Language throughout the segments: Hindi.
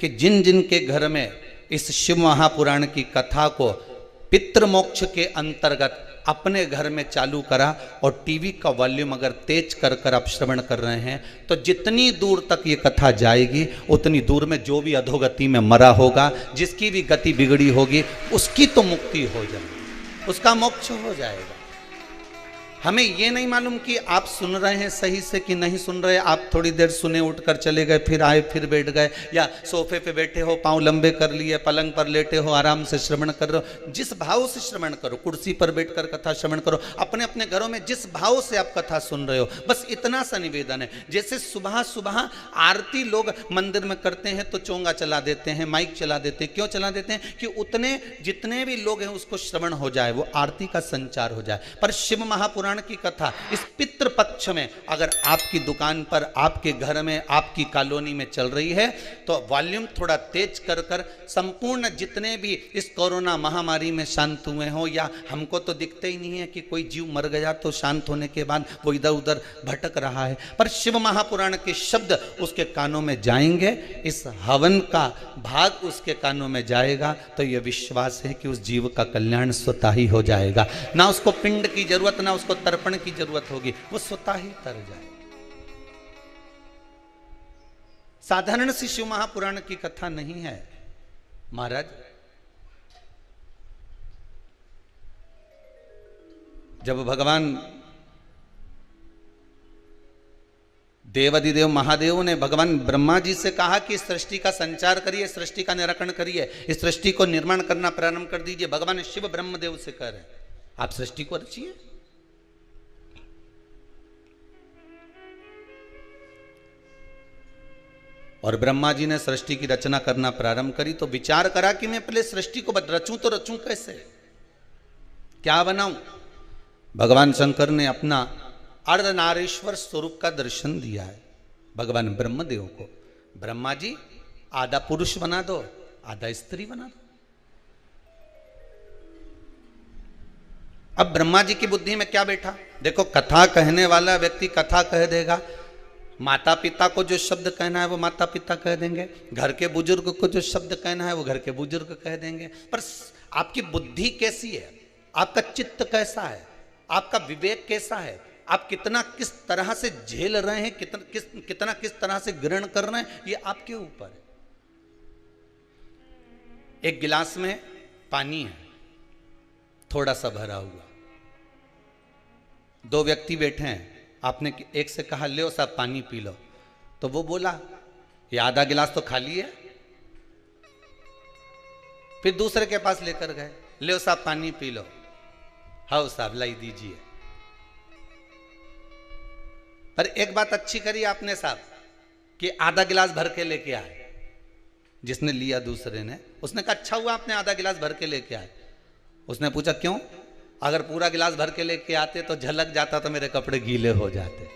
कि जिन जिन के घर में इस शिव महापुराण की कथा को पितृमोक्ष के अंतर्गत अपने घर में चालू करा और टीवी का वॉल्यूम अगर तेज कर कर आप श्रवण कर रहे हैं तो जितनी दूर तक ये कथा जाएगी उतनी दूर में जो भी अधोगति में मरा होगा, जिसकी भी गति बिगड़ी होगी, उसकी तो मुक्ति हो जाएगी, उसका मोक्ष हो जाएगा। हमें ये नहीं मालूम कि आप सुन रहे हैं सही से कि नहीं सुन रहे। आप थोड़ी देर सुने, उठकर चले गए, फिर आए, फिर बैठ गए, या सोफे पे बैठे हो, पांव लंबे कर लिए, पलंग पर लेटे हो, आराम से श्रवण कर रहे हो। जिस भाव से श्रवण करो, कुर्सी पर बैठकर कथा श्रवण करो, अपने अपने घरों में जिस भाव से आप कथा सुन रहे हो, बस इतना सा निवेदन है। जैसे सुबह सुबह आरती लोग मंदिर में करते हैं तो चोंगा चला देते हैं, माइक चला देते हैं। क्यों चला देते हैं? कि उतने जितने भी लोग हैं उसको श्रवण हो जाए, वो आरती का संचार हो जाए। पर शिव महापुराण की कथा इस पितृपक्ष में अगर आपकी दुकान पर, आपके घर में, आपकी कॉलोनी में चल रही है तो वॉल्यूम थोड़ा तेज कर कर संपूर्ण जितने भी इस कोरोना महामारी में शांत हुए हो, या हमको तो दिखते ही नहीं है कि कोई जीव मर गया तो शांत होने के बाद वो इधर उधर भटक रहा है, पर शिव महापुराण के शब्द उसके कानों में जाएंगे, इस हवन का भाग उसके कानों में जाएगा, तो यह विश्वास है कि उस जीव का कल्याण स्वतः ही हो जाएगा। ना उसको पिंड की जरूरत, ना उसको तर्पण की जरूरत होगी, वो स्वतः ही तर जाए। साधारण सी शिव महापुराण की कथा नहीं है महाराज। जब भगवान देवाधिदेव महादेव ने भगवान ब्रह्मा जी से कहा कि इस सृष्टि का संचार करिए, सृष्टि का निराकरण करिए, इस सृष्टि को निर्माण करना प्रारंभ कर दीजिए, भगवान शिव ब्रह्मदेव से कह रहे आप सृष्टि को रचिए। और ब्रह्मा जी ने सृष्टि की रचना करना प्रारंभ करी तो विचार करा कि मैं पहले सृष्टि को रचूं तो रचूं कैसे, क्या बनाऊं। भगवान शंकर ने अपना अर्धनारीश्वर स्वरूप का दर्शन दिया है भगवान ब्रह्मदेव को। ब्रह्मा जी आधा पुरुष बना दो, आधा स्त्री बना दो। अब ब्रह्मा जी की बुद्धि में क्या बैठा? देखो, कथा कहने वाला व्यक्ति कथा कह देगा, माता पिता को जो शब्द कहना है वो माता पिता कह देंगे, घर के बुजुर्ग को जो शब्द कहना है वो घर के बुजुर्ग कह देंगे। पर आपकी बुद्धि कैसी है, आपका चित्त कैसा है, आपका विवेक कैसा है, आप कितना किस तरह से झेल रहे हैं, कितना किस तरह से ग्रहण कर रहे हैं, ये आपके ऊपर है। एक गिलास में पानी है, थोड़ा सा भरा हुआ, दो व्यक्ति बैठे हैं, आपने एक से कहा ले साहब पानी पी लो, तो वो बोला ये आधा गिलास तो खाली है। फिर दूसरे के पास लेकर गए, ले साहब पानी पी लो, हाँ साहब लाई दीजिए। पर एक बात अच्छी करी आपने साहब कि आधा गिलास भर के लेके आए। जिसने लिया दूसरे ने, उसने कहा अच्छा हुआ आपने आधा गिलास भर के लेके आए। उसने पूछा क्यों? अगर पूरा गिलास भर के लेके आते तो झलक जाता तो मेरे कपड़े गीले हो जाते।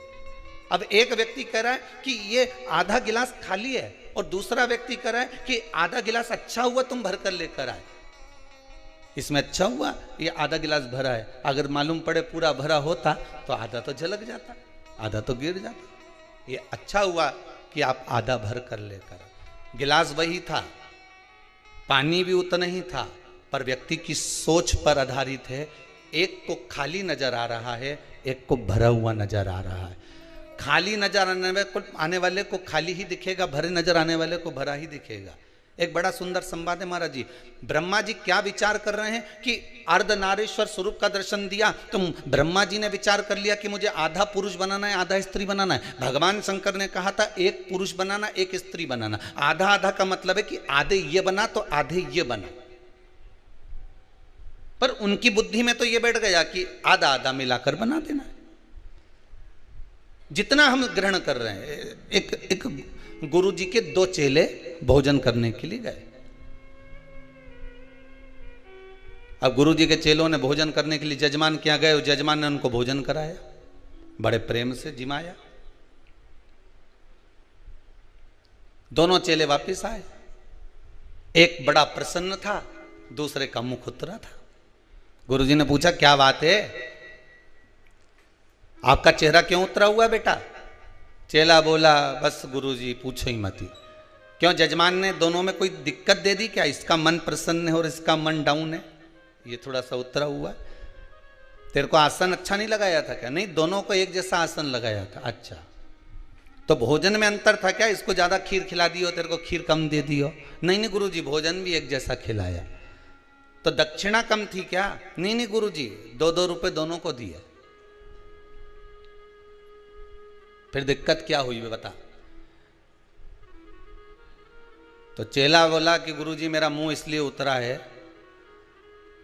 अब एक व्यक्ति कह रहा है कि ये आधा गिलास खाली है, और दूसरा व्यक्ति कह रहा है कि आधा गिलास अच्छा हुआ तुम भर कर लेकर आए। इसमें अच्छा हुआ ये आधा गिलास भरा है, अगर मालूम पड़े पूरा भरा होता तो आधा तो झलक जाता, आधा तो गिर जाता। ये अच्छा हुआ कि आप आधा भर कर लेकर आए। गिलास वही था, पानी भी उतना ही था, पर व्यक्ति की सोच पर आधारित है। एक को खाली नजर आ रहा है, एक को भरा हुआ नजर आ रहा है। खाली नजर आने वाले को खाली ही दिखेगा, भरे नजर आने वाले को भरा ही दिखेगा। एक बड़ा सुंदर संवाद है महाराज जी। ब्रह्मा जी क्या विचार कर रहे हैं कि अर्धनारीश्वर स्वरूप का दर्शन दिया तो ब्रह्मा जी ने विचार कर लिया कि मुझे आधा पुरुष बनाना है, आधा स्त्री बनाना है। भगवान शंकर ने कहा था एक पुरुष बनाना, एक स्त्री बनाना। आधा आधा का मतलब है कि आधे ये बना तो आधे ये बना। पर उनकी बुद्धि में तो ये बैठ गया कि आधा आधा मिलाकर बना देना। जितना हम ग्रहण कर रहे हैं, एक गुरु जी के दो चेले भोजन करने के लिए गए। अब गुरु जी के चेलों ने भोजन करने के लिए जजमान क्या गए, जजमान ने उनको भोजन कराया, बड़े प्रेम से जिमाया। दोनों चेले वापस आए, एक बड़ा प्रसन्न था, दूसरे का मुख उतरा था। गुरु जी ने पूछा क्या बात है, आपका चेहरा क्यों उतरा हुआ बेटा? चेला बोला बस गुरुजी पूछो ही मत। क्यों जजमान ने दोनों में कोई दिक्कत दे दी क्या? इसका मन प्रसन्न है और इसका मन डाउन है, ये थोड़ा सा उतरा हुआ है। तेरे को आसन अच्छा नहीं लगाया था क्या? नहीं, दोनों को एक जैसा आसन लगाया था। अच्छा, तो भोजन में अंतर था क्या? इसको ज्यादा खीर खिला दी हो, तेरे को खीर कम दे दी हो? नहीं नहीं गुरुजी, भोजन भी एक जैसा खिलाया। तो दक्षिणा कम थी क्या? नहीं नहीं गुरुजी, 2-2 रुपए दोनों को दिए। फिर दिक्कत क्या हुई बता? तो चेला बोला कि गुरुजी मेरा मुंह इसलिए उतरा है,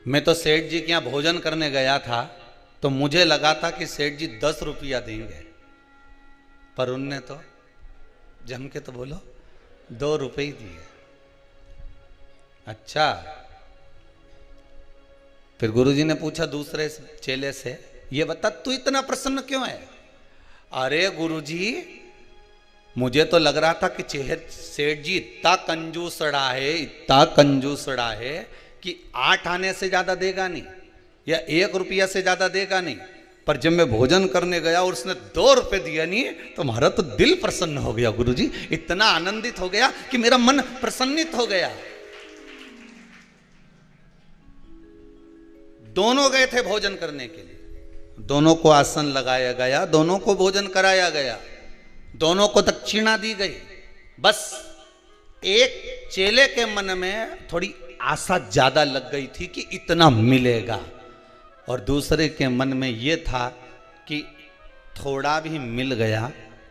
मैं तो सेठ जी के यहां भोजन करने गया था तो मुझे लगा था कि सेठ जी 10 रुपया देंगे, पर उनने तो जम के तो बोलो 2 रुपए ही दिए। अच्छा, फिर गुरुजी ने पूछा दूसरे चेले से, ये बता तू इतना प्रसन्न क्यों है? अरे गुरुजी, मुझे तो लग रहा था कि सेठ जी इतना कंजूसड़ा है, इतना कंजूसड़ा है कि 8 आने से ज्यादा देगा नहीं या 1 रुपया से ज्यादा देगा नहीं, पर जब मैं भोजन करने गया और उसने 2 रुपए दिया नहीं तो हमारा तो दिल प्रसन्न हो गया गुरुजी, इतना आनंदित हो गया कि मेरा मन प्रसन्नित हो गया। दोनों गए थे भोजन करने के लिए, दोनों को आसन लगाया गया, दोनों को भोजन कराया गया, दोनों को दक्षिणा दी गई। बस एक चेले के मन में थोड़ी आशा ज्यादा लग गई थी कि इतना मिलेगा, और दूसरे के मन में यह था कि थोड़ा भी मिल गया,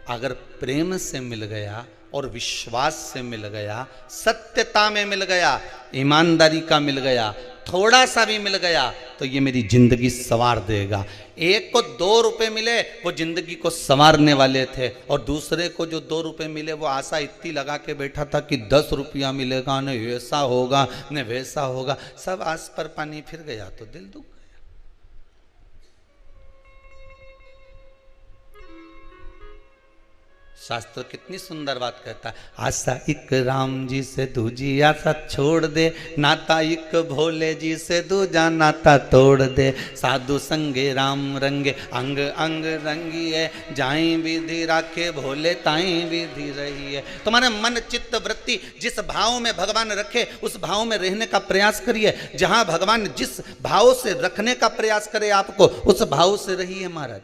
अगर प्रेम से मिल गया और विश्वास से मिल गया, सत्यता में मिल गया, ईमानदारी का मिल गया, थोड़ा सा भी मिल गया तो ये मेरी जिंदगी संवार देगा। एक को 2 रुपए मिले, वो जिंदगी को संवारने वाले थे, और दूसरे को जो 2 रुपए मिले वो आशा इतनी लगा के बैठा था कि 10 रुपया मिलेगा, न ऐसा होगा न वैसा होगा। सब आस पर पानी फिर गया तो दिल दुख गया। शास्त्र कितनी सुंदर बात कहता है, आशा एक राम जी से दूजी आशा छोड़ दे, नाता एक भोले जी से दूजा नाता तोड़ दे, साधु संगे राम रंगे अंग अंग रंगिए, जाई विधि राखे भोले ताई विधि रही है। तुम्हारे मन चित्त वृत्ति जिस भाव में भगवान रखे उस भाव में रहने का प्रयास करिए। जहां भगवान जिस भाव से रखने का प्रयास करे आपको, उस भाव से रहिए महाराज।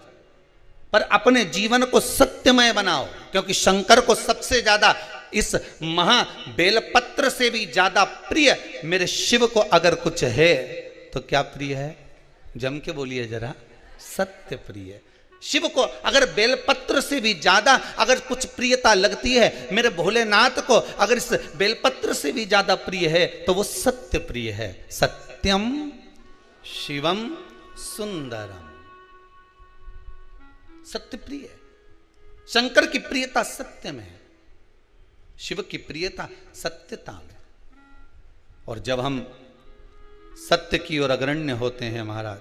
पर अपने जीवन को सत्यमय बनाओ, क्योंकि शंकर को सबसे ज्यादा इस महा बेलपत्र से भी ज्यादा प्रिय मेरे शिव को अगर कुछ है तो क्या प्रिय है? जम के बोलिए जरा, सत्य प्रिय। शिव को अगर बेलपत्र से भी ज्यादा अगर कुछ प्रियता लगती है, मेरे भोलेनाथ को अगर इस बेलपत्र से भी ज्यादा प्रिय है तो वो सत्य प्रिय है। सत्यम शिवम सुंदरम, सत्य प्रिय है। शंकर की प्रियता सत्य में है, शिव की प्रियता सत्यता में। और जब हम सत्य की ओर अग्रण्य होते हैं महाराज,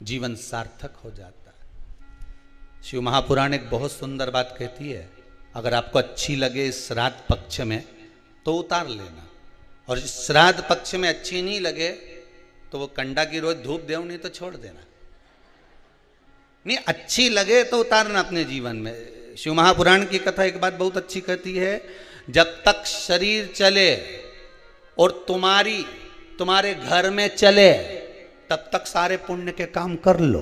जीवन सार्थक हो जाता है। शिव महापुराण एक बहुत सुंदर बात कहती है, अगर आपको अच्छी लगे इस श्राद्ध पक्ष में तो उतार लेना, और इस श्राद्ध पक्ष में अच्छी नहीं लगे तो वो कंडा की रोज धूप देव, नहीं तो छोड़ देना। नहीं, अच्छी लगे तो उतारना अपने जीवन में। शिव महापुराण की कथा एक बात बहुत अच्छी कहती है, जब तक शरीर चले और तुम्हारे घर में चले तब तक सारे पुण्य के काम कर लो।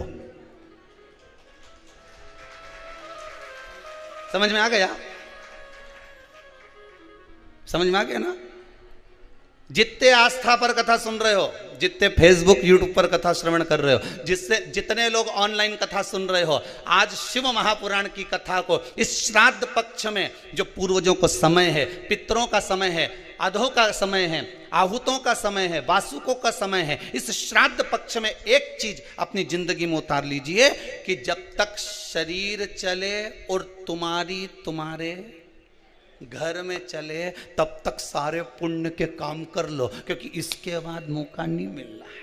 समझ में आ गया? समझ में आ गया ना? जितने आस्था पर कथा सुन रहे हो, जितने फेसबुक यूट्यूब पर कथा श्रवण कर रहे हो, जितने लोग ऑनलाइन कथा सुन रहे हो, आज शिव महापुराण की कथा को इस श्राद्ध पक्ष में जो पूर्वजों को समय है, पितरों का समय है, अधों का समय है, आहूतों का समय है, वासुकों का समय है, इस श्राद्ध पक्ष में एक चीज अपनी जिंदगी में उतार लीजिए कि जब तक शरीर चले और तुम्हारे घर में चले तब तक सारे पुण्य के काम कर लो, क्योंकि इसके बाद मौका नहीं मिल रहा है।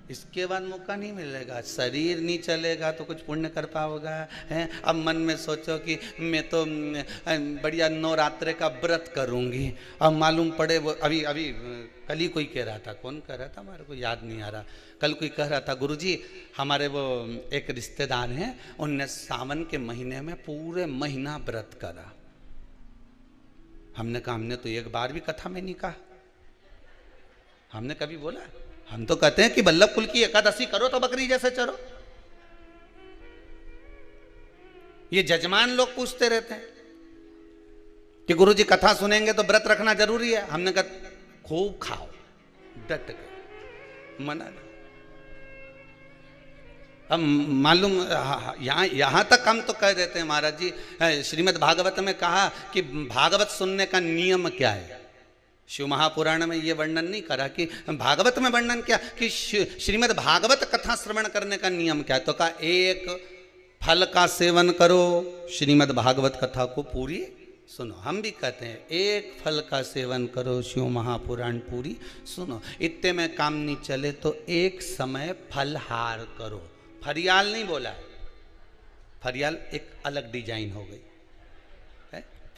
इसके बाद मौका नहीं मिलेगा। शरीर नहीं चलेगा तो कुछ पुण्य कर पाओगा हैं। अब मन में सोचो कि मैं तो बढ़िया नवरात्रे का व्रत करूंगी। अब मालूम पड़े वो अभी अभी कल ही कोई कह रहा था, कौन कह रहा था हमारे को याद नहीं आ रहा, कल कोई कह रहा था गुरुजी हमारे वो एक रिश्तेदार हैं उनने सावन के महीने में पूरे महीना व्रत करा। हमने कहा हमने तो एक बार भी कथा में नहीं कहा, हमने कभी बोला? हम तो कहते हैं कि बल्लभ कुल की एकादशी करो तो बकरी जैसे चरो। ये जजमान लोग पूछते रहते हैं कि गुरुजी कथा सुनेंगे तो व्रत रखना जरूरी है। हमने कहा खूब खाओ डट कर, मना नहीं। अब मालूम यहां तक हम तो कह देते हैं महाराज जी, श्रीमद् भागवत में कहा कि भागवत सुनने का नियम क्या है। शिव महापुराण में ये वर्णन नहीं करा कि भागवत में वर्णन क्या कि श्रीमद् भागवत कथा श्रवण करने का नियम क्या है। तो कहा एक फल का सेवन करो, श्रीमद् भागवत कथा को पूरी सुनो। हम भी कहते हैं एक फल का सेवन करो, शिव महापुराण पूरी सुनो। इतने में काम नहीं चले तो एक समय फलहार करो। फरियाल नहीं बोला है, फरियाल एक अलग डिजाइन हो गई,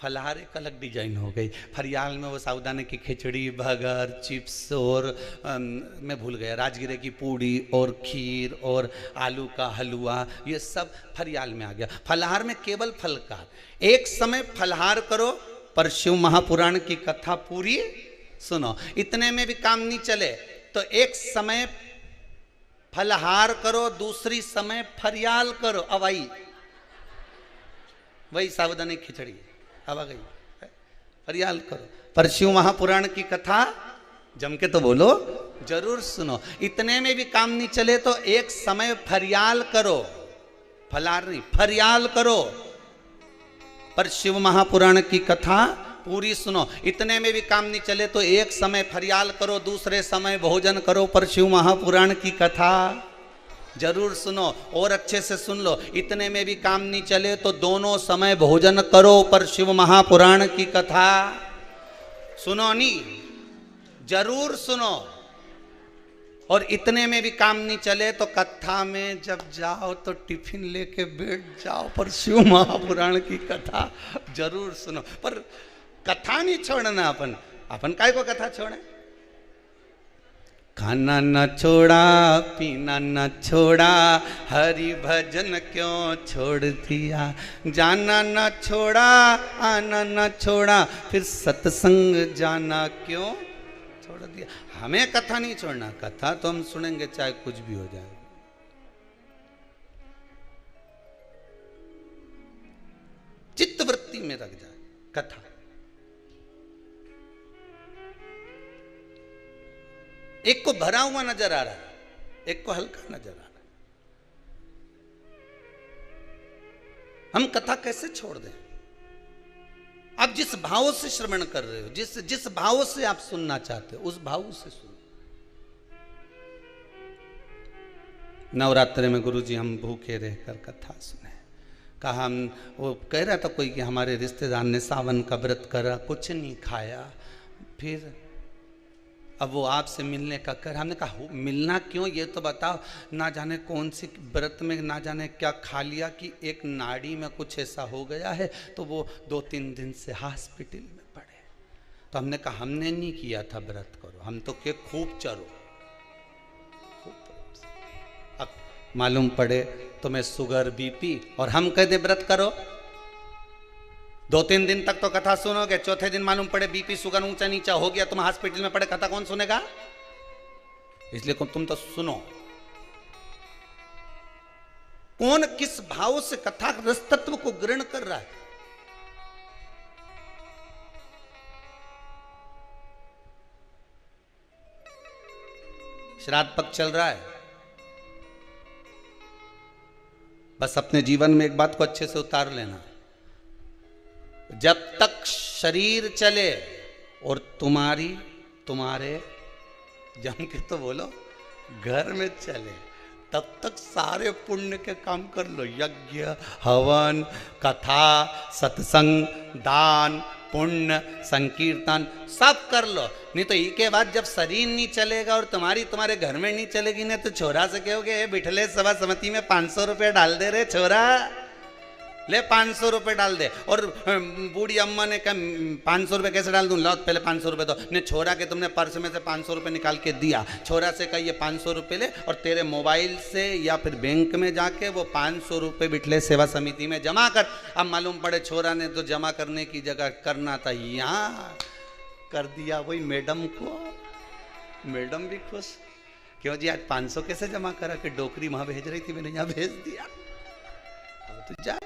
फलहार एक अलग डिजाइन हो गई। फरियाल में वो साबूदाने की खिचड़ी, बगर, चिप्स और मैं भूल गया राजगिरे की पूड़ी और खीर और आलू का हलवा, ये सब फरियाल में आ गया। फलहार में केवल फल का एक समय फलहार करो पर शिव महापुराण की कथा पूरी सुनो। इतने में भी काम नहीं चले तो एक समय फलहार करो, दूसरी समय फरियाल करो। अब आई वही साबूदाने की खिचड़ी अब आ गई, फरियाल करो पर शिव महापुराण की कथा जम के तो बोलो जरूर सुनो। इतने में भी काम नहीं चले तो एक समय फरियाल करो, फलार नहीं फरियाल करो पर शिव महापुराण की कथा पूरी सुनो। इतने में भी काम नहीं चले तो एक समय फरियाल करो, दूसरे समय भोजन करो पर शिव महापुराण की कथा जरूर सुनो। और अच्छे से सुन लो, इतने में भी काम नहीं चले तो दोनों समय भोजन करो पर शिव महापुराण की कथा सुनो नहीं, जरूर सुनो। और इतने में भी काम नहीं चले तो कथा में जब जाओ तो टिफिन लेके बैठ जाओ पर शिव महापुराण की कथा जरूर सुनो। पर कथा नहीं छोड़ना, अपन काय को कथा छोड़े। खाना न छोड़ा, पीना न छोड़ा, हरि भजन क्यों छोड़ दिया। जाना न छोड़ा, आना न छोड़ा, फिर सत्संग जाना क्यों छोड़ दिया। हमें कथा नहीं छोड़ना, कथा तो हम सुनेंगे चाहे कुछ भी हो जाए। चित्त वृत्ति में रख जाए कथा। एक को भरा हुआ नजर आ रहा है, एक को हल्का नजर आ रहा है। हम कथा कैसे छोड़ दें? आप जिस भाव से श्रवण कर रहे हो, जिस भाव से आप सुनना चाहते हो उस भाव से सुनो। नवरात्रि में गुरुजी हम भूखे रहकर कथा सुने। कहा हम वो कह रहा था कोई कि हमारे रिश्तेदार ने सावन का व्रत करा, कुछ नहीं खाया, फिर अब वो आपसे मिलने का कर। हमने कहा मिलना क्यों, ये तो बताओ। ना जाने कौन सी व्रत में ना जाने क्या खा लिया कि एक नाड़ी में कुछ ऐसा हो गया है तो वो 2-3 दिन से हॉस्पिटल में पड़े। तो हमने कहा हमने नहीं किया था व्रत करो, हम तो के खूब चरो। अब मालूम पड़े तुम्हें शुगर बीपी और हम कह दे व्रत करो। 2-3 दिन तक तो कथा सुनोगे, चौथे दिन मालूम पड़े बीपी शुगर ऊंचा नीचा हो गया, तुम हॉस्पिटल में पड़े, कथा कौन सुनेगा? इसलिए तुम तो सुनो। कौन किस भाव से कथा रस तत्व को ग्रहण कर रहा है। श्राद्ध पक्ष चल रहा है, बस अपने जीवन में एक बात को अच्छे से उतार लेना। जब तक शरीर चले और तुम्हारे जम के तो बोलो घर में चले, तब तक सारे पुण्य के काम कर लो। यज्ञ, हवन, कथा, सत्संग, दान, पुण्य संकीर्तन सब कर लो, नहीं तो इसके बाद जब शरीर नहीं चलेगा और तुम्हारे घर में नहीं चलेगी ना, तो छोरा से कहोगे बिठले सभा समिति में 500 रुपये डाल दे रे छोरा, ले 500 रुपये डाल दे। और बूढ़ी अम्मा ने कहा 500 रुपये कैसे डाल दूं, लो पहले 500 रुपये दो। ने छोरा के तुमने पर्स में से 500 रुपये निकाल के दिया, छोरा से कहा ये 500 रुपये ले और तेरे मोबाइल से या फिर बैंक में जाके वो 500 रुपये बिठले सेवा समिति में जमा कर। अब मालूम पड़े छोरा ने तो जमा करने की जगह करना था यहाँ कर दिया वही मैडम को। मैडम भी खुश, क्यों जी आज 500 कैसे जमा करा, कि डोकरी वहां भेज रही थी मैंने यहाँ भेज दिया, अब तो जा।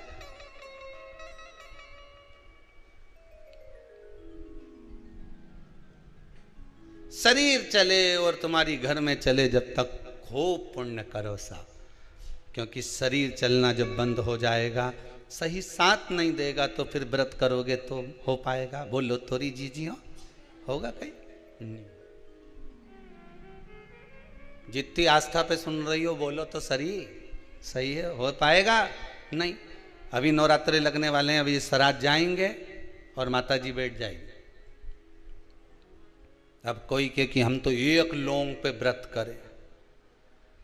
शरीर चले और तुम्हारी घर में चले जब तक खूब पुण्य करो सा, क्योंकि शरीर चलना जब बंद हो जाएगा, सही साथ नहीं देगा, तो फिर व्रत करोगे तो हो पाएगा? बोलो थोड़ी जी होगा कहीं? जितनी आस्था पे सुन रही हो बोलो तो शरीर सही है, हो पाएगा? नहीं। अभी नवरात्रे लगने वाले हैं, अभी श्राद्ध जाएंगे और माता जी बैठ जाएंगे। अब कोई कहे कि हम तो एक लौंग पे व्रत करें,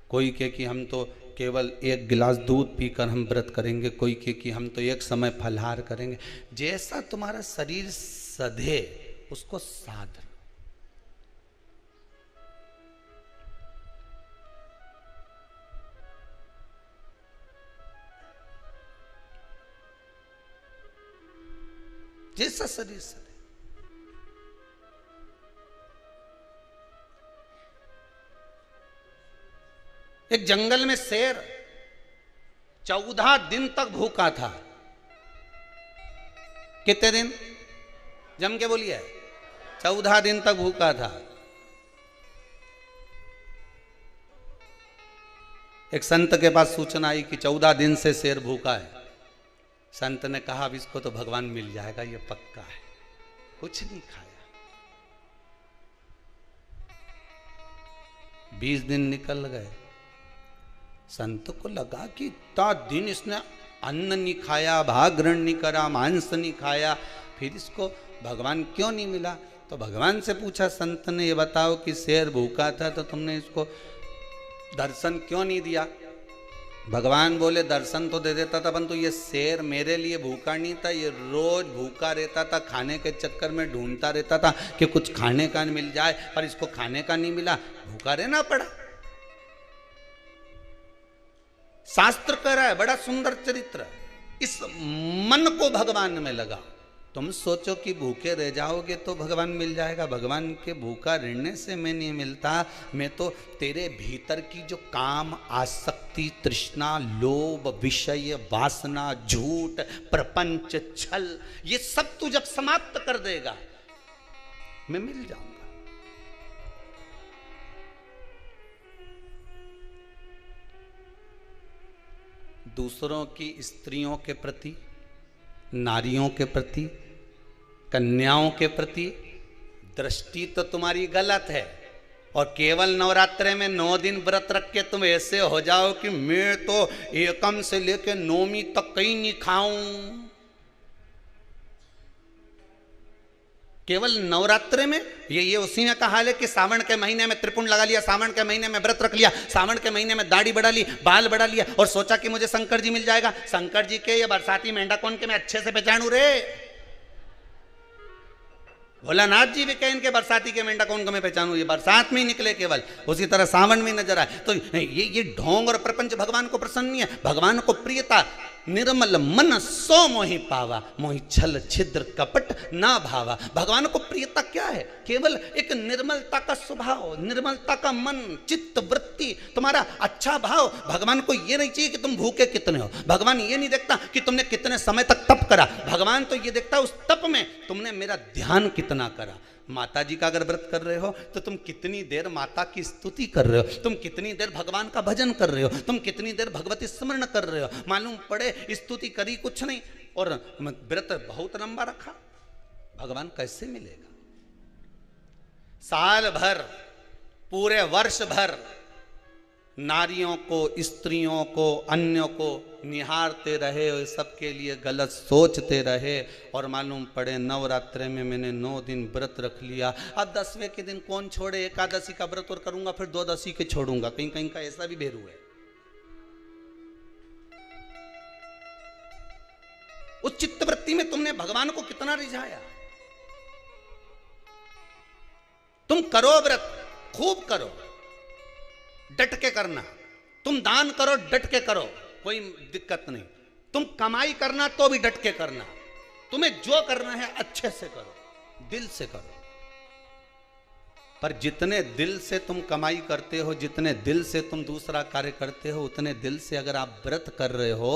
कोई कहे कि हम तो केवल एक गिलास दूध पीकर हम व्रत करेंगे, कोई कहे कि हम तो एक समय फलहार करेंगे। जैसा तुम्हारा शरीर सधे उसको साध। जैसा शरीर सधे। एक जंगल में शेर 14 दिन तक भूखा था। कितने दिन? जम के बोलिए। 14 दिन तक भूखा था। एक संत के पास सूचना आई कि 14 दिन से शेर भूखा है। संत ने कहा अब इसको तो भगवान मिल जाएगा, ये पक्का है। कुछ नहीं खाया। 20 दिन निकल गए। संत को लगा कि इतना दिन इसने अन्न नहीं खाया, भाग्रण नहीं करा, मांस नहीं खाया, फिर इसको भगवान क्यों नहीं मिला? तो भगवान से पूछा संत ने, ये बताओ कि शेर भूखा था तो तुमने इसको दर्शन क्यों नहीं दिया? भगवान बोले दर्शन तो दे देता था, परंतु ये शेर मेरे लिए भूखा नहीं था, ये रोज भूखा रहता था, खाने के चक्कर में ढूंढता रहता था कि कुछ खाने का मिल जाए, पर इसको खाने का नहीं मिला, भूखा रहना पड़ा। शास्त्र कह रहा है, बड़ा सुंदर चरित्र। इस मन को भगवान में लगा। तुम सोचो कि भूखे रह जाओगे तो भगवान मिल जाएगा। भगवान के भूखा रहने से मैं नहीं मिलता, मैं तो तेरे भीतर की जो काम, आसक्ति, तृष्णा, लोभ, विषय, वासना, झूठ, प्रपंच, छल, ये सब तू जब समाप्त कर देगा मैं मिल जाऊंगा। दूसरों की स्त्रियों के प्रति, नारियों के प्रति, कन्याओं के प्रति दृष्टि तो तुम्हारी गलत है। और केवल नवरात्रे में 9 दिन व्रत रख के तुम ऐसे हो जाओ कि मैं तो एकम से लेके नौमी तक कहीं नहीं खाऊं। केवल नवरात्रे में ये उसी में का हाल है कि सावन के महीने में त्रिपुंड लगा लिया, सावन के महीने में व्रत रख लिया, सावन के महीने में दाढ़ी बढ़ा ली, बाल बढ़ा लिया और सोचा कि मुझे शंकर जी मिल जाएगा। शंकर जी के ये बरसाती मेंढा कौन के मैं अच्छे से पहचानू रे? भोलानाथ जी भी कहें इनके बरसाती के मेंढा कौन को मैं पहचानू, ये बरसात में ही निकले केवल, उसी तरह सावन में नजर आए। तो ये ढोंग और प्रपंच भगवान को प्रसन्न नहीं है। भगवान को प्रियता निर्मल मन सो मोहि पावा, मोहि छल छिद्र कपट ना भावा। भगवान को प्रियता क्या है? केवल एक निर्मलता का स्वभाव, निर्मलता का मन, चित्त, वृत्ति, तुम्हारा अच्छा भाव। भगवान को ये नहीं चाहिए कि तुम भूखे कितने हो। भगवान ये नहीं देखता कि तुमने कितने समय तक तप करा। भगवान तो ये देखता उस तप में तुमने मेरा ध्यान कितना करा। माता जी का अगर व्रत कर रहे हो तो तुम कितनी देर माता की स्तुति कर रहे हो, तुम कितनी देर भगवान का भजन कर रहे हो, तुम कितनी देर भगवती स्मरण कर रहे हो। मालूम पड़े स्तुति करी कुछ नहीं और व्रत बहुत लंबा रखा, भगवान कैसे मिलेगा? साल भर, पूरे वर्ष भर नारियों को, स्त्रियों को, अन्यों को निहारते रहे और सबके लिए गलत सोचते रहे, और मालूम पड़े नवरात्रे में मैंने 9 दिन व्रत रख लिया, अब 10वें के दिन कौन छोड़े, एकादशी का व्रत और करूंगा, फिर 12 के छोड़ूंगा। कहीं कहीं का ऐसा भी भेरू है। उस चित्तवृत्ति में तुमने भगवान को कितना रिझाया। तुम करो व्रत, खूब करो, डट के करना। तुम दान करो, डट के करो, कोई दिक्कत नहीं। तुम कमाई करना तो भी डट के करना। तुम्हें जो करना है अच्छे से करो, दिल से करो। पर जितने दिल से तुम कमाई करते हो, जितने दिल से तुम दूसरा कार्य करते हो, उतने दिल से अगर आप व्रत कर रहे हो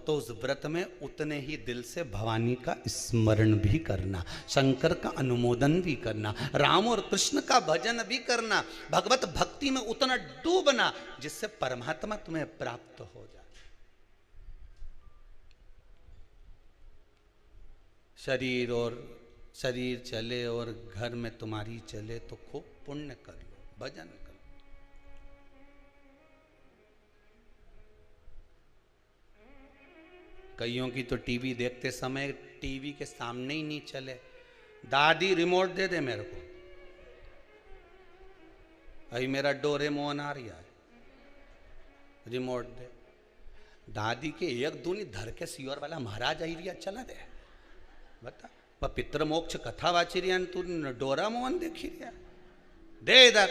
तो उस व्रत में उतने ही दिल से भवानी का स्मरण भी करना, शंकर का अनुमोदन भी करना, राम और कृष्ण का भजन भी करना, भगवत भक्ति में उतना डूबना जिससे परमात्मा तुम्हें प्राप्त हो जाए। शरीर चले और घर में तुम्हारी चले तो खूब पुण्य कर लो, भजन कर लो। कईयों की तो टीवी देखते समय टीवी के सामने ही नहीं चले। दादी रिमोट दे दे मेरे को, अभी मेरा डोरेमोन आ रहा है, रिमोट दे। दादी के एक दूनी धर के सियोर वाला महाराज आई रिया चला दे, बता पितृ मोक्ष कथा वाची रिया, तू डोरा मोहन देखी रिया, दे इधर।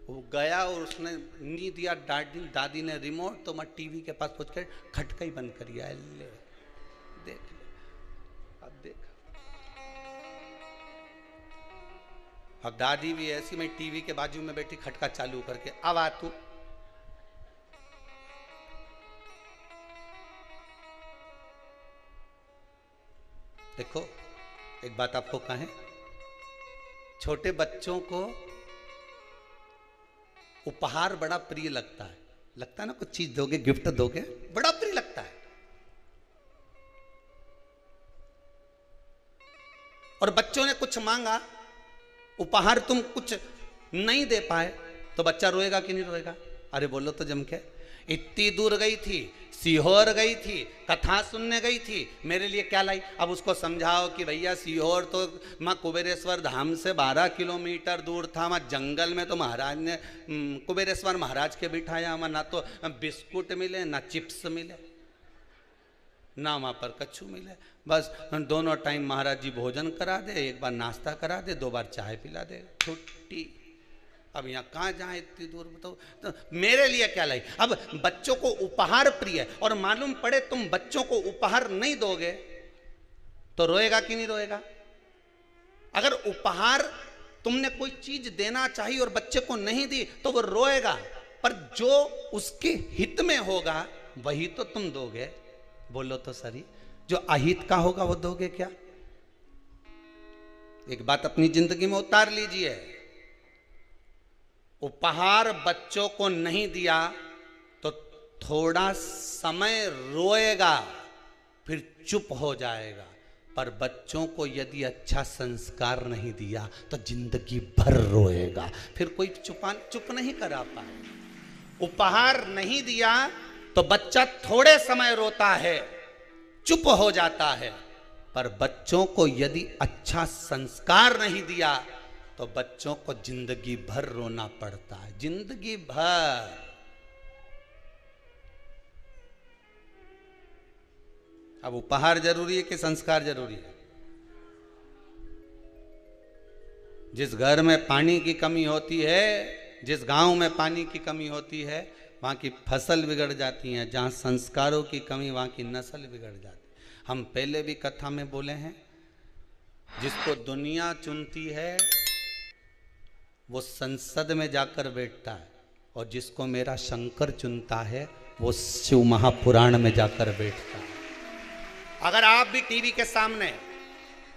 वो गया और उसने नहीं दिया, दादी ने रिमोट, तो मैं टीवी के पास पहुंच कर खटका ही बंद कर दिया। ले देख ले, अब देख। अब दादी भी ऐसी, मैं टीवी के बाजू में बैठी खटका चालू करके, अब आ तू। देखो एक बात आपको कहें, छोटे बच्चों को उपहार बड़ा प्रिय लगता है। लगता है ना, कुछ चीज दोगे, गिफ्ट दोगे, बड़ा प्रिय लगता है। और बच्चों ने कुछ मांगा, उपहार तुम कुछ नहीं दे पाए, तो बच्चा रोएगा कि नहीं रोएगा? अरे बोलो तो जम के। इतनी दूर गई थी, सीहोर गई थी, कथा सुनने गई थी, मेरे लिए क्या लाई? अब उसको समझाओ कि भैया सीहोर तो माँ कुबेरेश्वर धाम से 12 किलोमीटर दूर था, वहाँ जंगल में तो महाराज ने कुबेरेश्वर महाराज के बिठाया, वहाँ ना तो बिस्कुट मिले, ना चिप्स मिले, ना वहाँ पर कच्छू मिले। बस दोनों टाइम महाराज जी भोजन करा दे, एक बार नाश्ता करा दे, 2 बार चाय पिला दे, छुट्टी। अब यहाँ कहाँ जाए इतनी दूर, बताओ। तो मेरे लिए क्या लाई? अब बच्चों को उपहार प्रिय है, और मालूम पड़े तुम बच्चों को उपहार नहीं दोगे तो रोएगा कि नहीं रोएगा? अगर उपहार तुमने कोई चीज देना चाहिए और बच्चे को नहीं दी तो वो रोएगा, पर जो उसके हित में होगा वही तो तुम दोगे। बोलो तो सही, जो अहित का होगा वो दोगे क्या? एक बात अपनी जिंदगी में उतार लीजिए, उपहार बच्चों को नहीं दिया तो थोड़ा समय रोएगा, फिर चुप हो जाएगा, पर बच्चों को यदि अच्छा संस्कार नहीं दिया तो जिंदगी भर रोएगा, फिर कोई चुप नहीं करा पाए। उपहार नहीं दिया तो बच्चा थोड़े समय रोता है, चुप हो जाता है, पर बच्चों को यदि अच्छा संस्कार नहीं दिया तो बच्चों को जिंदगी भर रोना पड़ता है, जिंदगी भर। अब उपहार जरूरी है कि संस्कार जरूरी है? जिस घर में पानी की कमी होती है, जिस गांव में पानी की कमी होती है, वहां की फसल बिगड़ जाती है। जहां संस्कारों की कमी, वहां की नस्ल बिगड़ जाती है। हम पहले भी कथा में बोले हैं, जिसको दुनिया चुनती है वो संसद में जाकर बैठता है, और जिसको मेरा शंकर चुनता है वो शिव महापुराण में जाकर बैठता है। अगर आप भी टीवी के सामने,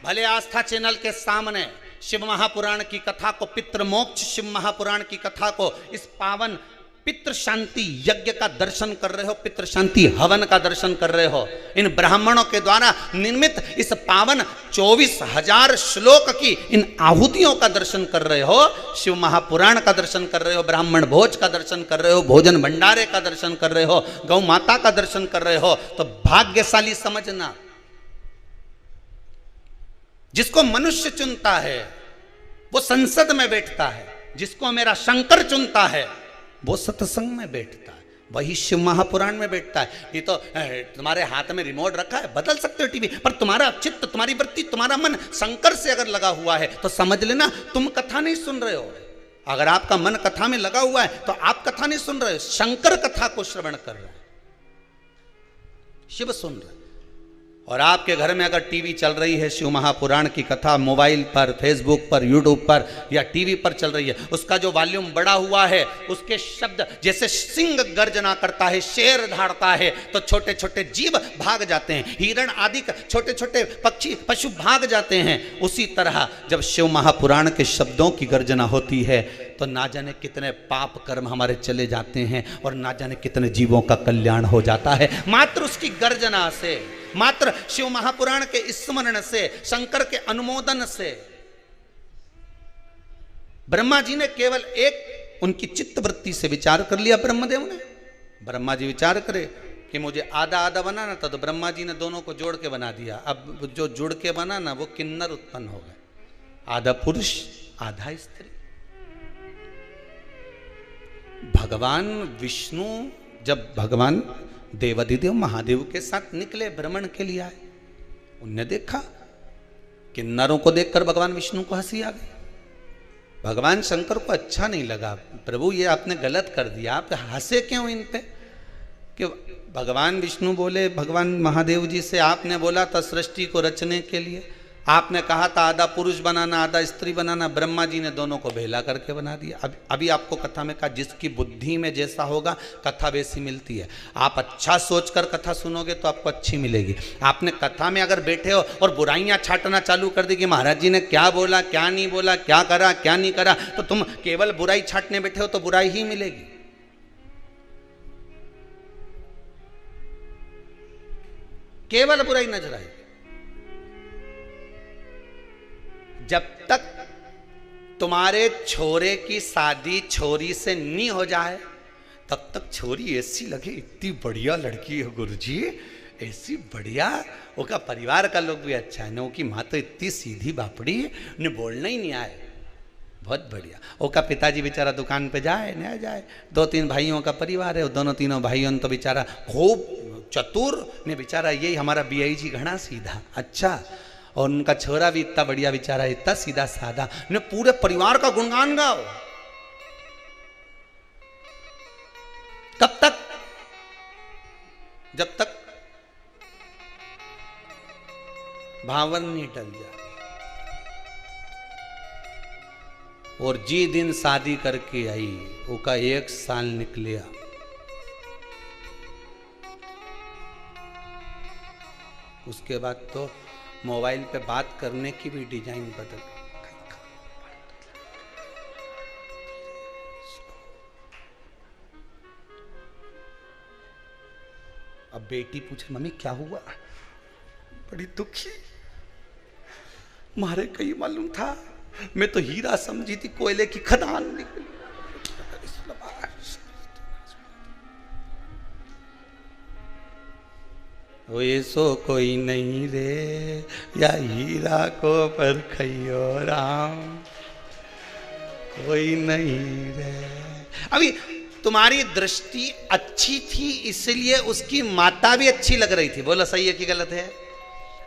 भले आस्था चैनल के सामने शिव महापुराण की कथा को, पितृमोक्ष शिव महापुराण की कथा को, इस पावन पितृ शांति यज्ञ का दर्शन कर रहे हो, पितृ शांति हवन का दर्शन कर रहे हो। इन ब्राह्मणों के द्वारा निर्मित इस पावन 24,000 श्लोक की इन आहुतियों का दर्शन कर रहे हो, शिव महापुराण का दर्शन कर रहे हो, ब्राह्मण भोज का दर्शन कर रहे हो, भोजन भंडारे का दर्शन कर रहे हो, गौ माता का दर्शन कर रहे हो, तो भाग्यशाली समझना। जिसको मनुष्य चुनता है वो संसद में बैठता है, जिसको मेरा शंकर चुनता है वो सत्संग में बैठता है, वही शिव महापुराण में बैठता है। ये तो तुम्हारे हाथ में रिमोट रखा है, बदल सकते हो टीवी, पर तुम्हारा चित्त, तुम्हारी वृत्ति, तुम्हारा मन शंकर से अगर लगा हुआ है तो समझ लेना तुम कथा नहीं सुन रहे हो। अगर आपका मन कथा में लगा हुआ है तो आप कथा नहीं सुन रहे हो, शंकर कथा को श्रवण कर रहे हैं, शिव सुन रहे हैं। और आपके घर में अगर टीवी चल रही है, शिव महापुराण की कथा मोबाइल पर, फेसबुक पर, यूट्यूब पर या टीवी पर चल रही है, उसका जो वॉल्यूम बढ़ा हुआ है, उसके शब्द जैसे सिंह गर्जना करता है, शेर धाड़ता है, तो छोटे छोटे जीव भाग जाते हैं, हिरण आदि छोटे छोटे पक्षी पशु भाग जाते हैं। उसी तरह जब शिव महापुराण के शब्दों की गर्जना होती है तो ना जाने कितने पाप कर्म हमारे चले जाते हैं और ना जाने कितने जीवों का कल्याण हो जाता है मात्र उसकी गर्जना से, मात्र शिव महापुराण के स्मरण से, शंकर के अनुमोदन से। ब्रह्मा जी ने केवल एक उनकी चित्तवृत्ति से विचार कर लिया, ब्रह्मदेव ने। ब्रह्मा जी विचार करे कि मुझे आधा आधा बनाना था, तो ब्रह्मा जी ने दोनों को जोड़ के बना दिया। अब जो जुड़ के बना ना वो किन्नर उत्पन्न हो गए, आधा पुरुष आधा स्त्री। भगवान विष्णु जब भगवान देवाधिदेव महादेव के साथ निकले भ्रमण के लिए आए, उनने देखा किन्नरों को देखकर भगवान विष्णु को हंसी आ गई। भगवान शंकर को अच्छा नहीं लगा, प्रभु ये आपने गलत कर दिया, आप हंसे क्यों इन पे? कि भगवान विष्णु बोले भगवान महादेव जी से, आपने बोला था सृष्टि को रचने के लिए, आपने कहा था आधा पुरुष बनाना आधा स्त्री बनाना, ब्रह्मा जी ने दोनों को भेला करके बना दिया। अभी आपको कथा में कहा जिसकी बुद्धि में जैसा होगा कथा वैसी मिलती है। आप अच्छा सोचकर कथा सुनोगे तो आपको अच्छी मिलेगी। आपने कथा में अगर बैठे हो और बुराइयां छाटना चालू कर दी कि महाराज जी ने क्या बोला, क्या नहीं बोला, क्या करा, क्या नहीं करा, तो तुम केवल बुराई छाटने बैठे हो तो बुराई ही मिलेगी। केवल बुराई नजर आएगी। जब तक तुम्हारे छोरे की शादी छोरी से नहीं हो जाए तब तक छोरी ऐसी लगे इतनी बढ़िया लड़की है गुरुजी, ऐसी बढ़िया, उसका परिवार का लोग भी अच्छा है, उनकी माँ तो इतनी सीधी बापड़ी, उन्हें बोलना ही नहीं आए, बहुत बढ़िया। उसका पिताजी बेचारा दुकान पे जाए न जाए, 2-3 भाइयों का परिवार है, दोनों तीनों भाइयों तो बेचारा खूब चतुर ने, बेचारा यही हमारा BI जी घना सीधा अच्छा, और उनका छोरा भी इतना बढ़िया बेचारा, इतना सीधा साधा, ने पूरे परिवार का गुणगान गाओ। कब तक? जब तक भावन नहीं टल जाए। और जी दिन शादी करके आई, उसका 1 साल निकलिया, उसके बाद तो मोबाइल पे बात करने की भी डिजाइन बदल। अब बेटी पूछे मम्मी क्या हुआ, बड़ी दुखी, मारे कहीं मालूम था, मैं तो हीरा समझी थी, कोयले की खदान निकली। वो ऐसो कोई नहीं रे, या हीरा को परखियो राम, कोई नहीं रे। अभी तुम्हारी दृष्टि अच्छी थी इसलिए उसकी माता भी अच्छी लग रही थी, बोलो सही है कि गलत है?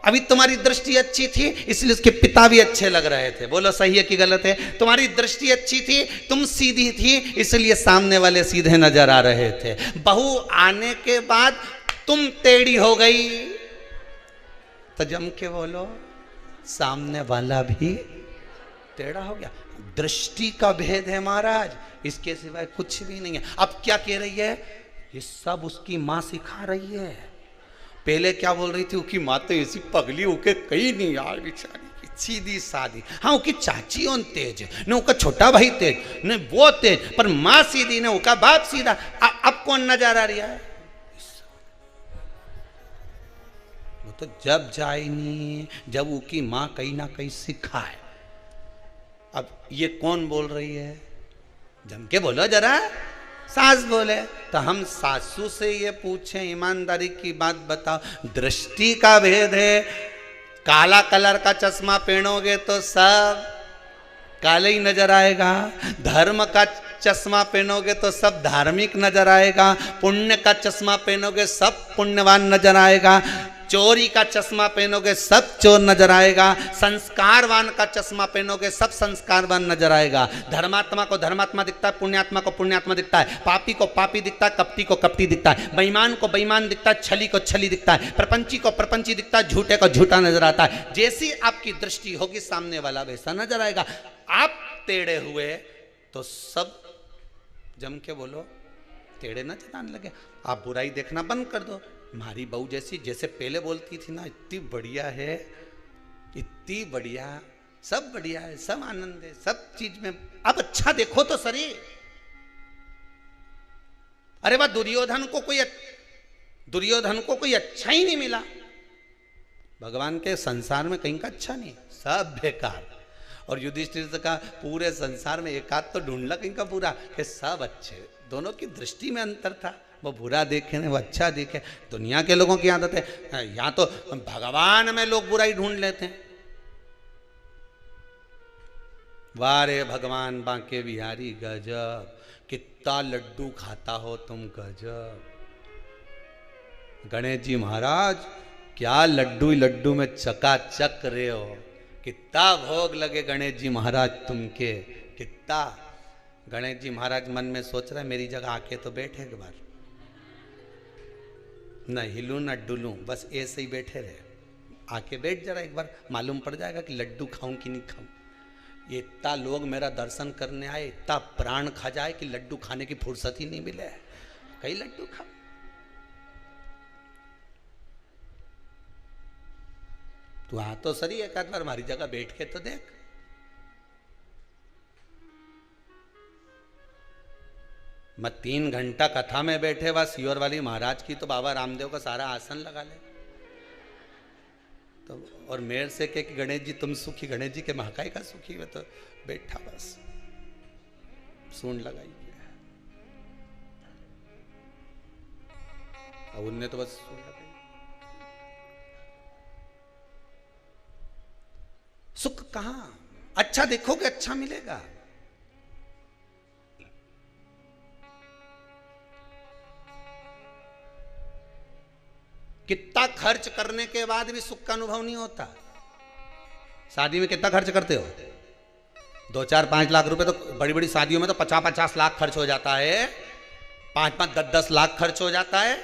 अभी तुम्हारी दृष्टि अच्छी थी इसलिए उसके पिता भी अच्छे लग रहे थे, बोलो सही है कि गलत है? तुम्हारी दृष्टि अच्छी थी, तुम सीधी थी इसलिए सामने वाले सीधे नजर आ रहे थे। बहू आने के बाद तुम टेढ़ी हो गई तो जम के बोलो सामने वाला भी टेढ़ा हो गया। दृष्टि का भेद है महाराज, इसके सिवाय कुछ भी नहीं है। अब क्या कह रही है? ये सब उसकी माँ सिखा रही है। पहले क्या बोल रही थी? उसकी माँ तो ऐसी पगली होके कहीं नहीं यार बेचारी, सीधी सादी। हाँ उसकी चाची ओन तेज न उसका छोटा भाई तेज न वो तेज, पर माँ सीधी न उसका बाप सीधा। अब कौन नजर आ रहा है? वो तो जब जाए नहीं जब उसकी माँ कहीं ना कहीं सिखाए। अब ये कौन बोल रही है? जम के बोलो जरा। सास बोले तो हम सासू से ये पूछें, ईमानदारी की बात बताओ, दृष्टि का भेद है। काला कलर का चश्मा पहनोगे तो सब काले ही नजर आएगा, धर्म का चश्मा पहनोगे तो सब धार्मिक नजर आएगा, पुण्य का चश्मा पहनोगे सब पुण्यवान नजर आएगा, चोरी का चश्मा पहनोगे सब चोर नजर आएगा, संस्कारवान का चश्मा पहनोगे सब संस्कारवान नजर आएगा। धर्मात्मा को धर्मात्मा दिखता है, पुण्यात्मा को पुण्यात्मा दिखता है, पापी को पापी दिखता है, कपटी को कपटी दिखता है, बेईमान को बेईमान दिखता है, छली को छली दिखता है, प्रपंची को प्रपंची दिखता है, झूठे को झूठा नजर आता है। जैसी आपकी दृष्टि होगी सामने वाला वैसा नजर आएगा। आप टेढ़े हुए तो सब जम के बोलो टेढ़े न चलाने लगे। आप बुराई देखना बंद कर दो। हमारी बहू जैसी जैसे पहले बोलती थी ना, इतनी बढ़िया है, इतनी बढ़िया, सब बढ़िया है, सब आनंद है, सब चीज में। अब अच्छा देखो तो सही। अरे वाह, दुर्योधन को कोई अच्छा ही नहीं मिला। भगवान के संसार में कहीं का अच्छा नहीं, सब बेकार। और युधिष्ठिर का पूरे संसार में एक आध तो ढूंढला कहीं का पूरा कि सब अच्छे। दोनों की दृष्टि में अंतर था, वो बुरा देखे वो अच्छा देखे। दुनिया के लोगों की आदत है, यहाँ तो भगवान में लोग बुराई ढूंढ लेते हैं। वारे भगवान बांके बिहारी गजब, कितना लड्डू खाता हो तुम गजब। गणेश जी महाराज क्या लड्डू लड्डू में चकाचक रहे हो, कितना भोग लगे गणेश जी महाराज तुमके, कितना। गणेश जी महाराज मन में सोच रहे मेरी जगह आके तो बैठे एक बार, न हिलूं न डुलूं, बस ऐसे ही बैठे रहे। आके बैठ जरा एक बार, मालूम पड़ जाएगा कि लड्डू खाऊं कि नहीं खाऊं। ये इतना लोग मेरा दर्शन करने आए, इतना प्राण खा जाए कि लड्डू खाने की फुर्सत ही नहीं मिले। कई लड्डू खाओ। तू आ तो सही एक आध बार हमारी जगह बैठ के तो देख। मैं 3 घंटा कथा में बैठे हुआ सियोर वाली महाराज की तो बाबा रामदेव का सारा आसन लगा ले तो, और मेरे से कि गणेश जी तुम सुखी, गणेश जी के महाकाय का सुखी है, तो बैठा बस सूंड लगाई और उनने तो बस सूंड लगाई। सुख कहां? अच्छा देखोगे अच्छा मिलेगा। कितना खर्च करने के बाद भी सुख का अनुभव नहीं होता। शादी में कितना खर्च करते हो? 2-4-5 लाख रुपए तो बड़ी बड़ी शादियों में तो 50-50 लाख खर्च हो जाता है, 5-5, 10-10 लाख खर्च हो जाता है।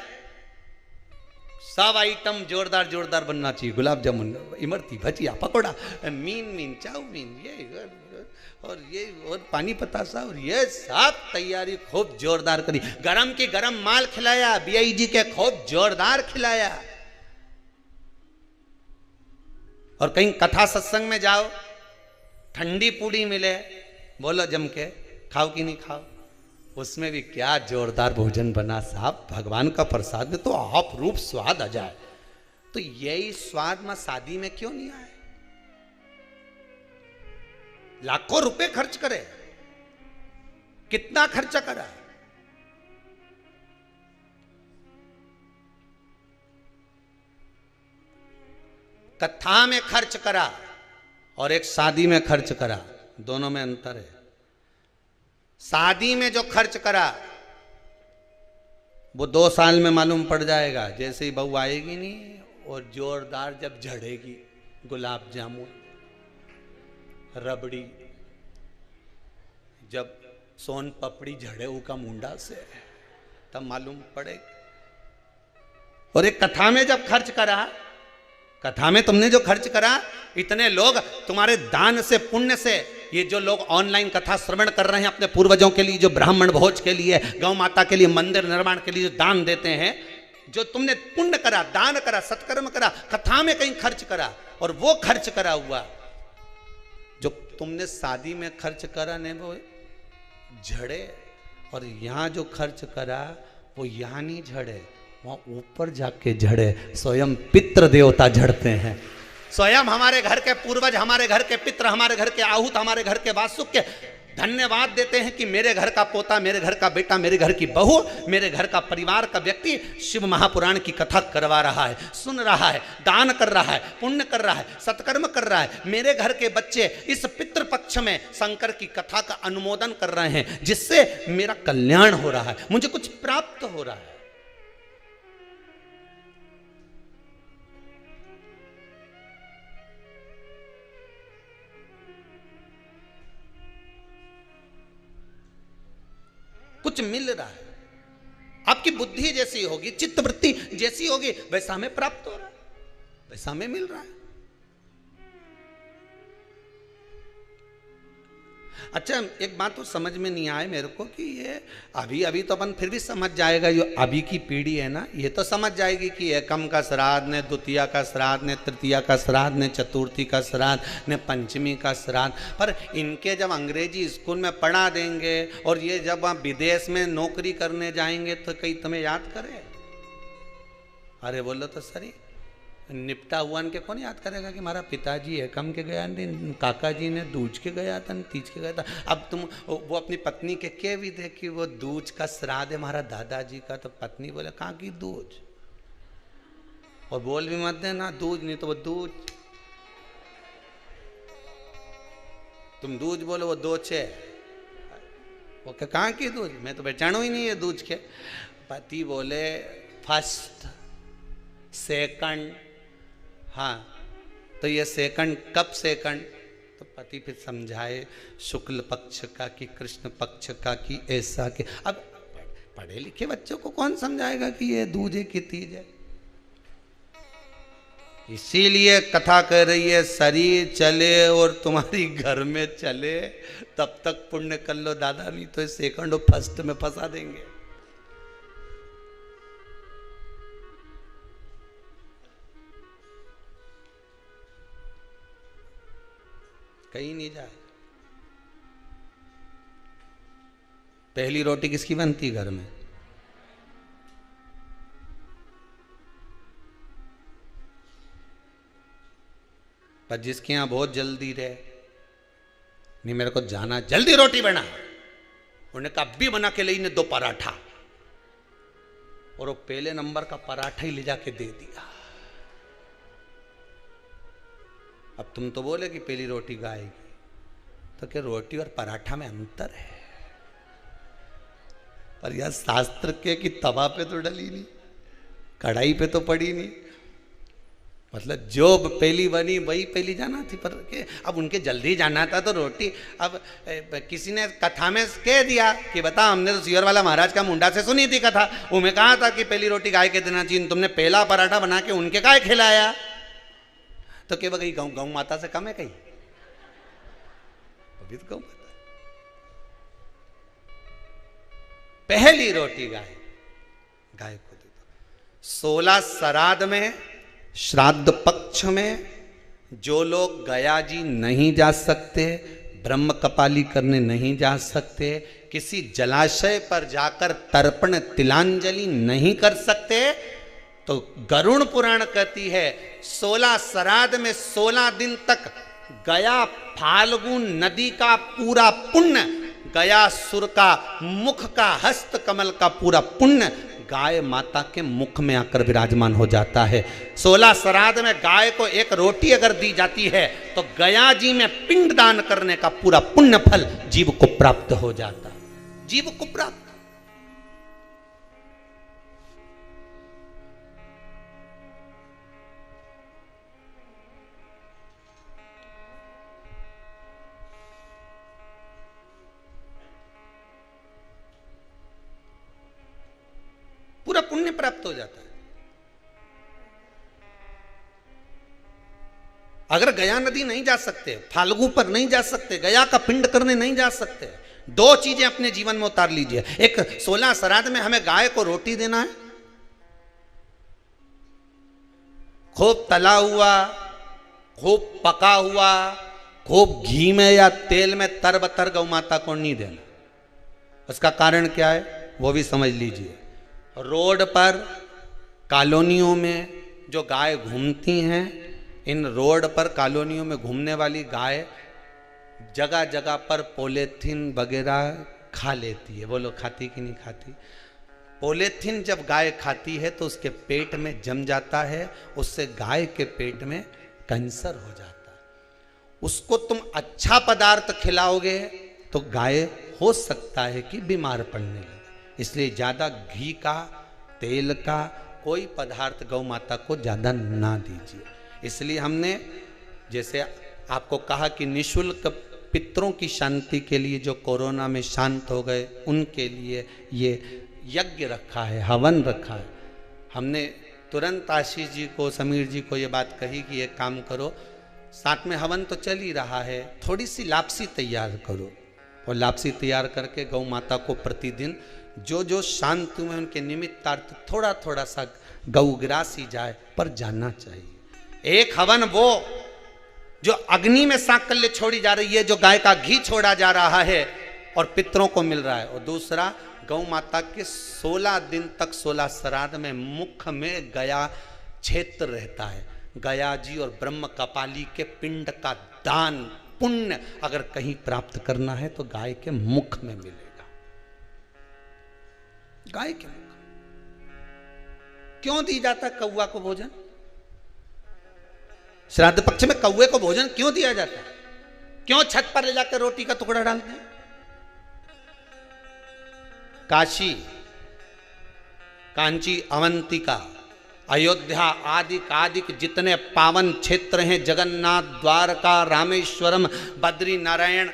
सब आइटम जोरदार जोरदार बनना चाहिए, गुलाब जामुन, इमरती, भजिया, पकोड़ा, मीन चाउमीन, ये और पानी पतासा, और ये सब तैयारी खूब जोरदार करी। गरम की गरम माल खिलाया, BIG के खूब जोरदार खिलाया। और कहीं कथा सत्संग में जाओ, ठंडी पूड़ी मिले, बोलो जम के खाओ कि नहीं खाओ, उसमें भी क्या जोरदार भोजन बना साहब। भगवान का प्रसाद में तो आप रूप स्वाद आ जाए। तो यही स्वाद में शादी में क्यों नहीं आए? लाखों रुपए खर्च करे, कितना खर्चा करा। कथा में खर्च करा और एक शादी में खर्च करा, दोनों में अंतर है। शादी में जो खर्च करा वो 2 साल में मालूम पड़ जाएगा, जैसे ही बहू आएगी नहीं और जोरदार जब झड़ेगी, गुलाब जामुन, रबड़ी, जब सोन पपड़ी झड़े का मुंडा से, तब मालूम पड़ेगा। और एक कथा में जब खर्च करा, कथा में तुमने जो खर्च करा, इतने लोग तुम्हारे दान से, पुण्य से, ये जो लोग ऑनलाइन कथा श्रवण कर रहे हैं अपने पूर्वजों के लिए, जो ब्राह्मण भोज के लिए, गौ माता के लिए, मंदिर निर्माण के लिए जो दान देते हैं, जो तुमने पुण्य करा, दान करा, सत्कर्म करा, कथा में कहीं खर्च करा, और वो खर्च करा हुआ जो तुमने शादी में खर्च करा ने वो झड़े, और यहाँ जो खर्च करा वो यहाँ नहीं झड़े, वहाँ ऊपर जाके झड़े। स्वयं पितृ देवता झड़ते हैं, स्वयं हमारे घर के पूर्वज, हमारे घर के पितृ, हमारे घर के आहूत, हमारे घर के वासुक धन्यवाद देते हैं कि मेरे घर का पोता, मेरे घर का बेटा, मेरे घर की बहू, मेरे घर का परिवार का व्यक्ति शिव महापुराण की कथा करवा रहा है, सुन रहा है, दान कर रहा है, पुण्य कर रहा है, सत्कर्म कर रहा है। मेरे घर के बच्चे इस पितृपक्ष में शंकर की कथा का अनुमोदन कर रहे हैं, जिससे मेरा कल्याण हो रहा है, मुझे कुछ प्राप्त हो रहा है। कुछ मिल रहा है। आपकी बुद्धि जैसी होगी, चित्तवृत्ति जैसी होगी, वैसा हमें प्राप्त हो रहा है, वैसा हमें मिल रहा है। अच्छा, एक बात तो समझ में नहीं आए मेरे को कि ये अभी तो अपन फिर भी समझ जाएगा, जो अभी की पीढ़ी है ना, ये तो समझ जाएगी कि एकम का श्राद्ध, ने द्वितीया का श्राद्ध, ने तृतीया का श्राद्ध, ने चतुर्थी का श्राद्ध, ने पंचमी का श्राद्ध। पर इनके जब अंग्रेजी स्कूल में पढ़ा देंगे और ये जब वहाँ विदेश में नौकरी करने जाएंगे तो कहीं तुम्हें याद करे? अरे बोलो तो सही, निपटा हुआ के कौन याद करेगा कि हमारा पिताजी एकम के गया, काका जी ने दूज के गया था, तीज के गया था। अब तुम वो अपनी पत्नी के कह भी दे कि वो दूज का श्राद्ध है हमारा दादाजी का, तो पत्नी बोले कहाँ की दूज, और बोल भी मत देना दूज, नहीं तो वो दूज, तुम दूज बोलो वो दोचे, वो कहाँ की दूज, मैं तो पहचानो ही नहीं है दूज के। पति बोले फर्स्ट सेकंड, हाँ तो ये सेकंड कब सेकंड, तो पति फिर समझाए शुक्ल पक्ष का कि कृष्ण पक्ष का कि ऐसा कि, अब पढ़े लिखे बच्चों को कौन समझाएगा कि ये दूज है कि तीज है। इसीलिए कथा कह रही है शरीर चले और तुम्हारी घर में चले तब तक पुण्य कर लो दादा, नहीं तो सेकंड और फर्स्ट में फंसा देंगे। कहीं नहीं जाए। पहली रोटी किसकी बनती घर में? पर जिसके यहां बहुत जल्दी रहे, नहीं मेरे को जाना, जल्दी रोटी बना, उन्हें कहा भी बना के ले, दो पराठा, और वो पहले नंबर का पराठा ही ले जाके दे दिया। अब तुम तो बोले कि पहली रोटी गाएगी, तो क्या रोटी और पराठा में अंतर है? पर यह शास्त्र के कि तवा पे तो डली नहीं, कढ़ाई पे तो पड़ी नहीं, मतलब जो पहली बनी वही पहली जाना थी। पर के अब उनके जल्दी जाना था तो रोटी, अब किसी ने कथा में कह दिया कि बता हमने तो सियर वाला महाराज का मुंडा से सुनी थी कथा, उन्हें कहा था कि पहली रोटी गाय के देना चाहिए, तुमने पहला पराठा बना के उनके गाय खिलाया, तो क्या गई गौ माता से कम है कहीं? अभी तो गौ माता पहली रोटी गाय को दे दो। 16 श्राद्ध में, श्राद्ध पक्ष में जो लोग गया जी नहीं जा सकते, ब्रह्म कपाली करने नहीं जा सकते, किसी जलाशय पर जाकर तर्पण तिलांजलि नहीं कर सकते, तो गरुड़ पुराण कहती है 16 श्राद्ध में 16 दिन तक गया फाल्गुन नदी का पूरा पुण्य, गया सुर का मुख का हस्त कमल का पूरा पुण्य गाय माता के मुख में आकर विराजमान हो जाता है। 16 श्राद्ध में गाय को एक रोटी अगर दी जाती है तो गया जी में पिंड दान करने का पूरा पुण्य फल जीव को प्राप्त हो जाता है, जीव को प्राप्त। पूरा पुण्य प्राप्त हो जाता है। अगर गया नदी नहीं जा सकते, फाल्गु पर नहीं जा सकते, गया का पिंड करने नहीं जा सकते, 2 चीजें अपने जीवन में उतार लीजिए। एक 16 श्राद्ध में हमें गाय को रोटी देना है, खूब तला हुआ, खूब पका हुआ, खूब घी में या तेल में तरबतर गौ माता को नहीं देना। उसका कारण क्या है वो भी समझ लीजिए। रोड पर कॉलोनियों में जो गाय घूमती हैं, इन रोड पर कॉलोनियों में घूमने वाली गाय जगह जगह पर पॉलीथीन वगैरह खा लेती है। वो लोग खाती कि नहीं खाती? पॉलीथीन जब गाय खाती है तो उसके पेट में जम जाता है, उससे गाय के पेट में कैंसर हो जाता है। उसको तुम अच्छा पदार्थ खिलाओगे तो गाय हो सकता है कि बीमार पड़ने लगे। इसलिए ज़्यादा घी का, तेल का कोई पदार्थ गौ माता को ज़्यादा ना दीजिए। इसलिए हमने जैसे आपको कहा कि निःशुल्क पितरों की शांति के लिए जो कोरोना में शांत हो गए उनके लिए ये यज्ञ रखा है, हवन रखा है। हमने तुरंत आशीष जी को, समीर जी को ये बात कही कि एक काम करो, साथ में हवन तो चल ही रहा है, थोड़ी सी लापसी तैयार करो और लापसी तैयार करके गौ माता को प्रतिदिन जो जो शांत में उनके निमित्तार्थ थोड़ा थोड़ा सा गौ ग्रासी जाए पर जाना चाहिए। एक हवन वो जो अग्नि में सांकल्य छोड़ी जा रही है, जो गाय का घी छोड़ा जा रहा है और पितरों को मिल रहा है, और दूसरा गौ माता के 16 दिन तक 16 श्राद्ध में मुख में गया क्षेत्र रहता है। गया जी और ब्रह्म कपाली के पिंड का दान पुण्य अगर कहीं प्राप्त करना है तो गाय के मुख में मिलेगा। गाय के मुख क्यों दी जाता है कौवा को भोजन? श्राद्ध पक्ष में कौवे को भोजन क्यों दिया जाता है? क्यों छत पर ले जाकर रोटी का टुकड़ा डालते हैं? काशी, कांची, अवंतिका, अयोध्या आदि जितने पावन क्षेत्र हैं, जगन्नाथ, द्वारका, रामेश्वरम, बद्री नारायण,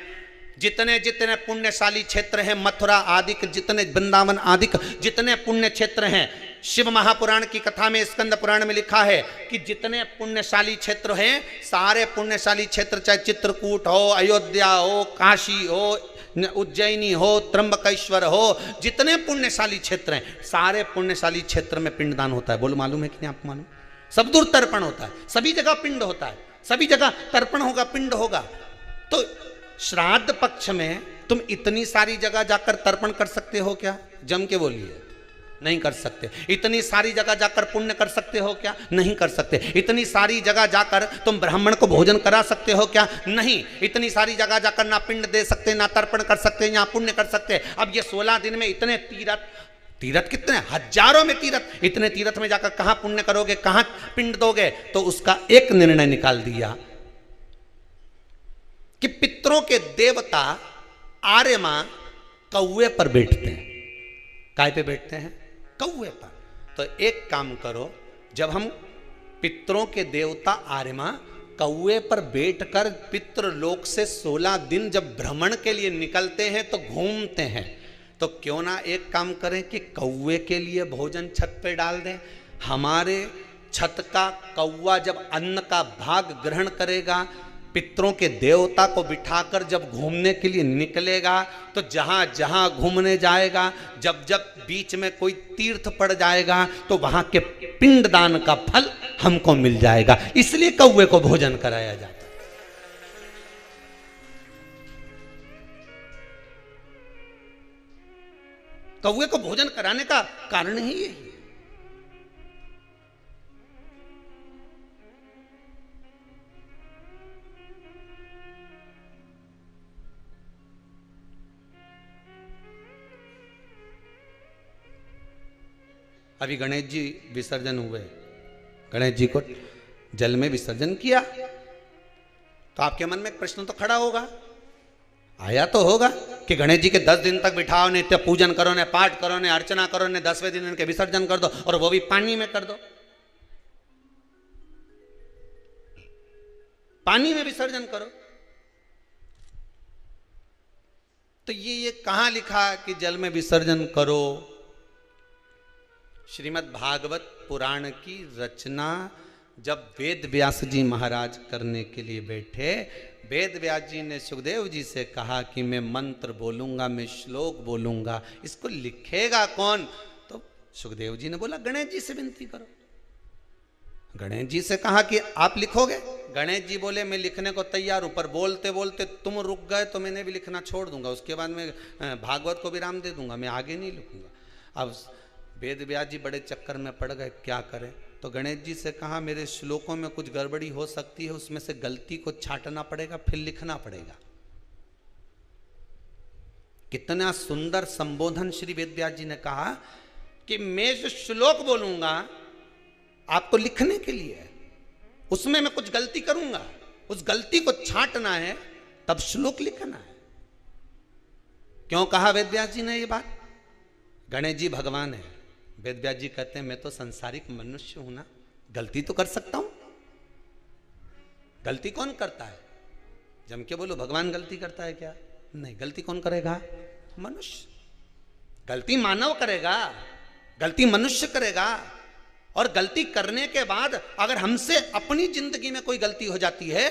जितने जितने पुण्यशाली क्षेत्र हैं, मथुरा आदि जितने, वृंदावन आदि जितने पुण्य क्षेत्र हैं, शिव महापुराण की कथा में, स्कंद पुराण में लिखा है कि जितने पुण्यशाली क्षेत्र हैं, सारे पुण्यशाली क्षेत्र, चाहे चित्रकूट हो, अयोध्या हो, काशी हो, उज्जैनी हो, त्र्यंबकेश्वर हो, जितने पुण्यशाली क्षेत्र हैं, सारे पुण्यशाली क्षेत्र में पिंडदान होता है। बोलो मालूम है कि नहीं आपको? मालूम? सब दूर तर्पण होता है, सभी जगह पिंड होता है, सभी जगह तर्पण होगा, पिंड होगा। तो श्राद्ध पक्ष में तुम इतनी सारी जगह जाकर तर्पण कर सकते हो क्या? जम के बोलिए। नहीं कर सकते। इतनी सारी जगह जाकर पुण्य कर सकते हो क्या? नहीं कर सकते। इतनी सारी जगह जाकर तुम ब्राह्मण को भोजन करा सकते हो क्या? नहीं। इतनी सारी जगह जाकर ना पिंड दे सकते, ना तर्पण कर सकते, ना पुण्य कर सकते। अब ये 16 दिन में इतने तीर्थ कितने, हजारों में तीर्थ, इतने तीर्थ में जाकर कहां पुण्य करोगे, कहां पिंड दोगे? तो उसका एक निर्णय निकाल दिया कि पितरों के देवता आर्यमा कौवे पर बैठते हैं। काय पे बैठते हैं? कौवे पर। तो एक काम करो, जब हम पितरों के देवता आर्यमा कौवे पर बैठकर पितृ लोक से 16 दिन जब भ्रमण के लिए निकलते हैं तो घूमते हैं, तो क्यों ना एक काम करें कि कौवे के लिए भोजन छत पे डाल दें। हमारे छत का कौवा जब अन्न का भाग ग्रहण करेगा, पितरों के देवता को बिठाकर जब घूमने के लिए निकलेगा, तो जहां जहां घूमने जाएगा, जब जब बीच में कोई तीर्थ पड़ जाएगा, तो वहां के पिंडदान का फल हमको मिल जाएगा। इसलिए कौवे को भोजन कराया जाता है। कौवे को भोजन कराने का कारण ही यही है। अभी गणेश जी विसर्जन हुए, गणेश जी को जल में विसर्जन किया, तो आपके मन में एक प्रश्न तो खड़ा होगा, आया तो होगा कि गणेश जी के 10 दिन तक बिठाओ, नित्य पूजन करो, ने पाठ करो, ने अर्चना करो, ने 10वें दिन इनके विसर्जन कर दो, और वो भी पानी में कर दो। पानी में विसर्जन करो। तो ये कहां लिखा कि जल में विसर्जन करो? श्रीमद् भागवत पुराण की रचना जब वेद व्यास जी महाराज करने के लिए बैठे, वेद व्यास जी ने सुखदेव जी से कहा कि मैं मंत्र बोलूंगा, मैं श्लोक बोलूंगा, इसको लिखेगा कौन? तो सुखदेव जी ने बोला गणेश जी से विनती करो। गणेश जी से कहा कि आप लिखोगे? गणेश जी बोले मैं लिखने को तैयार हूं, पर बोलते बोलते तुम रुक गए तो मैंने भी लिखना छोड़ दूंगा, उसके बाद मैं भागवत को विराम दे दूंगा, मैं आगे नहीं लिखूंगा। अब वेद व्यास जी बड़े चक्कर में पड़ गए, क्या करें? तो गणेश जी से कहा मेरे श्लोकों में कुछ गड़बड़ी हो सकती है, उसमें से गलती को छांटना पड़ेगा, फिर लिखना पड़ेगा। कितना सुंदर संबोधन श्री वेद व्यास जी ने कहा कि मैं जो श्लोक बोलूंगा आपको लिखने के लिए है, उसमें मैं कुछ गलती करूंगा, उस गलती को छांटना है, तब श्लोक लिखना है। क्यों कहा वेद व्यास जी ने ये बात? गणेश जी भगवान है, वेद व्यास जी कहते हैं मैं तो संसारिक मनुष्य हूं ना, गलती तो कर सकता हूं। गलती कौन करता है? जम के बोलो भगवान गलती करता है क्या? नहीं, गलती कौन करेगा? मनुष्य। गलती मानव करेगा, गलती मनुष्य करेगा। और गलती करने के बाद अगर हमसे अपनी जिंदगी में कोई गलती हो जाती है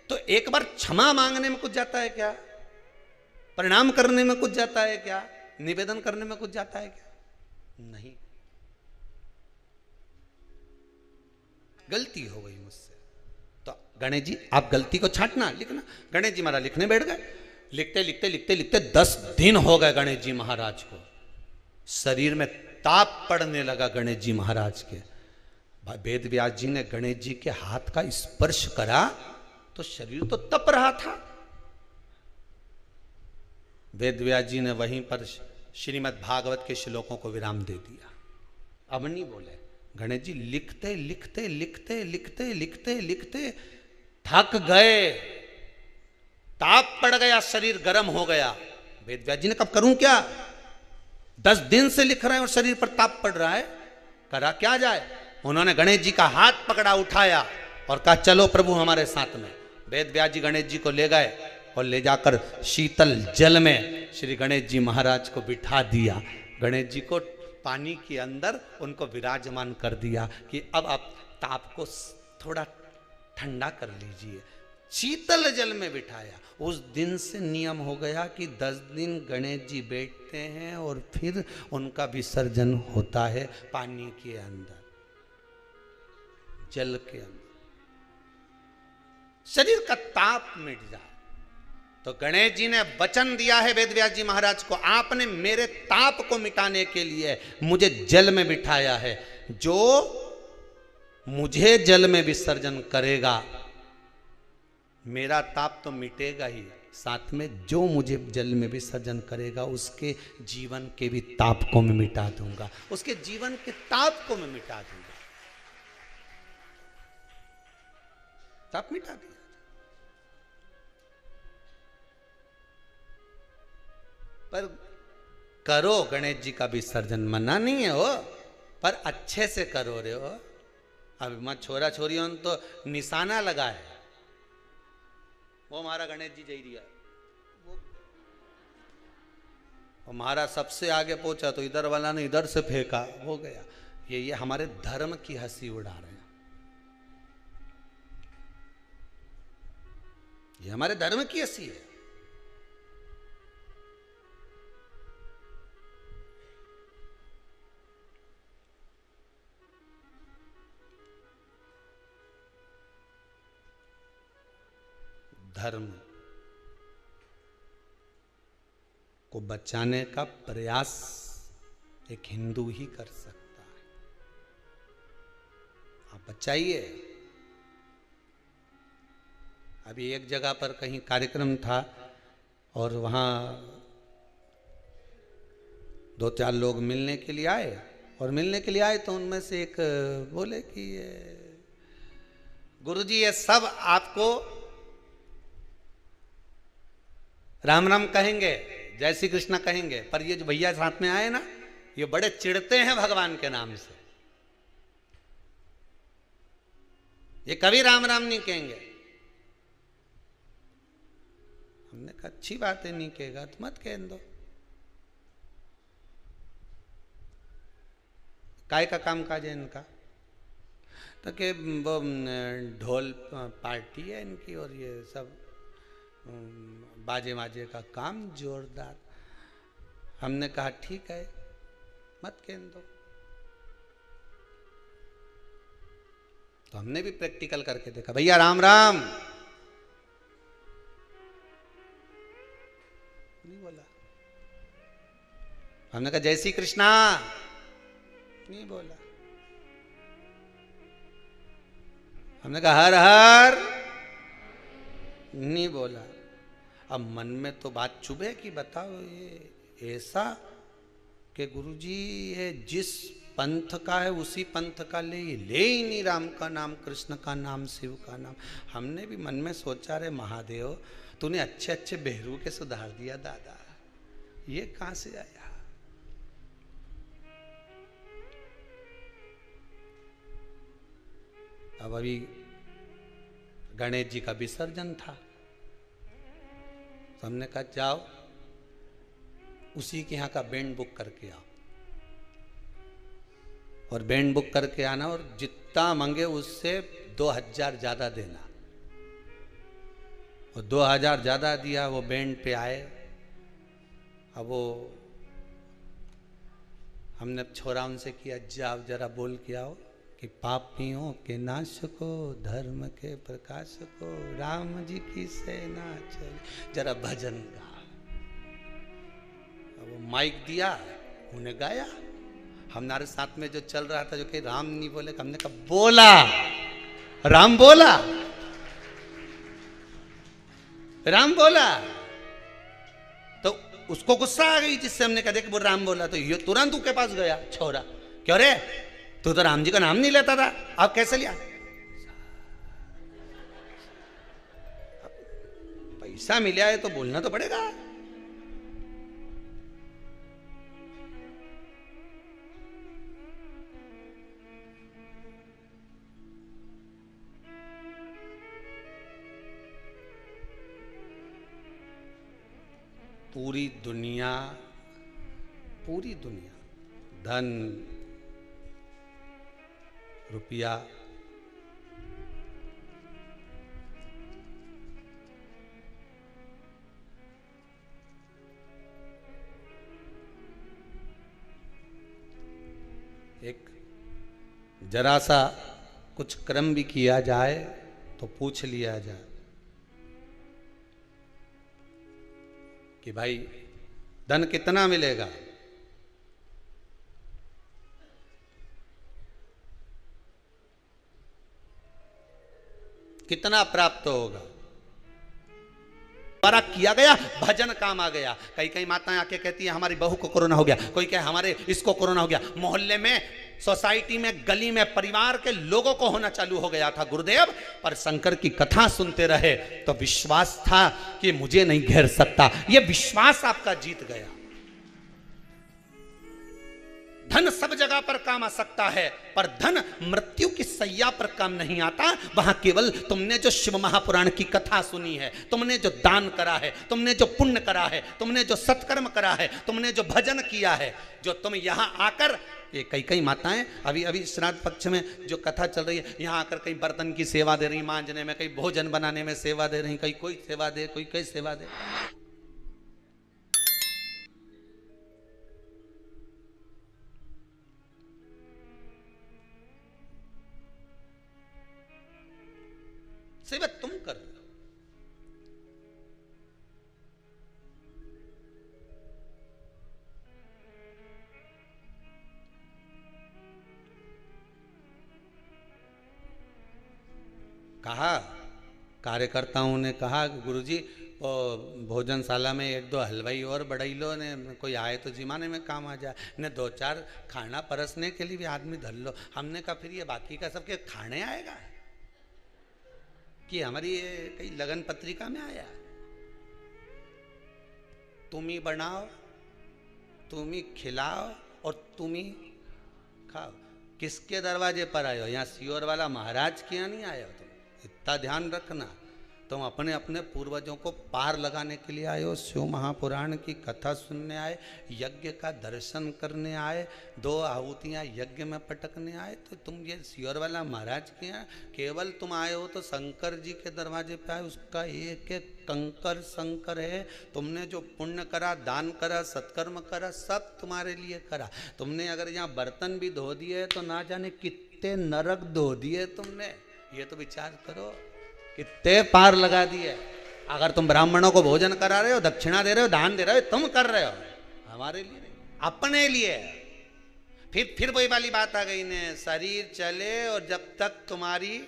तो एक बार क्षमा मांगने में कुछ जाता है क्या? प्रणाम करने में कुछ जाता है क्या? निवेदन करने में कुछ जाता है क्या? नहीं। गलती हो गई मुझसे, तो गणेश जी आप गलती को छांटना, लिखना। गणेश जी महाराज लिखने बैठ गए। लिखते लिखते लिखते लिखते 10 दिन हो गए गणेश जी महाराज को। शरीर में ताप पड़ने लगा गणेश जी महाराज के। वेद व्यास जी ने गणेश जी के हाथ का स्पर्श करा तो शरीर तो तप रहा था। वेद व्यास जी ने वहीं पर श्रीमद् भागवत के श्लोकों को विराम दे दिया। अब नहीं बोले। गणेश जी लिखते लिखते लिखते लिखते लिखते लिखते थक गए, ताप पड़ गया, शरीर गर्म हो गया। वेद व्यास जी ने कब करूं क्या? 10 दिन से लिख रहे हैं और शरीर पर ताप पड़ रहा है, करा क्या जाए? उन्होंने गणेश जी का हाथ पकड़ा, उठाया और कहा चलो प्रभु हमारे साथ में। वेद व्यास जी गणेश जी को ले गए और ले जाकर शीतल जल में श्री गणेश जी महाराज को बिठा दिया। गणेश जी को पानी के अंदर उनको विराजमान कर दिया कि अब आप ताप को थोड़ा ठंडा कर लीजिए। शीतल जल में बिठाया। उस दिन से नियम हो गया कि 10 दिन गणेश जी बैठते हैं और फिर उनका विसर्जन होता है पानी के अंदर, जल के अंदर, शरीर का ताप मिट जाए। तो गणेश जी ने वचन दिया है वेद व्यास जी महाराज को, आपने मेरे ताप को मिटाने के लिए मुझे जल में बिठाया है। जो मुझे जल में विसर्जन करेगा मेरा ताप तो मिटेगा ही, साथ में जो मुझे जल में विसर्जन करेगा उसके जीवन के भी ताप को मैं मिटा दूंगा, उसके जीवन के ताप को मैं मिटा दूंगा। ताप मिटा दिया। पर करो गणेश जी का विसर्जन, मना नहीं है हो, पर अच्छे से करो रे हो। अब मत छोरा छोरियों ने तो निशाना लगा है, वो हमारा गणेश जी जई रिया, वो हमारा सबसे आगे पहुंचा तो इधर वाला ने इधर से फेंका, हो गया। ये हमारे धर्म की हंसी उड़ा रहे हैं, ये हमारे धर्म की हंसी है। धर्म को बचाने का प्रयास एक हिंदू ही कर सकता है। आप बचाइए। अभी एक जगह पर कहीं कार्यक्रम था और वहाँ 2-4 लोग मिलने के लिए आए, और मिलने के लिए आए तो उनमें से एक बोले कि गुरुजी ये सब आपको राम राम कहेंगे, जय श्री कृष्णा कहेंगे, पर ये जो भैया साथ में आए ना ये बड़े चिढ़ते हैं भगवान के नाम से, ये कभी राम राम नहीं कहेंगे। हमने कहा अच्छी बात है, नहीं कहेगा तो मत कह दो, काय का काम काज है इनका? तो कि वो ढोल पार्टी है इनकी और ये सब बाजे माजे का काम जोरदार। हमने कहा ठीक है मत कह दो। तो हमने भी प्रैक्टिकल करके देखा, भैया राम राम नहीं बोला, हमने कहा जय श्री कृष्णा नहीं बोला, हमने कहा हर हर नहीं बोला। अब मन में तो बात चुभे कि बताओ ये ऐसा कि गुरुजी ये जिस पंथ का है उसी पंथ का ले ही नहीं, राम का नाम, कृष्ण का नाम, शिव का नाम। हमने भी मन में सोचा, रे महादेव तूने अच्छे अच्छे बेहरू के सुधार दिया दादा, ये कहां से आया। अब अभी गणेश जी का विसर्जन था, तो हमने कहा जाओ उसी के यहाँ का बैंड बुक करके आओ, और बैंड बुक करके आना, और जितना मांगे उससे 2000 ज्यादा देना। और 2000 ज्यादा दिया, वो बैंड पे आए। अब वो हमने छोरा उनसे किया, जाओ जरा बोल के आओ कि पापियों के नाश को, धर्म के प्रकाश को, राम जी की सेना चले, जरा भजन गा। वो माइक दिया, उन्हें गाया। हमारे साथ में जो चल रहा था, जो कि राम नहीं बोले, हमने कहा बोला, राम बोला, राम बोला। तो उसको गुस्सा आ गई, जिससे हमने कहा देख वो राम बोला, तो ये तुरंत उसके पास गया छोरा, क्यों रे तू तो राम जी का नाम नहीं लेता था, अब कैसे लिया। पैसा मिला है तो बोलना तो पड़ेगा। पूरी दुनिया धन रुपया एक जरा सा कुछ कर्म भी किया जाए तो पूछ लिया जाए कि भाई धन कितना मिलेगा। कितना प्राप्त होगा। द्वारा किया गया भजन काम आ गया। कई कई माताएं आके कहती हैं हमारी बहू को कोरोना हो गया, कोई कहे हमारे इसको कोरोना हो गया। मोहल्ले में, सोसाइटी में, गली में, परिवार के लोगों को होना चालू हो गया था गुरुदेव। पर शंकर की कथा सुनते रहे तो विश्वास था कि मुझे नहीं घेर सकता। यह विश्वास आपका जीत गया। धन सब जगह पर काम आ सकता है, पर धन मृत्यु की सैया पर काम नहीं आता। वहां केवल तुमने जो शिव महापुराण की कथा सुनी है, तुमने जो दान करा है, तुमने जो पुण्य करा है, तुमने जो सत्कर्म करा है, तुमने जो भजन किया है, जो तुम यहां आकर, ये कई कई माताएं अभी श्राद्ध पक्ष में जो कथा चल रही है, यहां आकर कई बर्तन की सेवा दे रही, मांजने में, कई भोजन बनाने में सेवा दे रही, कई कोई सेवा दे, कोई कई सेवा दे। सेवा तुम कर रहे हो। कहा कार्यकर्ताओं ने कहा गुरुजी भोजनशाला में 1-2 हलवाई और बढ़ाई लो ने, कोई आए तो जिमाने में काम आ जाए ने, 2-4 खाना परसने के लिए भी आदमी धर लो। हमने कहा फिर ये बाकी का सबके खाने आएगा कि हमारी ये कई लगन पत्रिका में आया। तुम ही बनाओ, तुम ही खिलाओ और तुम ही खाओ। किसके दरवाजे पर आए हो? यहाँ सियोर वाला महाराज के यहाँ नहीं आए हो तुम। इतना ध्यान रखना, तुम अपने अपने पूर्वजों को पार लगाने के लिए आए हो। शिव महापुराण की कथा सुनने आए, यज्ञ का दर्शन करने आए, 2 आहुतियाँ यज्ञ में पटकने आए। तो तुम ये सियोर वाला महाराज के यहाँ केवल तुम आए हो तो शंकर जी के दरवाजे पे आए। उसका एक एक कंकर शंकर है। तुमने जो पुण्य करा, दान करा, सत्कर्म करा, सब तुम्हारे लिए करा। तुमने अगर यहाँ बर्तन भी धो दिए तो ना जाने कितने कितने नरक धो दिए तुमने, ये तो विचार करो, कितने पार लगा दिए। अगर तुम ब्राह्मणों को भोजन करा रहे हो, दक्षिणा दे रहे हो, दान दे रहे हो, तुम कर रहे हो, हमारे लिए नहीं, अपने लिए। फिर वही वाली बात आ गई ने, शरीर चले और जब तक तुम्हारी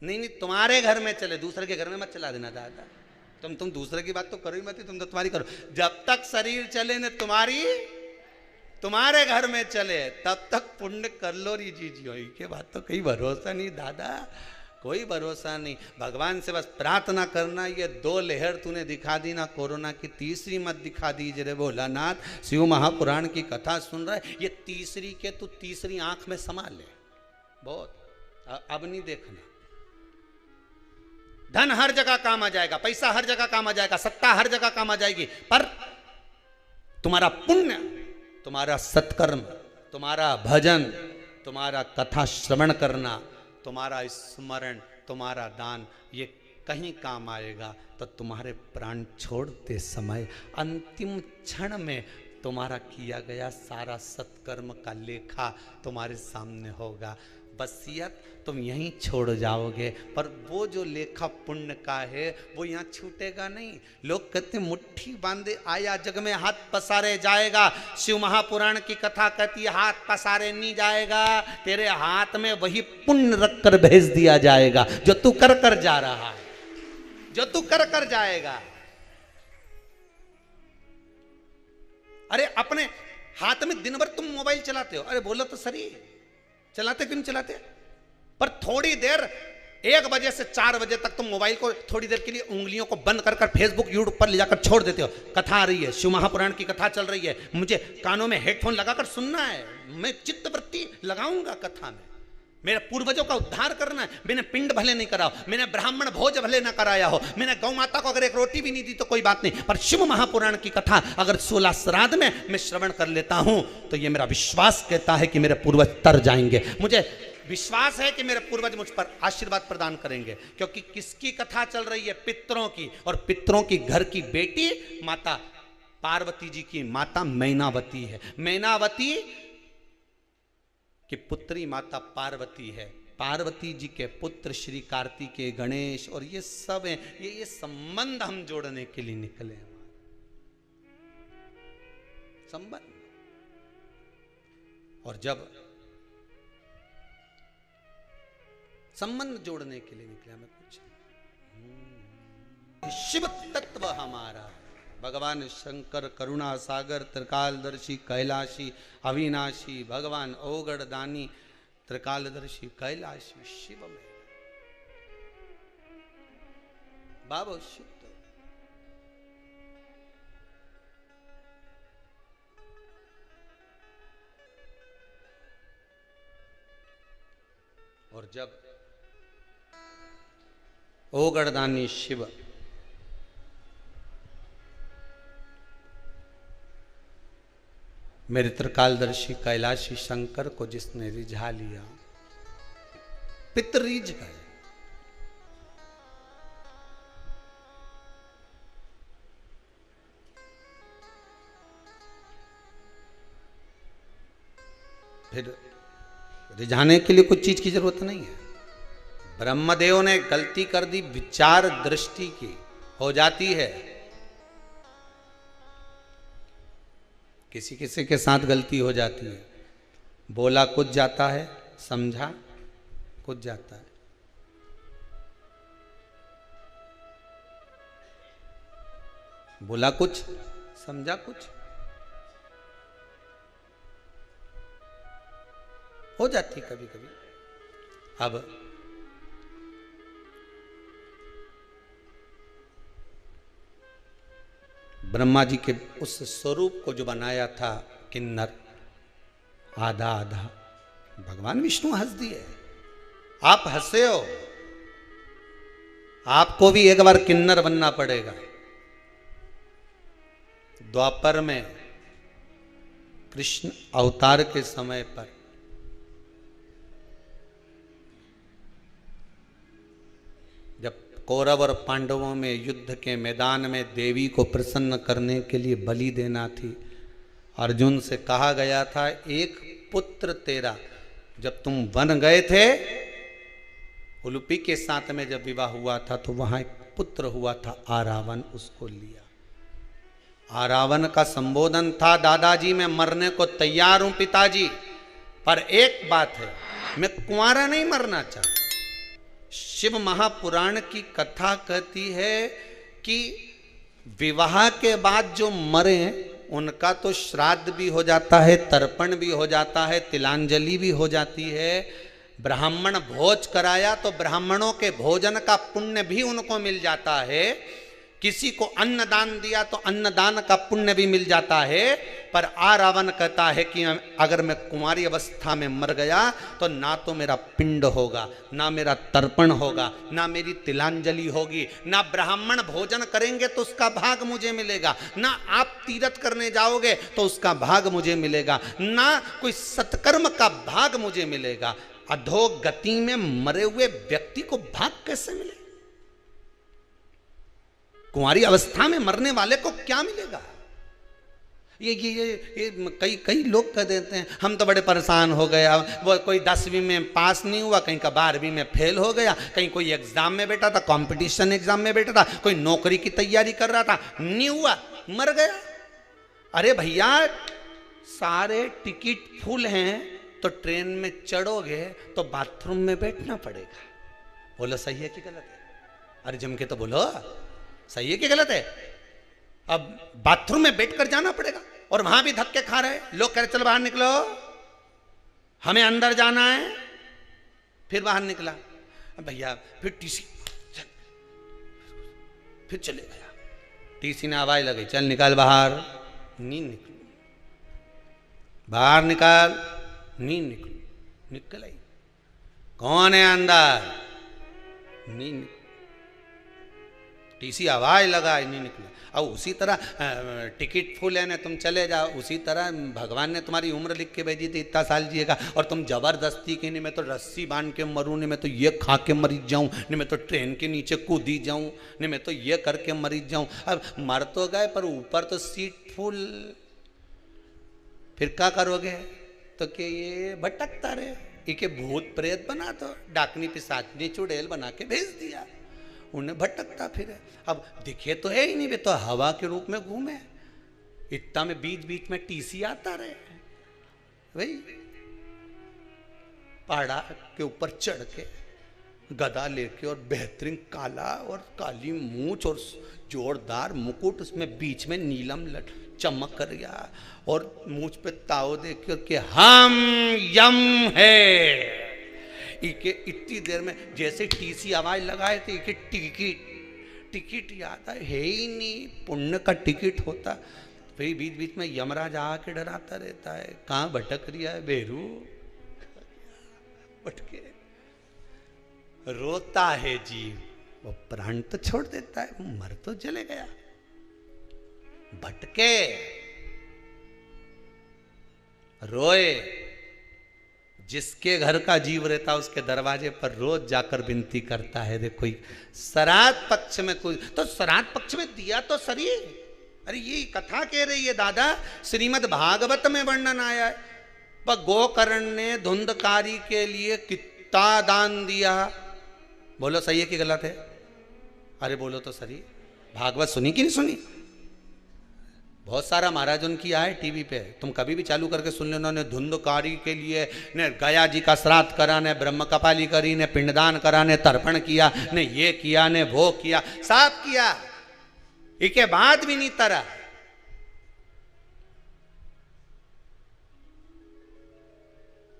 नहीं तुम्हारे घर में चले, दूसरे के घर में मत चला देना दादा। तुम दूसरे की बात तो करो ही मत, तुम तो तुम्हारी करो। जब तक शरीर चले ने तुम्हारे घर में चले, तब तक पुण्य कर लो री जी के बात तो कोई भरोसा नहीं दादा, कोई भरोसा नहीं। भगवान से बस प्रार्थना करना, ये 2 लहर तूने दिखा दी ना कोरोना की, तीसरी मत दिखा दीजिए रे भोलानाथ। शिव महापुराण की कथा सुन रहा है, ये तीसरी के तू तीसरी आंख में समा ले, बहुत अब नहीं देखना। धन हर जगह काम आ जाएगा, पैसा हर जगह काम आ जाएगा, सत्ता हर जगह काम आ जाएगी, पर तुम्हारा पुण्य, तुम्हारा सत्कर्म, तुम्हारा भजन, तुम्हारा कथा श्रवण करना, तुम्हारा स्मरण, तुम्हारा दान, ये कहीं काम आएगा। तो तुम्हारे प्राण छोड़ते समय अंतिम क्षण में तुम्हारा किया गया सारा सत्कर्म का लेखा तुम्हारे सामने होगा। वसीयत तुम यहीं छोड़ जाओगे, पर वो जो लेखा पुण्य का है वो यहाँ छूटेगा नहीं। लोग कहते मुट्ठी बांधे आया जग में हाथ पसारे जाएगा। शिव महापुराण की कथा कहती है हाथ पसारे नहीं जाएगा, तेरे हाथ में वही पुण्य रख कर भेज दिया जाएगा जो तू कर कर जा रहा है, जो तू कर कर जाएगा। अरे अपने हाथ में दिन भर तुम मोबाइल चलाते हो, अरे बोलो तो सही, चलाते क्यों नहीं चलाते? पर थोड़ी देर 1 बजे से 4 बजे तक तुम मोबाइल को थोड़ी देर के लिए उंगलियों को बंद कर फेसबुक यूट्यूब पर ले जाकर छोड़ देते हो। कथा आ रही है, शिव महापुराण की कथा चल रही है, मुझे कानों में हेडफोन लगाकर सुनना है, मैं चित्तवृत्ति लगाऊंगा कथा में, मेरे पूर्वजों का उद्धार करना है। मैंने पिंड भले नहीं कराओ, मैंने ब्राह्मण भोज भले ना कराया हो, मैंने गौ माता को अगर एक रोटी भी नहीं दी तो कोई बात नहीं, पर शिव महापुराण की कथा अगर 16 श्राद्ध में मैं श्रवण कर लेता हूं तो ये मेरा विश्वास कहता है कि मेरे पूर्वज तर जाएंगे। मुझे विश्वास है कि मेरे पूर्वज मुझ पर आशीर्वाद प्रदान करेंगे, क्योंकि किसकी कथा चल रही है? पितरों की। और पितरों की घर की बेटी माता पार्वती जी की माता मैनावती है। मैनावती कि पुत्री माता पार्वती है, पार्वती जी के पुत्र श्री कार्तिकेय, गणेश, और ये सब हैं, ये संबंध हम जोड़ने के लिए निकले हैं, संबंध। और जब संबंध जोड़ने के लिए निकले हमें कुछ शिव तत्व हमारा, भगवान शंकर करुणा सागर त्रिकालदर्शी कैलाशी अविनाशी, भगवान ओगड़ दानी त्रिकालदर्शी कैलाशी शिव में बाबो शुद्ध। और जब ओगड़दानी शिव मेरे त्रिकालदर्शी कैलाशी शंकर को जिसने रिझा लिया, पितर रिझ गए। फिर रिझाने के लिए कुछ चीज की जरूरत नहीं है। ब्रह्मदेव ने गलती कर दी, विचार दृष्टि की हो जाती है, किसी किसी के साथ गलती हो जाती है, बोला कुछ जाता है, समझा कुछ जाता है। बोला कुछ, समझा कुछ, हो जाती कभी कभी। अब ब्रह्मा जी के उस स्वरूप को जो बनाया था किन्नर, आधा आधा, भगवान विष्णु हंस दिए। आप हंसे हो, आपको भी एक बार किन्नर बनना पड़ेगा। द्वापर में कृष्ण अवतार के समय पर कौरव और पांडवों में युद्ध के मैदान में देवी को प्रसन्न करने के लिए बलि देना थी, अर्जुन से कहा गया था एक पुत्र तेरा जब तुम वन गए थे, उलूपी के साथ में जब विवाह हुआ था तो वहां एक पुत्र हुआ था आरावन, उसको लिया। आरावन का संबोधन था, दादाजी मैं मरने को तैयार हूं पिताजी, पर एक बात है, मैं कुंवारा नहीं मरना चाहता। शिव महापुराण की कथा कहती है कि विवाह के बाद जो मरे उनका तो श्राद्ध भी हो जाता है, तर्पण भी हो जाता है, तिलांजलि भी हो जाती है। ब्राह्मण भोज कराया तो ब्राह्मणों के भोजन का पुण्य भी उनको मिल जाता है। किसी को अन्नदान दिया तो अन्नदान का पुण्य भी मिल जाता है। पर आरावन कहता है कि अगर मैं कुंवारी अवस्था में मर गया तो ना तो मेरा पिंड होगा, ना मेरा तर्पण होगा, ना मेरी तिलांजलि होगी, ना ब्राह्मण भोजन करेंगे तो उसका भाग मुझे मिलेगा, ना आप तीर्थ करने जाओगे तो उसका भाग मुझे मिलेगा, ना कोई सत्कर्म का भाग मुझे मिलेगा। अधोगति में मरे हुए व्यक्ति को भाग कैसे मिले? कुंवारी अवस्था में मरने वाले को क्या मिलेगा? ये कई लोग कह देते हैं हम तो बड़े परेशान हो गए, वो कोई 10वीं में पास नहीं हुआ, कहीं का 12वीं में फेल हो गया, कहीं कोई एग्जाम में बैठा था, कंपटीशन एग्जाम में बैठा था, कोई नौकरी की तैयारी कर रहा था, नहीं हुआ, मर गया। अरे भैया, सारे टिकट फुल हैं तो ट्रेन में चढ़ोगे तो बाथरूम में बैठना पड़ेगा। बोलो सही है कि गलत है? अरे जम के तो बोलो, सही है कि गलत है? अब बाथरूम में बैठकर जाना पड़ेगा और वहां भी धक्के खा रहे लोग, कह रहे चल बाहर निकलो, हमें अंदर जाना है। फिर बाहर निकला भैया, फिर टीसी, फिर चले गया। टीसी ने आवाज लगाई, चल निकाल बाहर। नहीं निकल, बाहर निकाल, नहीं निकल, निकल आई। कौन है अंदर? नहीं निकल। टीसी आवाज लगा, नहीं निकला। अब उसी तरह टिकट फुल है ना, तुम चले जाओ। उसी तरह भगवान ने तुम्हारी उम्र लिख के भेजी थी, इतना साल जिएगा, और तुम जबरदस्ती की नहीं मैं तो रस्सी बांध के मरूं, नहीं मैं तो ये खा के मरी जाऊं, नहीं मैं तो ट्रेन के नीचे कूदी जाऊं, नहीं मैं तो ये करके मरी जाऊं। अब मर तो गए पर ऊपर तो सीट फुल, फिर क्या करोगे? तो कि ये भटकता रहे, इके भूत प्रेत बना दो, डाकनी पिशाचनी चुड़ैल बना के भेज दिया, उन्हें भटकता फिरे। अब दिखे तो है ही नहीं, वे तो हवा के रूप में घूमे। इतना में बीच बीच में टीसी आता रहे, वही पहाड़ा के ऊपर चढ़ के गदा लेके और बेहतरीन काला और काली मूंछ और जोरदार मुकुट, उसमें बीच में नीलम चमक कर गया और मूंछ पे ताव देके कि हम यम है। इके इतनी देर में जैसे टीसी आवाज लगाए थे कि टिकट याद है ही नहीं, पुण्य का टिकट होता। फिर बीच बीच में यमराज आके डराता रहता है, कहाँ भटक रिया है बेरू, भटके रोता है जीव, वो प्राण तो छोड़ देता है, मर तो चले गया, भटके रोए। जिसके घर का जीव रहता उसके दरवाजे पर रोज जाकर विनती करता है। देखो श्राद्ध पक्ष में कोई तो श्राद्ध पक्ष में दिया तो सरी। अरे ये कथा कह रही है दादा, श्रीमद् भागवत में वर्णन आया है, पर गोकर्ण ने धुंधकारी के लिए कितना दान दिया। बोलो सही है कि गलत है? अरे बोलो तो सही। भागवत सुनी कि नहीं सुनी? बहुत सारा महाराज उनकी आए टीवी पे, तुम कभी भी चालू करके सुन लो। उन्होंने धुंधकारी के लिए ने गया जी का श्राद्ध करा, ने ब्रह्म कपाली करी, ने पिंडदान करा, ने तर्पण किया, ने ये किया, ने वो किया, सब किया। इसके बाद भी नहीं तरा।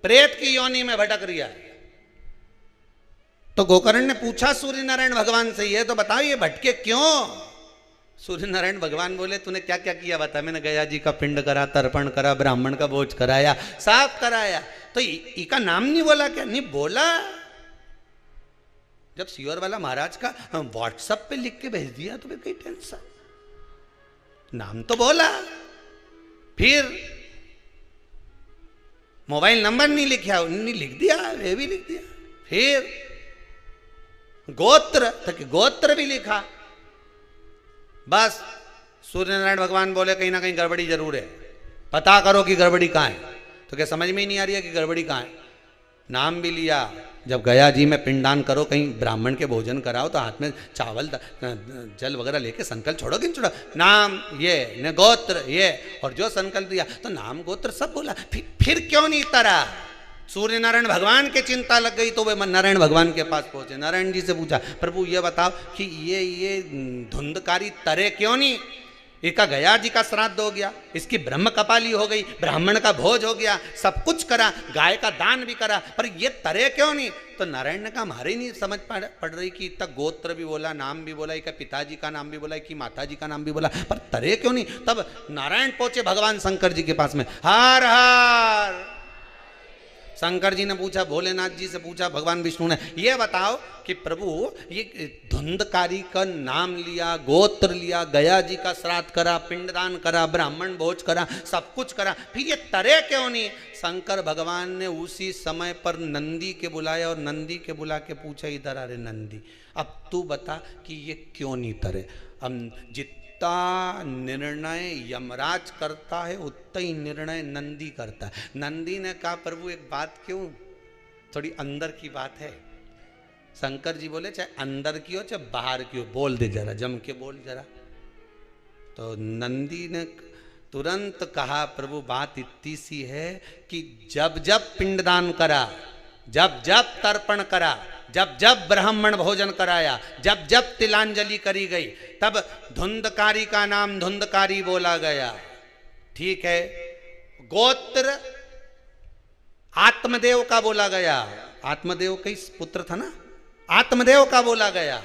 प्रेत की योनि में भटक रिया। तो गोकर्ण ने पूछा सूर्य नारायण भगवान से, ये तो बताओ ये भटके क्यों? सूर्य नारायण भगवान बोले तूने क्या क्या किया बता। मैंने गया जी का पिंड करा, तर्पण करा, ब्राह्मण का भोज कराया, साफ कराया। तो इसका नाम नहीं बोला क्या? नहीं बोला। जब सीवर वाला महाराज का व्हाट्सएप पे लिख के भेज दिया तो फिर कोई टेंशन, नाम तो बोला। फिर मोबाइल नंबर नहीं लिखा, नहीं लिख दिया, वे भी लिख दिया। फिर गोत्र तक गोत्र भी लिखा। बस सूर्य नारायण भगवान बोले कहीं ना कहीं गड़बड़ी जरूर है, पता करो कि गड़बड़ी कहाँ है। तो क्या समझ में ही नहीं आ रही है कि गड़बड़ी कहाँ है? नाम भी लिया। जब गया जी में पिंडदान करो, कहीं ब्राह्मण के भोजन कराओ तो हाथ में चावल जल वगैरह लेके संकल्प छोड़ो कि नहीं छोड़ो, नाम ये न गोत्र ये, और जो संकल्प दिया तो नाम गोत्र सब बोला। फिर क्यों नहीं तरा? सूर्य नारायण भगवान के चिंता लग गई तो वे नारायण भगवान के पास पहुंचे। नारायण जी से पूछा, प्रभु ये बताओ कि ये धुंधकारी तरे क्यों नहीं? इसका गया जी का श्राद्ध हो गया, इसकी ब्रह्म कपाली हो गई, ब्राह्मण का भोज हो गया, सब कुछ करा, गाय का दान भी करा, पर ये तरे क्यों नहीं? तो नारायण ने कहा हमारे नहीं समझ पड़ रही कि इतना गोत्र भी बोला, नाम भी बोला, कि पिताजी का नाम भी बोला, कि माता जी का नाम भी बोला, पर तरे क्यों नहीं? तब नारायण पहुंचे भगवान शंकर जी के पास में, हार हार। शंकर जी ने पूछा, भोलेनाथ जी से पूछा भगवान विष्णु ने, ये बताओ कि प्रभु ये धुंधकारी का नाम लिया, गोत्र लिया, गया जी का श्राद्ध करा, पिंडदान करा, ब्राह्मण भोज करा, सब कुछ करा, फिर ये तरे क्यों नहीं? शंकर भगवान ने उसी समय पर नंदी के बुलाया और नंदी के बुला के पूछा, इधर अरे नंदी, अब तू बता कि ये क्यों नहीं तरे? जितना निर्णय यमराज करता है उतना ही निर्णय नंदी करता है। नंदी ने कहा, प्रभु एक बात क्यों, थोड़ी अंदर की बात है। शंकर जी बोले, चाहे अंदर की हो चाहे बाहर की हो, बोल दे जरा, जम के बोल जरा। तो नंदी ने तुरंत कहा, प्रभु बात इतनी सी है कि जब जब पिंडदान करा, जब जब तर्पण करा, जब जब ब्राह्मण भोजन कराया, जब जब तिलांजलि करी गई, तब धुंधकारी का नाम धुंधकारी बोला गया। ठीक है, गोत्र आत्मदेव का बोला गया, आत्मदेव का पुत्र था ना, आत्मदेव का बोला गया।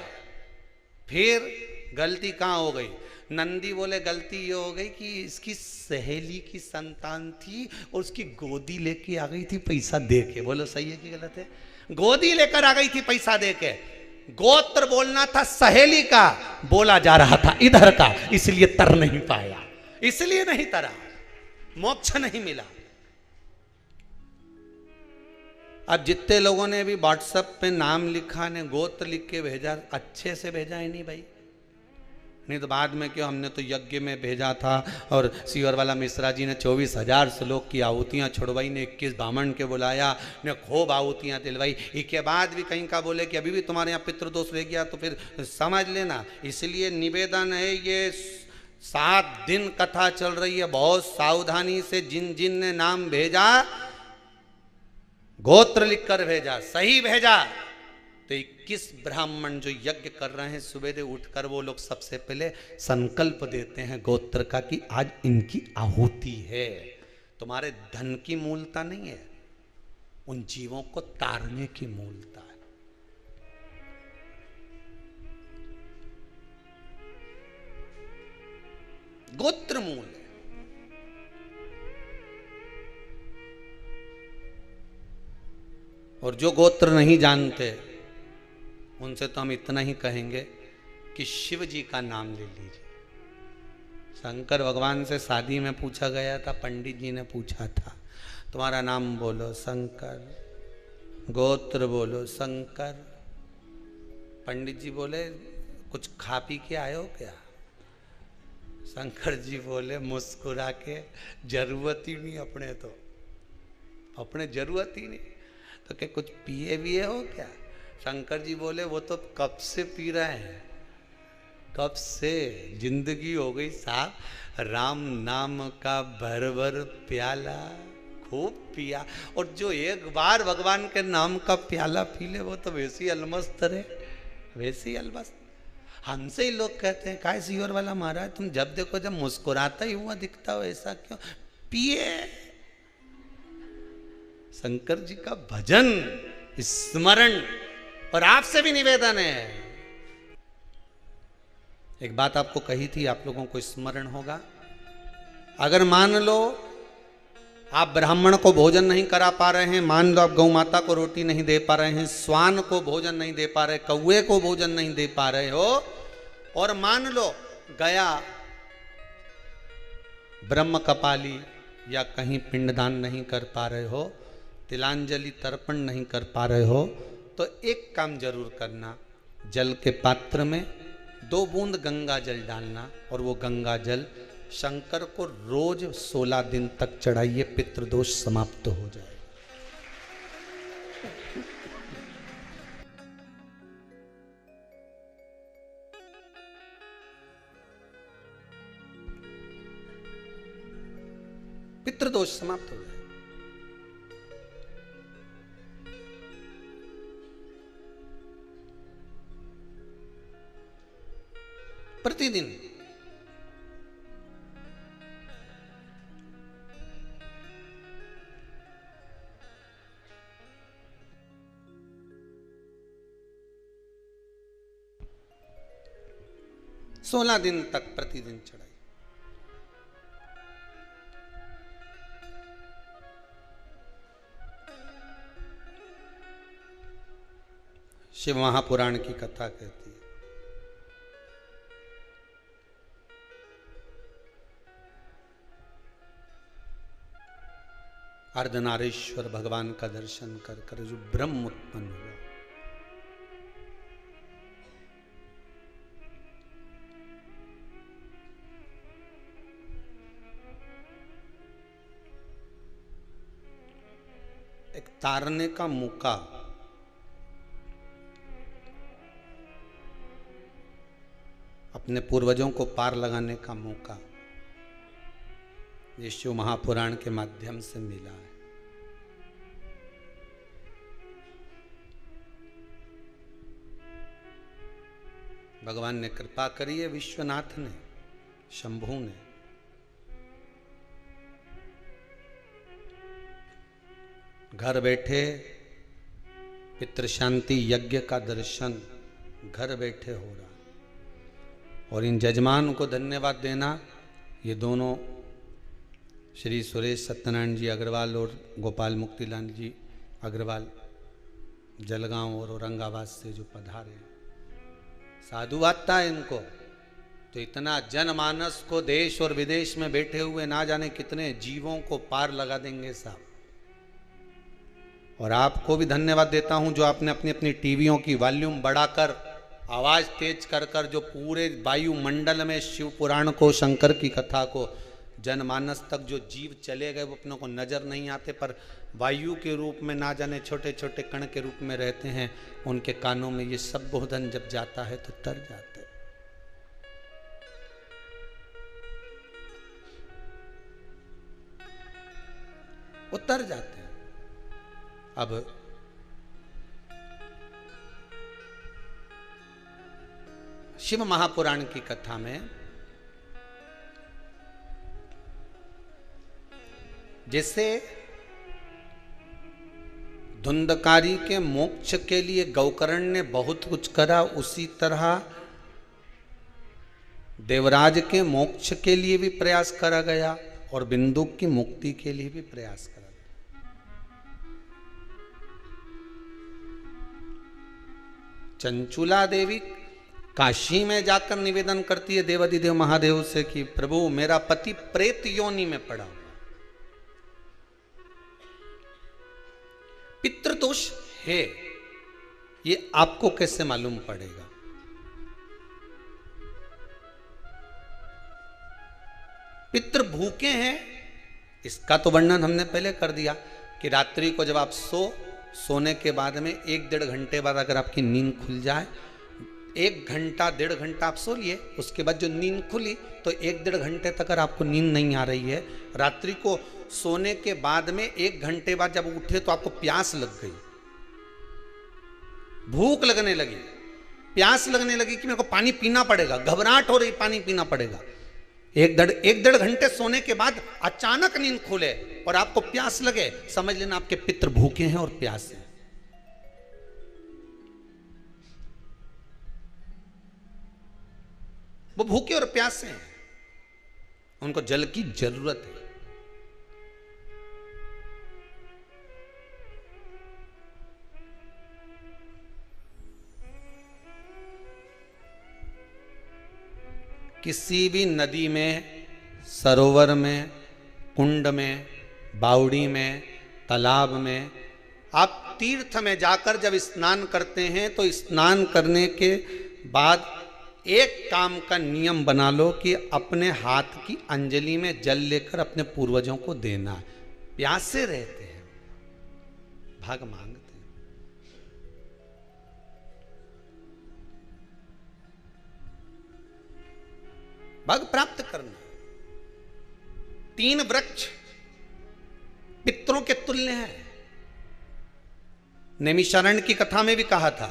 फिर गलती कहां हो गई? नंदी बोले गलती ये हो गई कि इसकी सहेली की संतान थी और उसकी गोदी लेके आ गई थी पैसा दे के। बोलो सही है कि गलत है? गोदी लेकर आ गई थी पैसा दे के। गोत्र बोलना था सहेली का, बोला जा रहा था इधर का, इसलिए तर नहीं पाया, इसलिए नहीं तरा, मोक्ष नहीं मिला। अब जितने लोगों ने भी व्हाट्सएप पे नाम लिखा ने गोत्र लिख के भेजा, अच्छे से भेजा है नहीं भाई, नहीं तो बाद में क्यों, हमने तो यज्ञ में भेजा था और सीवर वाला मिश्रा जी ने 24,000 श्लोक की आहुतियाँ छुड़वाई, ने 21 ब्राह्मण के बुलाया, ने खूब आहुतियाँ दिलवाई। इसके बाद भी कहीं का बोले कि अभी भी तुम्हारे यहाँ पितृदोष रह गया तो फिर समझ लेना। इसलिए निवेदन है, ये 7 दिन कथा चल रही है, बहुत सावधानी से जिन जिन ने नाम भेजा, गोत्र लिख कर भेजा, सही भेजा। तो 21 ब्राह्मण जो यज्ञ कर रहे हैं, सवेरे उठकर वो लोग सबसे पहले संकल्प देते हैं गोत्र का कि आज इनकी आहुति है। तुम्हारे धन की मूलता नहीं है, उन जीवों को तारने की मूलता है। गोत्र मूल है। और जो गोत्र नहीं जानते उनसे तो हम इतना ही कहेंगे कि शिव जी का नाम ले लीजिए। शंकर भगवान से शादी में पूछा गया था, पंडित जी ने पूछा था, तुम्हारा नाम बोलो शंकर, गोत्र बोलो शंकर। पंडित जी बोले, कुछ खा पी के आए हो क्या? शंकर जी बोले मुस्कुरा के, जरूरत ही नहीं अपने, तो अपने जरूरत ही नहीं, तो क्या कुछ पिए विए हो क्या? शंकर जी बोले, वो तो कब से पी रहे हैं, कब से, जिंदगी हो गई साहब, राम नाम का भर भर प्याला खूब पिया। और जो एक बार भगवान के नाम का प्याला पी ले वो तो वैसे ही अलमस्त रहे, वैसे ही अलमस्त। हमसे ही लोग कहते हैं, काय सीवर वाला महाराज तुम जब देखो जब मुस्कुराता ही हुआ दिखता हो, ऐसा क्यों? पिए शंकर जी का भजन, स्मरण। और आपसे भी निवेदन है, एक बात आपको कही थी, आप लोगों को स्मरण होगा। अगर मान लो आप ब्राह्मण को भोजन नहीं करा पा रहे हैं, मान लो आप गौ माता को रोटी नहीं दे पा रहे हैं, श्वान को भोजन नहीं दे पा रहे, कौवे को भोजन नहीं दे पा रहे हो, और मान लो गया ब्रह्म कपाली या कहीं पिंडदान नहीं कर पा रहे हो, तिलांजलि तर्पण नहीं कर पा रहे हो, तो एक काम जरूर करना, जल के पात्र में 2 बूंद गंगा जल डालना और वो गंगा जल शंकर को रोज 16 दिन तक चढ़ाइए, पितृदोष समाप्त हो जाए। पितृदोष समाप्त हो जाए। प्रतिदिन सोलह दिन तक प्रतिदिन चढ़ाई। शिव महापुराण की कथा कहती है, अर्धनारीश्वर भगवान का दर्शन कर कर जो ब्रह्म उत्पन्न हुआ, एक तारने का मौका, अपने पूर्वजों को पार लगाने का मौका ये शिव महापुराण के माध्यम से मिला है। भगवान ने कृपा करी है, विश्वनाथ ने, शंभु ने। घर बैठे पितृ शांति यज्ञ का दर्शन घर बैठे हो रहा, और इन जजमान को धन्यवाद देना। ये दोनों श्री सुरेश सत्यनारायण जी अग्रवाल और गोपाल मुक्तिलाल जी अग्रवाल जलगांव और औरंगाबाद से जो पधारे, साधुवाद था इनको। तो इतना जनमानस को देश और विदेश में बैठे हुए ना जाने कितने जीवों को पार लगा देंगे साहब। और आपको भी धन्यवाद देता हूं जो आपने अपनी अपनी टीवियों की वॉल्यूम बढ़ाकर, आवाज तेज कर कर जो पूरे वायुमंडल में शिव पुराण को, शंकर की कथा को, जनमानस तक जो जीव चले गए वो अपनों को नजर नहीं आते, पर वायु के रूप में ना जाने छोटे छोटे कण के रूप में रहते हैं। उनके कानों में ये सब बोधन जब जाता है तो तर जाते हैं। उतर जाते हैं। अब शिव महापुराण की कथा में जैसे धुंधकारी के मोक्ष के लिए गौकर्ण ने बहुत कुछ करा, उसी तरह देवराज के मोक्ष के लिए भी प्रयास करा गया और बिंदुक की मुक्ति के लिए भी प्रयास करा गया। चंचुला देवी काशी में जाकर निवेदन करती है देवाधिदेव महादेव से कि प्रभु मेरा पति प्रेत योनि में पड़ा हुआ, पितृदोष है, ये आपको कैसे मालूम पड़ेगा? पितृ भूखे हैं, इसका तो वर्णन हमने पहले कर दिया कि रात्रि को जब आप सोने के बाद में 1-1.5 घंटे बाद अगर आपकी नींद खुल जाए, 1 घंटा 1.5 घंटा आप सो लिए, उसके बाद जो नींद खुली तो 1-1.5 घंटे तक अगर आपको नींद नहीं आ रही है, रात्रि को सोने के बाद में 1 घंटे बाद जब उठे तो आपको प्यास लग गई, भूख लगने लगी, प्यास लगने लगी कि मेरे को पानी पीना पड़ेगा, घबराहट हो रही, पानी पीना पड़ेगा। 1-1.5 घंटे सोने के बाद अचानक नींद खुले और आपको प्यास लगे, समझ लेना आपके पितृ भूखे हैं और प्यास है। वो भूखे और प्यासे हैं, उनको जल की जरूरत है। किसी भी नदी में, सरोवर में, कुंड में, बावड़ी में, तालाब में, आप तीर्थ में जाकर जब स्नान करते हैं तो स्नान करने के बाद एक काम का नियम बना लो कि अपने हाथ की अंजलि में जल लेकर अपने पूर्वजों को देना है। प्यासे रहते हैं, भाग मांगते हैं। भाग प्राप्त करना। 3 वृक्ष पितरों के तुल्य हैं। नैमिषारण्य की कथा में भी कहा था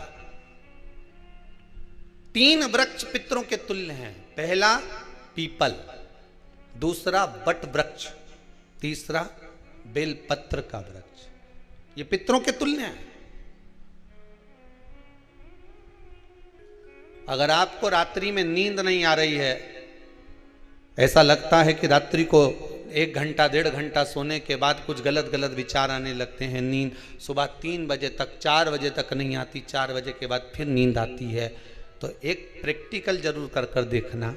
3 वृक्ष पितरों के तुल्य हैं। पहला पीपल, दूसरा वट वृक्ष, तीसरा बेलपत्र का वृक्ष। ये पितरों के तुल्य हैं। अगर आपको रात्रि में नींद नहीं आ रही है, ऐसा लगता है कि रात्रि को 1 घंटा 1.5 घंटा सोने के बाद कुछ गलत गलत विचार आने लगते हैं, नींद सुबह 3 बजे तक 4 बजे तक नहीं आती, 4 बजे के बाद फिर नींद आती है, तो एक प्रैक्टिकल जरूर कर कर देखना।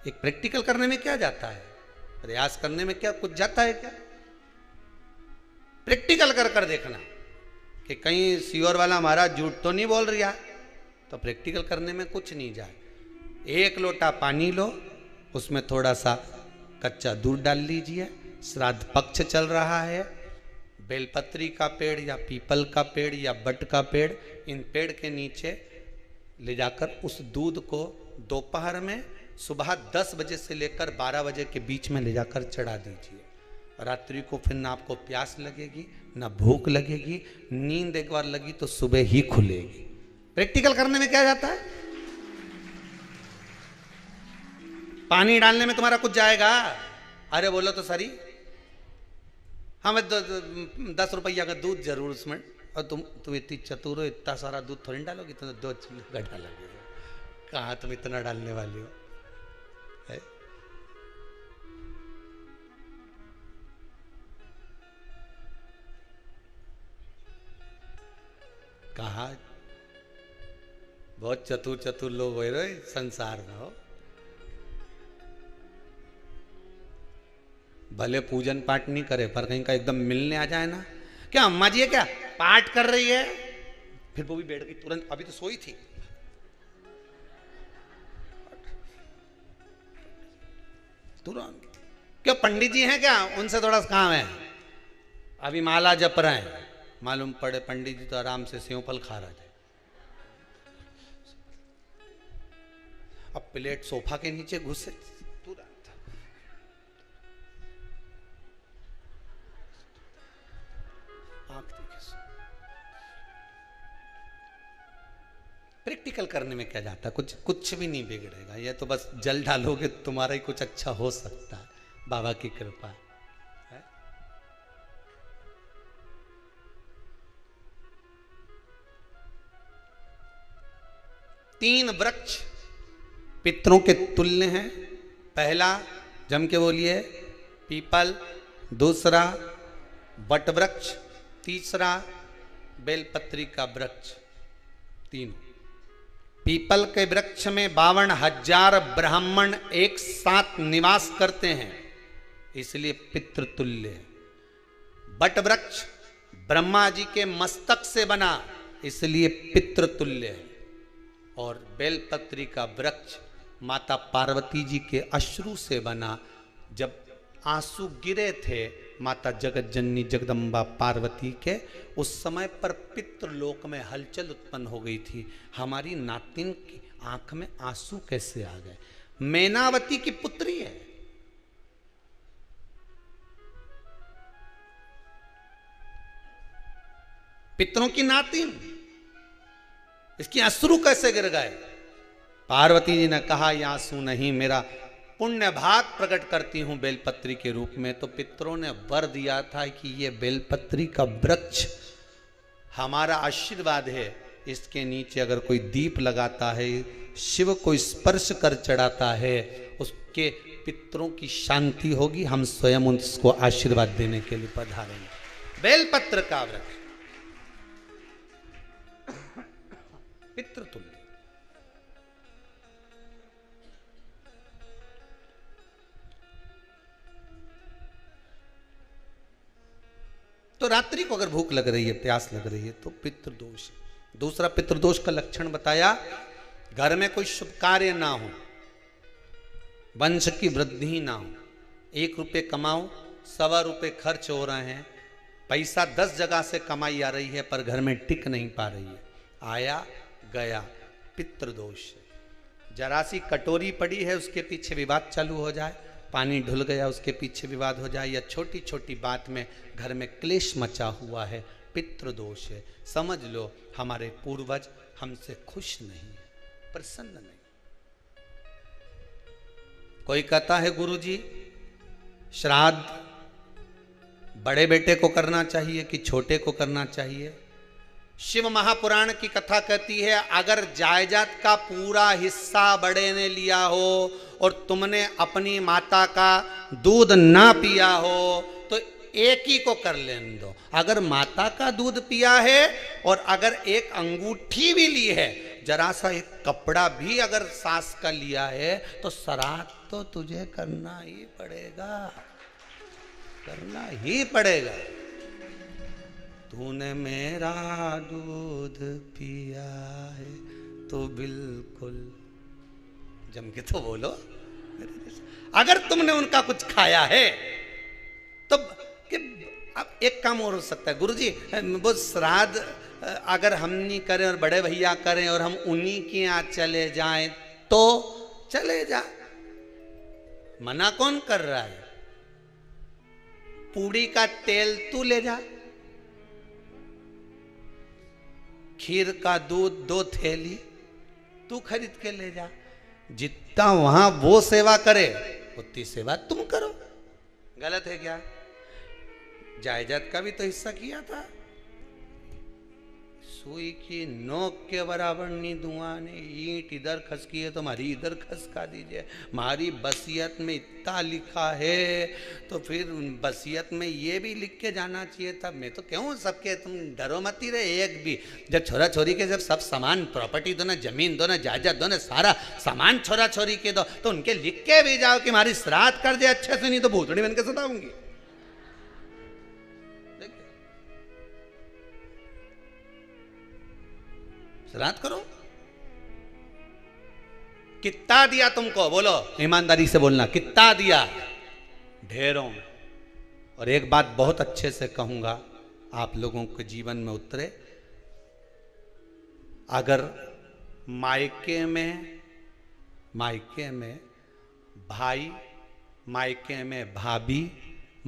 एक प्रैक्टिकल करने में क्या जाता है, प्रयास करने में क्या कुछ जाता है क्या? प्रैक्टिकल कर कर देखना कि कहीं सियोर वाला महाराज झूठ तो नहीं बोल रहा, तो प्रैक्टिकल करने में कुछ नहीं जाए। 1 लोटा पानी लो, उसमें थोड़ा सा कच्चा दूध डाल लीजिए, श्राद्ध पक्ष चल रहा है, बेलपत्री का पेड़ या पीपल का पेड़ या बट का पेड़, इन पेड़ के नीचे ले जाकर उस दूध को दोपहर में सुबह 10 बजे से लेकर 12 बजे के बीच में ले जाकर चढ़ा दीजिए। रात्रि को फिर ना आपको प्यास लगेगी ना भूख लगेगी, नींद एक बार लगी तो सुबह ही खुलेगी। प्रैक्टिकल करने में क्या जाता है? पानी डालने में तुम्हारा कुछ जाएगा? अरे बोलो तो सरी, हमें 10 रुपया का दूध जरूर उसमें, और तुम इतनी चतुर हो, इतना सारा दूध थोड़ी डालोगी, तो 2 चिल्ली का डालोगे। कहाँ तुम इतना डालने वाली हो है? कहा बहुत चतुर चतुर लोग हो रहे संसार में हो। भले पूजन पाठ नहीं करे, पर कहीं का एकदम मिलने आ जाए ना, क्या अम्मा जी है क्या पाठ कर रही है, फिर वो भी बैठ गई तुरंत, अभी तो सोई थी, तुरंत। क्या पंडित जी हैं क्या, उनसे थोड़ा काम है, अभी माला जप रहे हैं, मालूम पड़े पंडित जी तो आराम से सेव फल खा रहे थे। अब प्लेट सोफा के नीचे घुसे तुरंत। प्रैक्टिकल करने में क्या जाता, कुछ भी नहीं बिगड़ेगा। ये तो बस जल डालोगे तुम्हारा ही कुछ अच्छा हो सकता है, बाबा की कृपा है। 3 वृक्ष पितरों के तुल्य हैं। पहला जम के बोलिए पीपल, दूसरा वट वृक्ष, तीसरा बेलपत्री का वृक्ष। 3 पीपल के वृक्ष में 52,000 ब्राह्मण एक साथ निवास करते हैं, इसलिए पितृतुल्य है। वट वृक्ष ब्रह्मा जी के मस्तक से बना, इसलिए पितृतुल्य है। और बेलपत्री का वृक्ष माता पार्वती जी के अश्रु से बना। जब आंसू गिरे थे माता जगत जननी जगदम्बा पार्वती के, उस समय पर पितृलोक में हलचल उत्पन्न हो गई थी। हमारी नातिन की आंख में आंसू कैसे आ गए? मैनावती की पुत्री है, पितरों की नातिन, इसकी अश्रु कैसे गिर गए? पार्वती जी ने कहा ये आंसू नहीं, मेरा पुण्य भाग प्रकट करती हूं बेलपत्री के रूप में। तो पितरों ने वर दिया था कि ये बेलपत्री का वृक्ष हमारा आशीर्वाद है, इसके नीचे अगर कोई दीप लगाता है, शिव को स्पर्श कर चढ़ाता है, उसके पितरों की शांति होगी। हम स्वयं उसको आशीर्वाद देने के लिए पधारेंगे। बेलपत्र का वृक्ष पितृतुल्य। तो रात्रि को अगर भूख लग रही है, प्यास लग रही है, तो पितृदोष है। दूसरा पितृदोष का लक्षण बताया, घर में कोई शुभ कार्य ना हो, वंश की वृद्धि ना हो। 1 रुपये कमाओ, 1.25 रुपये खर्च हो रहे हैं, पैसा 10 जगह से कमाई आ रही है पर घर में टिक नहीं पा रही है, आया गया, पितृदोष है। जरा सी कटोरी पड़ी है, उसके पीछे विवाद चालू हो जाए, पानी ढुल गया उसके पीछे विवाद हो जाए, या छोटी छोटी बात में घर में क्लेश मचा हुआ है, पितृदोष है। समझ लो हमारे पूर्वज हमसे खुश नहीं, प्रसन्न नहीं। कोई कहता है गुरुजी श्राद्ध बड़े बेटे को करना चाहिए कि छोटे को करना चाहिए? शिव महापुराण की कथा कहती है अगर जायदाद का पूरा हिस्सा बड़े ने लिया हो और तुमने अपनी माता का दूध ना पिया हो तो एक ही को कर लेने दो। अगर माता का दूध पिया है और अगर एक अंगूठी भी ली है, जरा सा एक कपड़ा भी अगर सास का लिया है, तो श्राद्ध तो तुझे करना ही पड़ेगा, करना ही पड़ेगा। तूने मेरा दूध पिया है तो बिल्कुल जम के तो बोलो। अगर तुमने उनका कुछ खाया है तो अब एक काम और हो सकता है, गुरुजी वो श्राद्ध अगर हम नहीं करें और बड़े भैया करें और हम उन्हीं के यहाँ चले जाएं तो चले जा, मना कौन कर रहा है? पूड़ी का तेल तू ले जा, खीर का दूध 2 थैली तू खरीद के ले जा। जितना वहां वो सेवा करे उतनी सेवा तुम करो। गलत है क्या? जायदाद का भी तो हिस्सा किया था। सुई की नोक के बराबर नहीं धुआं ने, ईंट इधर खसकी है तो हमारी इधर खसका दीजिए। हमारी बसियत में इतना लिखा है तो फिर बसियत में ये भी लिख के जाना चाहिए था। मैं तो क्यों सबके, तुम डरो मत ही रहे एक भी। जब छोरा छोरी के जब सब सामान प्रॉपर्टी दो ना, जमीन दो ना, जायदाद दो ना, सारा सामान छोरा छोरी के दो, तो उनके लिख के भी जाओ कि हमारी श्राद्ध कर दे अच्छे से, नहीं तो भूतड़ी बन के सताऊंगी। श्राद्ध करो। कितना दिया तुमको? बोलो, ईमानदारी से बोलना, कितना दिया? ढेरों। और एक बात बहुत अच्छे से कहूंगा, आप लोगों के जीवन में उतरे। अगर मायके में भाई, मायके में भाभी,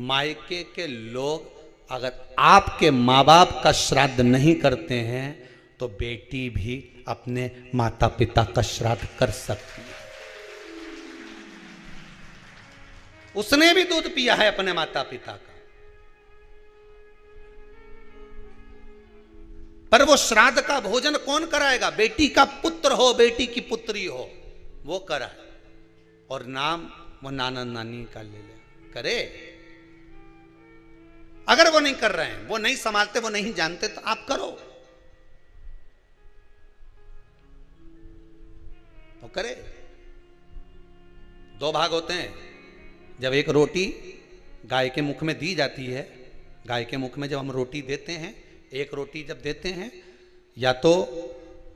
मायके के लोग अगर आपके माँ बाप का श्राद्ध नहीं करते हैं तो बेटी भी अपने माता पिता का श्राद्ध कर सकती है। उसने भी दूध पिया है अपने माता पिता का, पर वो श्राद्ध का भोजन कौन कराएगा? बेटी का पुत्र हो, बेटी की पुत्री हो, वो कराए। और नाम वो नाना नानी का ले ले, करे। अगर वो नहीं कर रहे हैं, वो नहीं संभालते, वो नहीं जानते, तो आप करो, तो करे। 2 भाग होते हैं। जब एक रोटी गाय के मुख में दी जाती है, गाय के मुख में जब हम रोटी देते हैं, एक रोटी जब देते हैं, या तो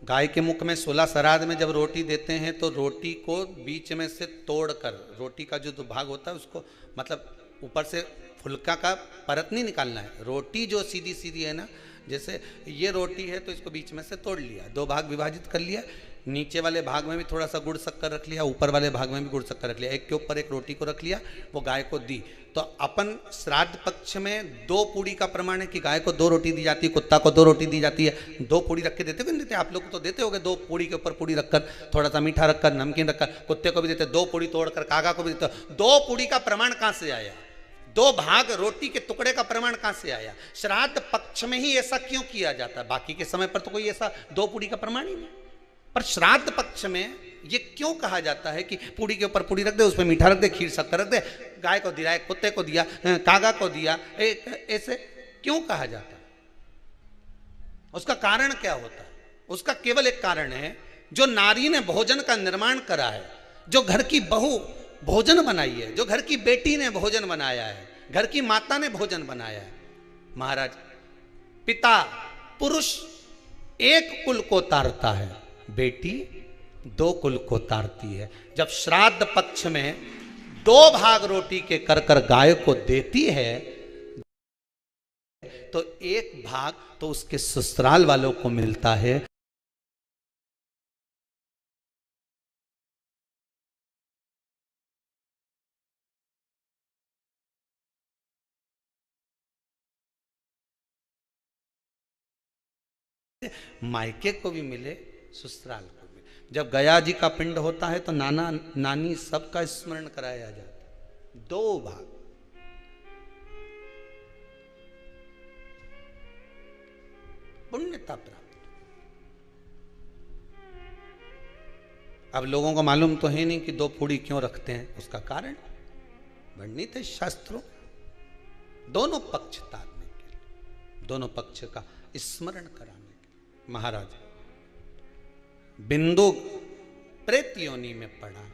गाय के मुख में 16 श्राद्ध में जब रोटी देते हैं तो रोटी को बीच में से तोड़कर, रोटी का जो भाग होता है उसको, मतलब ऊपर से फुलका का परत नहीं निकालना है। रोटी जो सीधी सीधी है ना, जैसे ये रोटी है तो इसको बीच में से तोड़ लिया, 2 भाग विभाजित कर लिया, नीचे वाले भाग में भी थोड़ा सा गुड़ शक्कर रख लिया, ऊपर वाले भाग में भी गुड़ शक्कर रख लिया, एक के ऊपर एक रोटी को रख लिया, वो गाय को दी। तो अपन श्राद्ध पक्ष में 2 पूड़ी का प्रमाण है कि गाय को 2 रोटी दी जाती है, कुत्ता को 2 रोटी दी जाती है। 2 पूड़ी रख के देते नहीं देते? आप लोग तो देते होगे। 2 पूड़ी के ऊपर पूड़ी रखकर, थोड़ा सा मीठा रखकर, नमकीन रखकर, कुत्ते को भी देते, 2 पूड़ी तोड़कर कागा को भी देते। 2 पूड़ी का प्रमाण कहां से आया? 2 भाग रोटी के टुकड़े का प्रमाण कहां से आया? श्राद्ध पक्ष में ही ऐसा क्यों किया जाता है? बाकी के समय पर तो कोई ऐसा 2 पूड़ी का प्रमाण ही नहीं, पर श्राद्ध पक्ष में ये क्यों कहा जाता है कि पूड़ी के ऊपर पूड़ी रख दे, उसमें मीठा रख दे, खीर शक्कर रख दे, गाय को दिया, कुत्ते को दिया, कागा को दिया, ऐसे क्यों कहा जाता है? उसका कारण क्या होता है? उसका केवल एक कारण है, जो नारी ने भोजन का निर्माण करा है, जो घर की बहू भोजन बनाई है, जो घर की बेटी ने भोजन बनाया है, घर की माता ने भोजन बनाया है। महाराज, पिता पुरुष एक कुल को तारता है, बेटी 2 कुल को तारती है। जब श्राद्ध पक्ष में 2 भाग रोटी के कर गाय को देती है तो 1 भाग तो उसके ससुराल वालों को मिलता है। मायके को भी मिले, ससुराल को भी। जब गया जी का पिंड होता है तो नाना नानी सबका स्मरण कराया जाता है। 2 भाग, पुण्यता प्राप्त। अब लोगों को मालूम तो है नहीं कि 2 फूड़ी क्यों रखते हैं, उसका कारण वर्णित है शास्त्रों। दोनों पक्ष तारने के लिए, दोनों पक्ष का स्मरण कराने के लिए। महाराज बिंदु प्रेत योनि में पड़ा,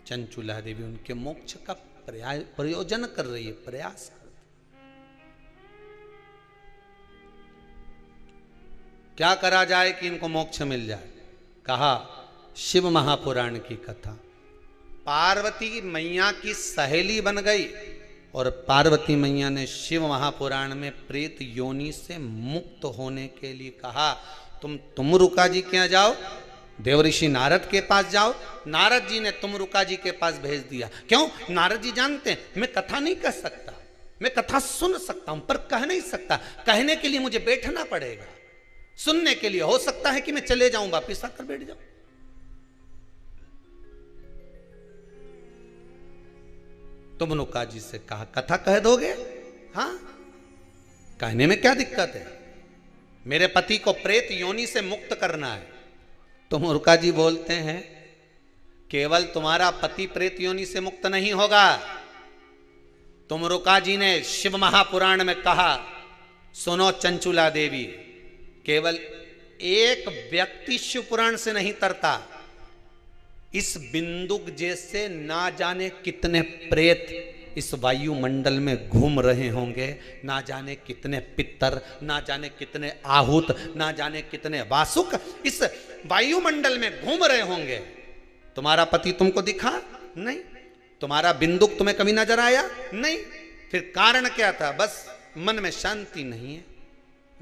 चंचुला देवी उनके मोक्ष का प्रयोजन कर रही है, प्रयास कर। क्या करा जाए कि इनको मोक्ष मिल जाए? कहा शिव महापुराण की कथा। पार्वती मैया की सहेली बन गई और पार्वती मैया ने शिव महापुराण में प्रेत योनि से मुक्त होने के लिए कहा, तुम रुका जी के यहाँ जाओ, देवऋषि नारद के पास जाओ। नारद जी ने तुमरुका जी के पास भेज दिया। क्यों? नारद जी जानते हैं मैं कथा नहीं कह सकता, मैं कथा सुन सकता हूं पर कह नहीं सकता। कहने के लिए मुझे बैठना पड़ेगा, सुनने के लिए हो सकता है कि मैं चले जाऊं, वापिस आकर बैठ जाऊं। तुमरुका जी से कहा कथा कह दोगे? हाँ, कहने में क्या दिक्कत है, मेरे पति को प्रेत योनि से मुक्त करना है। तुमरुका जी बोलते हैं केवल तुम्हारा पति प्रेत योनि से मुक्त नहीं होगा। तुमरुका जी ने शिव महापुराण में कहा, सुनो चंचुला देवी, केवल एक व्यक्ति शिव पुराण से नहीं तरता, इस बिंदुक जैसे ना जाने कितने प्रेत इस वायुमंडल में घूम रहे होंगे, ना जाने कितने पितर, ना जाने कितने आहूत, ना जाने कितने वासुक इस वायुमंडल में घूम रहे होंगे। तुम्हारा पति तुमको दिखा नहीं, तुम्हारा बिंदुक तुम्हें कभी नजर आया नहीं, फिर कारण क्या था? बस मन में शांति नहीं है।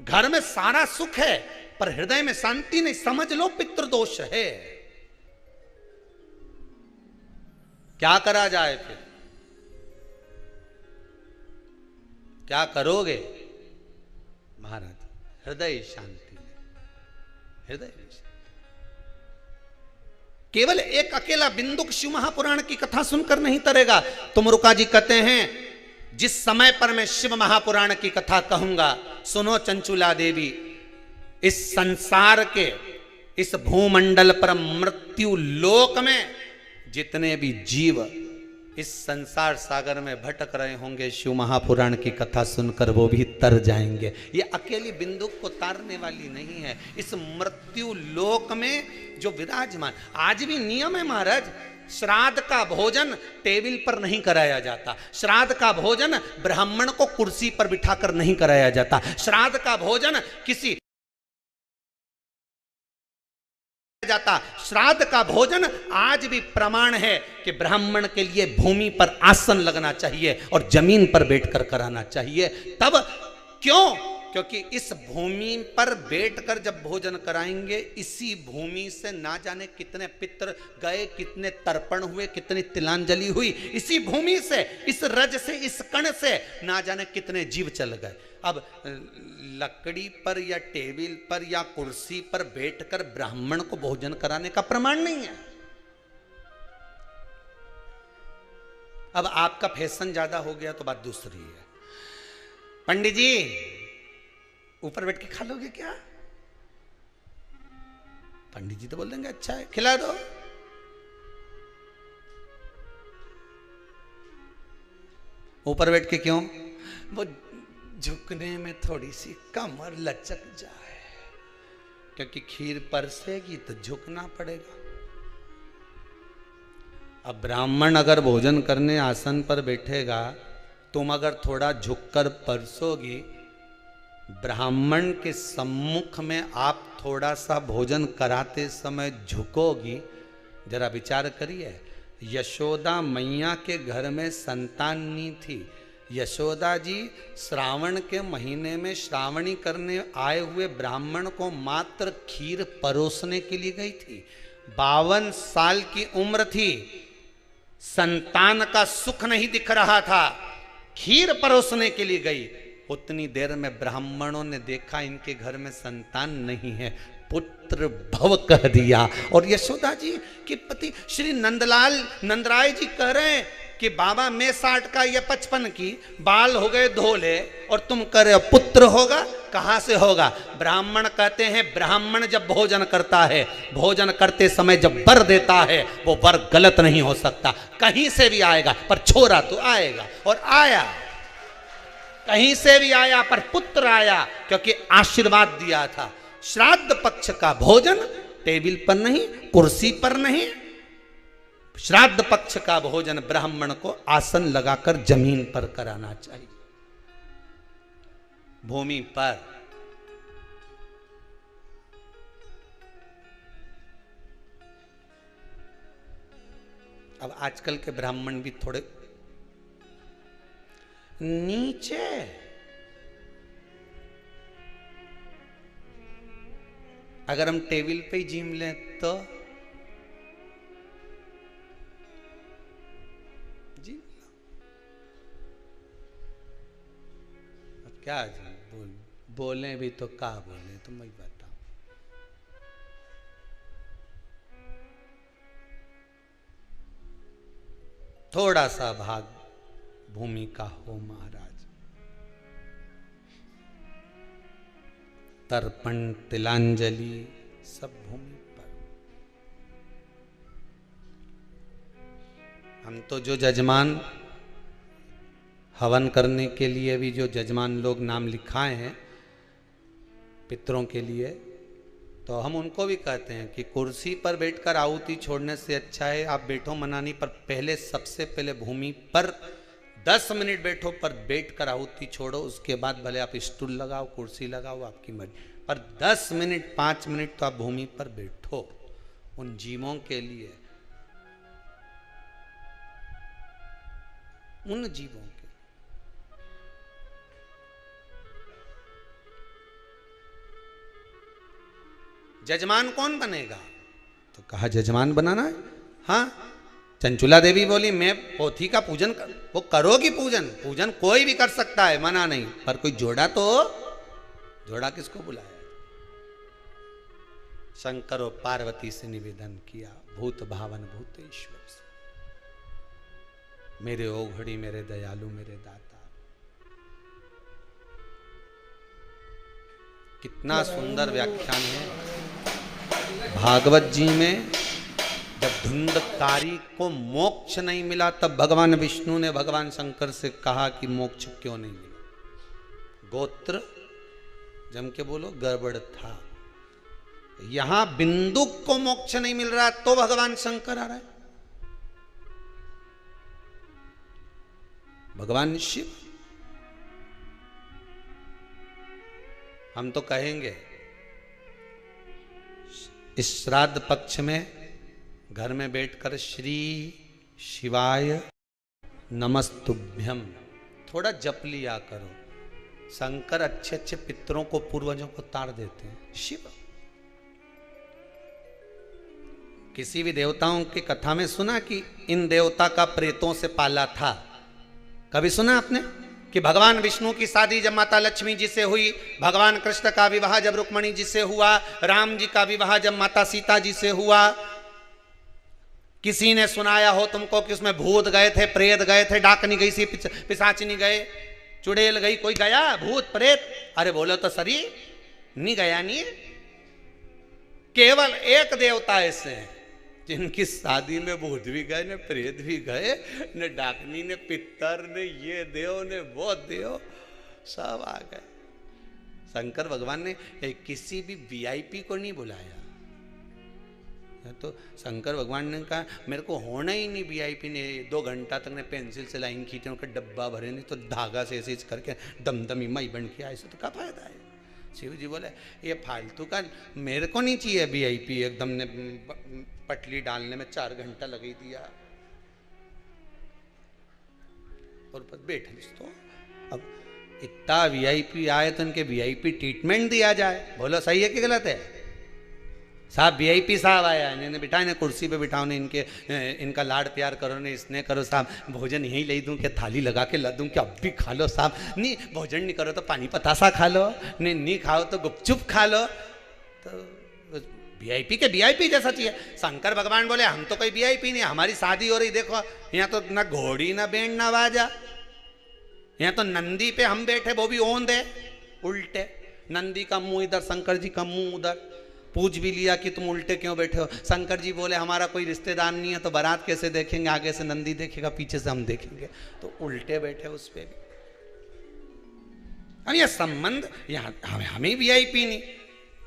घर में सारा सुख है पर हृदय में शांति नहीं, समझ लो पितृदोष है। क्या करा जाए? फिर क्या करोगे? महाराज हृदय शांति, हृदय शांति। केवल एक अकेला बिंदुक शिव महापुराण की कथा सुनकर नहीं तरेगा। तुमरुका जी कहते हैं जिस समय पर मैं शिव महापुराण की कथा कहूंगा, सुनो चंचुला देवी, इस संसार के इस भूमंडल पर मृत्यु लोक में जितने भी जीव इस संसार सागर में भटक रहे होंगे, शिव महापुराण की कथा सुनकर वो भी तर जाएंगे। ये अकेली बिंदुक को तारने वाली नहीं है। इस मृत्यु लोक में जो विराजमान, आज भी नियम है महाराज, श्राद्ध का भोजन टेबल पर नहीं कराया जाता, श्राद्ध का भोजन ब्राह्मण को कुर्सी पर बिठाकर नहीं कराया जाता, श्राद्ध का भोजन किसी जाता। श्राद्ध का भोजन आज भी प्रमाण है कि ब्राह्मण के लिए भूमि पर आसन लगना चाहिए और जमीन पर बैठकर कराना चाहिए। तब क्यों? क्योंकि इस भूमि पर बैठकर जब भोजन कराएंगे, इसी भूमि से ना जाने कितने पितर गए, कितने तर्पण हुए, कितनी तिलांजलि हुई, इसी भूमि से, इस रज से, इस कण से ना जाने कितने जीव चल गए। अब लकड़ी पर या टेबल पर या कुर्सी पर बैठकर ब्राह्मण को भोजन कराने का प्रमाण नहीं है। अब आपका फैशन ज्यादा हो गया तो बात दूसरी है। पंडित जी ऊपर बैठ के खा लोगे क्या? पंडित जी तो बोल देंगे अच्छा है खिला दो। ऊपर बैठ के क्यों? वो झुकने में थोड़ी सी कमर लचक जाए, क्योंकि खीर परसेगी तो झुकना पड़ेगा। अब ब्राह्मण अगर भोजन करने आसन पर बैठेगा, तुम अगर थोड़ा झुककर परसोगी, ब्राह्मण के सम्मुख में आप थोड़ा सा भोजन कराते समय झुकोगी। जरा विचार करिए, यशोदा मैया के घर में संतान नहीं थी। यशोदा जी श्रावण के महीने में श्रावणी करने आए हुए ब्राह्मण को मात्र खीर परोसने के लिए गई थी। 52 साल की उम्र थी, संतान का सुख नहीं दिख रहा था, खीर परोसने के लिए गई। उतनी देर में ब्राह्मणों ने देखा इनके घर में संतान नहीं है, पुत्र भव कह दिया। और यशोदा जी के पति श्री नंदराय जी कह रहे हैं कि बाबा मैं 60 का या 55 की, बाल हो गए धोले और तुम कह रहे हो पुत्र होगा, कहां से होगा? ब्राह्मण कहते हैं ब्राह्मण जब भोजन करता है, भोजन करते समय जब वर देता है, वो वर गलत नहीं हो सकता, कहीं से भी आएगा, पर छोरा तो आएगा। और आया, कहीं से भी आया, पर पुत्र आया, क्योंकि आशीर्वाद दिया था। श्राद्ध पक्ष का भोजन टेबल पर नहीं, कुर्सी पर नहीं, श्राद्ध पक्ष का भोजन ब्राह्मण को आसन लगाकर जमीन पर कराना चाहिए, भूमि पर। अब आजकल के ब्राह्मण भी थोड़े नीचे, अगर हम टेबल पे ही जिम लें तो जी अब क्या बोले भी तो क्या बोले, तुम वही बताओ। थोड़ा सा भाग भूमि का हो महाराज, तर्पण तिलांजलि सब भूमि पर। हम तो जो जजमान हवन करने के लिए भी जो जजमान लोग नाम लिखाए हैं पितरों के लिए, तो हम उनको भी कहते हैं कि कुर्सी पर बैठकर आहुति छोड़ने से अच्छा है आप बैठो मनानी पर, पहले सबसे पहले भूमि पर 10 मिनट बैठो, पर बैठकर आहुति छोड़ो, उसके बाद भले आप स्टूल लगाओ, कुर्सी लगाओ, आपकी मर्जी, पर 10 मिनट 5 मिनट तो आप भूमि पर बैठो उन जीवों के लिए, उन जीवों के। जजमान कौन बनेगा? तो कहा जजमान बनाना है। हाँ, चंचुला देवी बोली मैं पोथी का पूजन कर, वो करोगी पूजन, पूजन कोई भी कर सकता है, मना नहीं, पर कोई जोड़ा तो, जोड़ा किसको बुलाया? शंकर और पार्वती से निवेदन किया, भूत भावन भूतेश्वर से, मेरे ओघड़ी, मेरे दयालु, मेरे दाता। कितना सुंदर व्याख्यान है भागवत जी में। जब धुंधकारी को मोक्ष नहीं मिला तब भगवान विष्णु ने भगवान शंकर से कहा कि मोक्ष क्यों नहीं मिला? गोत्र जम के बोलो गड़बड़ था। यहां बिंदु को मोक्ष नहीं मिल रहा तो भगवान शंकर आ रहा है, भगवान शिव। हम तो कहेंगे इस श्राद्ध पक्ष में घर में बैठकर श्री शिवाय नमस्तुभ्यम थोड़ा जप लिया करो। शंकर अच्छे अच्छे पितरों को, पूर्वजों को ताड़ देते हैं। शिव किसी भी देवताओं की कथा में सुना कि इन देवता का प्रेतों से पाला था? कभी सुना आपने कि भगवान विष्णु की शादी जब माता लक्ष्मी जी से हुई, भगवान कृष्ण का विवाह जब रुक्मणी जी से हुआ, राम जी का विवाह जब माता सीता जी से हुआ, किसी ने सुनाया हो तुमको कि उसमें भूत गए थे, प्रेत गए थे, डाकनी गई सी, पिशाचिनी गए, चुड़ैल गई, कोई गया भूत प्रेत? अरे बोलो तो सरी, नहीं गया नहीं। केवल एक देवता ऐसे हैं जिनकी शादी में भूत भी गए, ने प्रेत भी गए, ने डाकनी, ने पितर, ने ये देव, ने वो देव, सब आ गए। शंकर भगवान ने किसी भी वीआईपी को नहीं बुलाया। तो शंकर भगवान ने कहा मेरे को होना ही नहीं वीआईपी ने। 2 घंटा तक ने पेंसिल से लाइन खींचे, उनका डब्बा भरे, नहीं तो धागा से ऐसे करके दमदमी मई बन के आए, तो क्या फायदा है? शिव जी बोले ये फालतू का मेरे को नहीं चाहिए वीआईपी। एकदम ने पटली डालने में 4 घंटा लगा दिया और बैठ तो। अब इतना वीआईपी आए तो इनके वीआईपी ट्रीटमेंट दिया जाए। बोलो सही है कि गलत है? साहब वीआईपी साहब आया, इन्हें बिठाए ने कुर्सी पे बिठाओ ने, इनका लाड प्यार करो ने, इसने करो साहब, भोजन यहीं ले दूं कि थाली लगा के ला दूं कि अब भी खा लो साहब, नहीं भोजन नहीं करो तो पानी पतासा खा लो, नहीं खाओ तो गुपचुप खा लो। तो वीआईपी के वीआईपी जैसा चाहिए। शंकर भगवान बोले हम तो कोई वीआईपी नहीं, हमारी शादी हो रही देखो, यहाँ तो ना घोड़ी ना बैंड ना बाजा, यहाँ तो नंदी पे हम बैठे, वो भी ओंद है उल्टे, नंदी का मुंह इधर, शंकर जी का मुंह उधर। पूछ भी लिया कि तुम उल्टे क्यों बैठे हो, शंकर जी बोले हमारा कोई रिश्तेदार नहीं है तो बारात कैसे देखेंगे, आगे से नंदी देखेगा पीछे से हम देखेंगे, तो उल्टे बैठे उस पे भी। अब ये संबंध यहाँ हमें वीआईपी नहीं।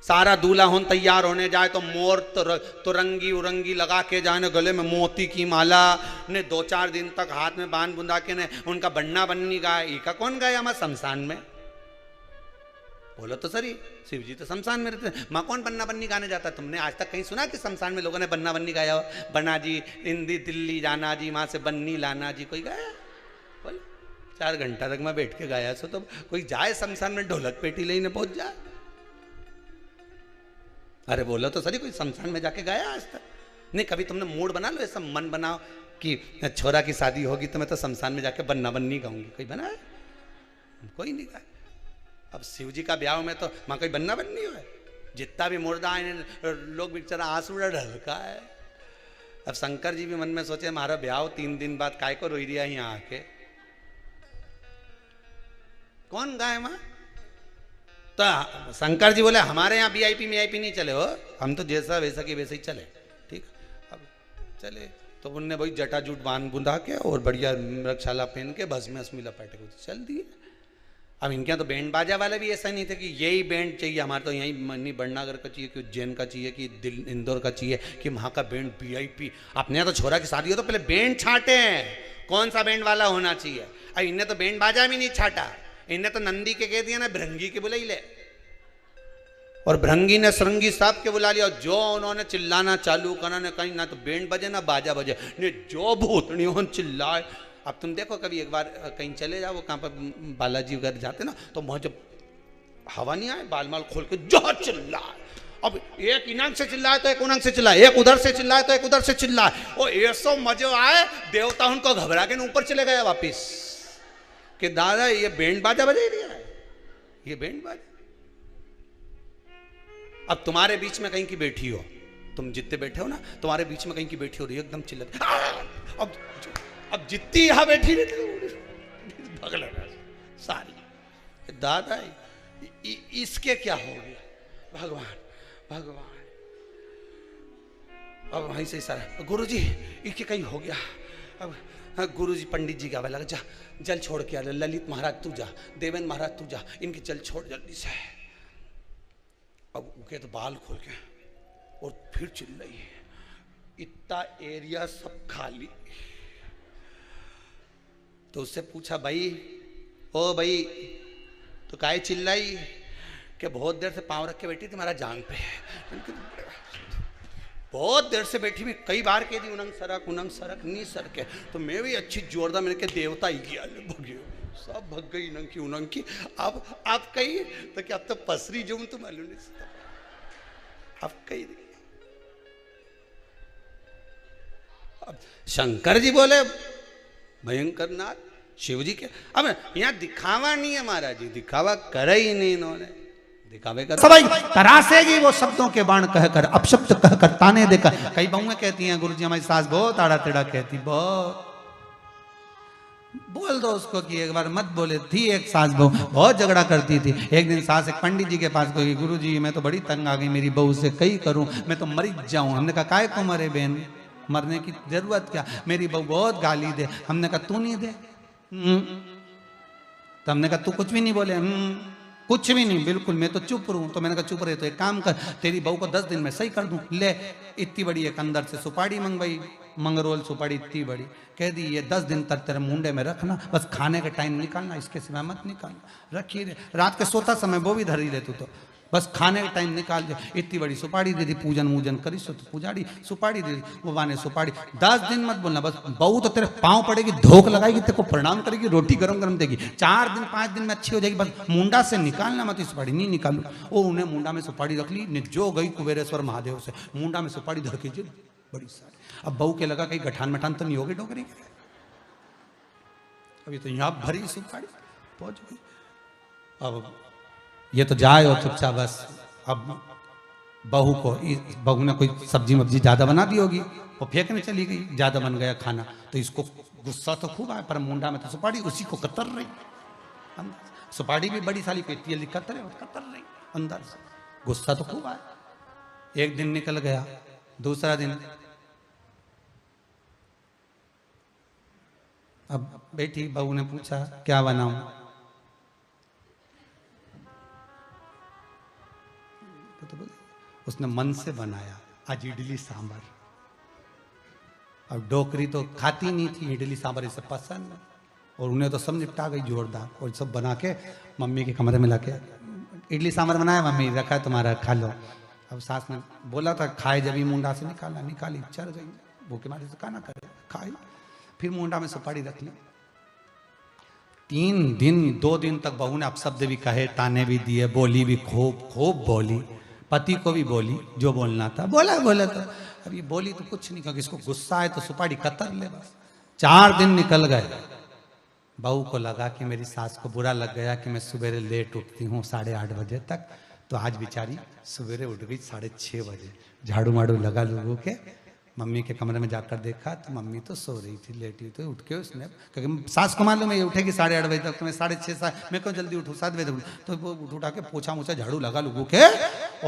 सारा दूल्हा होन तैयार होने जाए तो मोर तो रंगी उरंगी लगा के जाए, गले में मोती की माला ने, 2-4 दिन तक हाथ में बांध बुंदा के ने उनका बन्ना बन्नी गाए। इका कौन गाया हमारे शमशान में? बोलो तो सही, शिव जी तो शमशान में रहते हैं, माँ कौन बन्ना बन्नी गाने जाता? तुमने आज तक कहीं सुना कि शमशान में लोगों ने बन्ना बन्नी गाया हो? बन्ना जी इंदी दिल्ली जाना जी, माँ से बन्नी लाना जी, कोई गाया? बोल 4 घंटा तक मैं बैठ के गाया सो, तो कोई जाए शमशान में ढोलक पेटी लेने पहुंच जाए? अरे बोलो तो सही, कोई शमशान में जाके गाया आज तक? नहीं। कभी तुमने मूड बना लो, ऐसा मन बनाओ कि छोरा की शादी होगी तो मैं तो शमशान में जाके बन्ना बन्नी गाऊंगी, कोई बना है? कोई नहीं गाया। अब शिव जी का ब्याह में तो माँ कोई बन्ना बन्नी हो है, जितना भी मुर्दा है लोग बेचारा आंसू ढलका है। अब शंकर जी भी मन में सोचे हमारा ब्याह 3 दिन बाद काय को रोई दिया यहाँ आके, कौन गाय माँ? तो शंकर जी बोले हमारे यहाँ वीआईपी नहीं चले हो, हम तो जैसा वैसा की वैसे ही चले। ठीक, अब चले तो उनने वही जटा जूट बांध बुंदा के और बढ़िया रक्षाला पहन के बस में असमी लपेटे को चल दिए। अब इनके यहाँ तो बैंड बाजा वाले भी ऐसा नहीं थे कि यही बैंड चाहिए, हमारे तो यही मनी बड़नागर का चाहिए, कि उज्जैन का चाहिए, कि दिल इंदौर का चाहिए, कि वहाँ का बैंड वीआईपी। अपने यहाँ तो छोरा की शादी हो तो पहले बैंड छाटे हैं, कौन सा बैंड वाला होना चाहिए। अब इनने तो बैंड बाजा भी नहीं छाटा, इनने तो नंदी के कह दिया ना भृंगी के बुला ही ले, और भृंगी ने सरंगी साहब के बुला लिया। जो उन्होंने चिल्लाना चालू करा ने, कहीं ना तो बैंड बजे ना बाजा बजे, ने जो भूतनी चिल्लाए। अब तुम देखो कभी एक बार कहीं चले जाओ, कहाँ पर बालाजी वगैरह जाते ना, तो वहाँ जब हवा नहीं आए बाल माल खोल के जो चिल्लाए, अब एक इनाम से चिल्लाए तो एक उनंग से चिल्लाए, एक उधर से चिल्लाए तो एक उधर से चिल्लाए, और ऐसा मजे आए देवता उनको घबरा के ऊपर चले गया वापिस कि दादा ये बैंड बाजा बजा ही रहा है, ये बैंड बाजा। अब तुम्हारे बीच में कहीं की बैठी हो, तुम जितने बैठे हो ना, तुम्हारे बीच में कहीं की बैठी हो रही है एकदम चिल्लाती, अब जितनी यहां बैठी रहती भग लगा सारी, दादा इसके क्या हो गया? भगवान अब वहीं से सारा गुरुजी इसके कहीं हो गया। अब गुरुजी पंडित जी का लगा, जा जल छोड़ के आ, ललित महाराज तू जा, देवेंद्र महाराज तू जा, इनके जल छोड़ जल्दी से। अब उनके तो बाल खोल के और फिर चिल्लाई, इतना एरिया सब खाली। तो उससे पूछा भाई, ओ भाई तो काहे चिल्लाई? कि बहुत देर से पांव रख के बैठी थी महाराज जांग पे, बहुत देर से बैठी, मैं कई बार कह दी उनंग सरक नहीं सर के, तो मैं भी अच्छी जोरदार मैंने के देवता ही किया, सब भग गई उनंग की। अब आप कही तो क्या अब तो पसरी जो तुम मालूम नहीं, अब कही। अब शंकर जी बोले भयंकर नाथ शिव जी के, अब यहाँ दिखावा नहीं है महाराज जी, दिखावा करे ही नहीं इन्होंने, दिखावे का सबाई तरासेगी वो शब्दों के बाण कहकर, अपशब्द कहकर ताने देकर। कई बहुएं कहती हैं गुरुजी हमारी सास बहुत आड़ा टेढ़ा कहती, बहुत बोल दो उसको कि एक बार मत बोले। थी एक सास बहू बहुत झगड़ा करती थी। एक दिन सास एक पंडित जी के पास गई, गुरुजी मैं तो बड़ी तंग आ गई मेरी बहू से, कई करूं मैं तो मर जाऊं। हमने कहा काय को मरे बहन, मरने की जरूरत क्या, मेरी बहू बहुत गाली दे। हमने कहा तू नहीं दे, तो हमने कहा तू कुछ भी नहीं बोले, कुछ भी नहीं, बिल्कुल मैं तो चुप रहूं। तो मैंने कहा चुप रहे तो एक काम कर, तेरी बहू को 10 दिन में सही कर दूं। ले इतनी बड़ी एक अंदर से सुपारी मंगवाई, मंगरोल सुपारी इतनी बड़ी, कह दी ये 10 दिन तक तेरे मुंडे में रखना, बस खाने के टाइम निकालना, इसके सिवा मत निकालना, रखी रे। रात के सोता समय वो भी धरी ले तू तो, बस खाने का टाइम निकाल दे, इतनी बड़ी सुपारी दे दी, पूजन वूजन करी सो तो पुजारी सुपारी दे दी, वो बाने सुपारी। 10 दिन मत बोलना, बस बहू तो तेरे पाँव पड़ेगी, धोख लगाएगी, तेरे को प्रणाम करेगी, रोटी गरम गरम देगी, 4 दिन 5 दिन में अच्छी हो जाएगी, बस मुंडा से निकालना मत सुपारी। नहीं निकालू। वो उन्हें मुंडा में सुपारी रख ली, जो गई कुबेरेश्वर महादेव से मुंडा में सुपारी धर के बड़ी सारी। अब बहू के लगा कहीं गठान मठान तो नहीं होगी डोकरी के, अभी तो यहाँ भरी सुपारी पहुंच गई। अब ये तो जाए हो चुपचाप बस। अब बहू ने कोई सब्जी मब्जी ज्यादा बना दी होगी, वो फेंकने चली गई, ज्यादा बन गया खाना, तो इसको गुस्सा तो खूब आया, पर मुंडा में तो सुपारी उसी को कतर रही, सुपारी भी बड़ी साली पेटी जल्दी कतर रही अंदर से, गुस्सा तो खूब आया। एक दिन निकल गया, दूसरा दिन अब बेटी बहू ने पूछा क्या बनाऊं, तो बोले उसने मन से बनाया आज इडली सांभर। अब डोकरी तो खाती नहीं थी इडली सांभर, इसे पसंद है, और उन्हें तो सब निपटा गई जोरदार, और सब बना के मम्मी के कमरे में लाके इडली सांभर बनाया, मम्मी रखा तुम्हारा खा लो। अब सास ने बोला था खाए, जब ही मुंडा से निकाली चढ़ गई, भूखे मारे से खाना करे खाई, फिर मुंडा में सुपारी रख ली। 3 दिन 2 दिन तक बहू ने अपशब्द भी कहे, ताने भी दिए, बोली भी खूब बोली, पति को भी बोली, जो बोलना था बोला था। अब ये बोली तो कुछ नहीं, क्योंकि इसको गुस्सा है तो सुपारी कतर ले बस। 4 दिन निकल गए, बहू को लगा कि मेरी सास को बुरा लग गया कि मैं सवेरे लेट उठती हूँ 8:30 बजे तक, तो आज बेचारी सवेरे उठ गई 6:30 बजे, झाड़ू माड़ू लगा लोगों के, मम्मी के कमरे में जाकर देखा तो मम्मी तो सो रही थी, लेटी तो उठ के उसने, क्योंकि सास को मालूम है ये उठेगी 8:30 बजे तक, तो मैं 6:30 मैं क्यों जल्दी उठूँ 7 बजे तक, तो वो उठा के पोछा मोछा झाड़ू लगा लोगों के,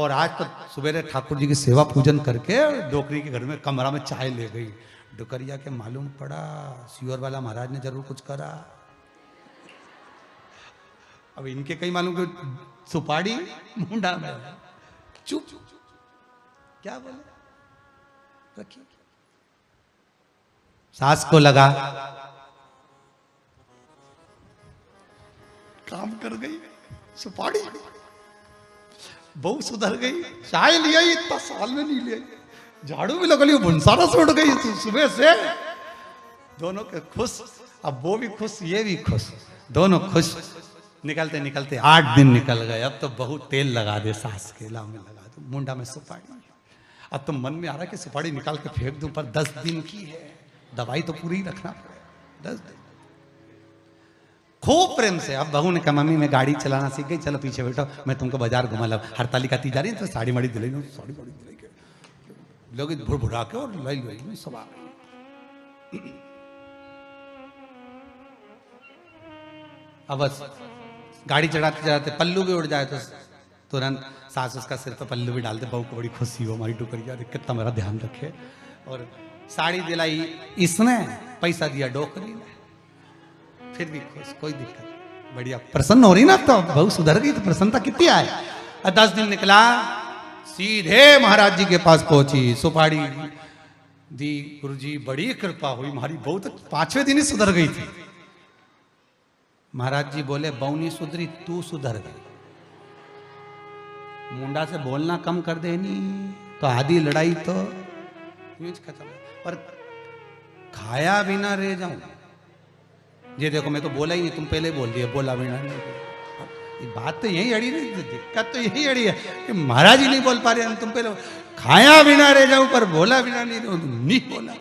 और आज तो सवेरे ठाकुर जी की सेवा पूजन करके डोकरी के घर में कमरा में चाय ले गई। डोकरिया के मालूम पड़ा सियोर वाला महाराज ने जरूर कुछ करा। अब इनके कहीं मालूम कि सुपारी मुंडा में, चुप क्या बोले रखिए। सास को लगा काम कर गई, सुपारी बहू सुधर गई, चाय लिया इतना साल में नहीं लिया, झाड़ू भी लगा लिया, भुनसारा से उठ गई सुबह से, दोनों के खुश। अब वो भी खुश ये भी खुश, दोनों खुश। निकलते निकलते 8 दिन निकल गए। अब तो बहू तेल लगा दे सास के लाव में लगा दो, मुंडा में सुपारी। अब तो मन में आ रहा है कि सुपारी निकाल के फेंक दूं, पर 10 दिन की है, दवाई तो पूरी रखना पड़ेगा। 10 दिन खूब प्रेम से। अब बहू ने कहा मम्मी मैं गाड़ी चलाना सीख गई, चलो पीछे बैठो मैं तुमको बाजार घुमा ला, हड़ताली काती जा रही है तो साड़ी माड़ी दिलाई, साड़ी माड़ी दिलाई के लोग भुड़भुड़ा के और लाई लाई सब आ गई। अब बस गाड़ी चढ़ाते चढ़ाते पल्लू भी उड़ जाए तो तुरंत सास उसका सिर पर पल्लू भी डालते, बहू को बड़ी खुशी हो हमारी डोकरिया कितना मेरा ध्यान रखे। और साड़ी दिलाई इसने, पैसा दिया डोकरी ने, फिर भी खुश, कोई दिक्कत नहीं, बढ़िया प्रसन्न हो रही ना। तो बहू सुधर गई तो प्रसन्नता कितनी आए। 10 दिन निकला, सीधे महाराज जी के पास पहुंची, सुपारी दी, गुरुजी बड़ी कृपा हुई, हमारी बहू तो 5वें दिन ही सुधर गई थी। महाराज जी बोले बहू नहीं सुधरी, तू सुधर गई, मुंडा से बोलना कम कर देनी तो आधी लड़ाई तो खत्म। पर खाया बिना रह जाऊं, ये देखो मैं तो बोला ही नहीं, तुम पहले बोल दिए बोला बिना नहीं। ये बात तो यही अड़ी रही, दिक्कत तो यही अड़ी है कि महाराज ही नहीं बोल पा रहे हम, तुम पहले खाया बिना रह जाऊं पर बोला बिना नहीं बोला।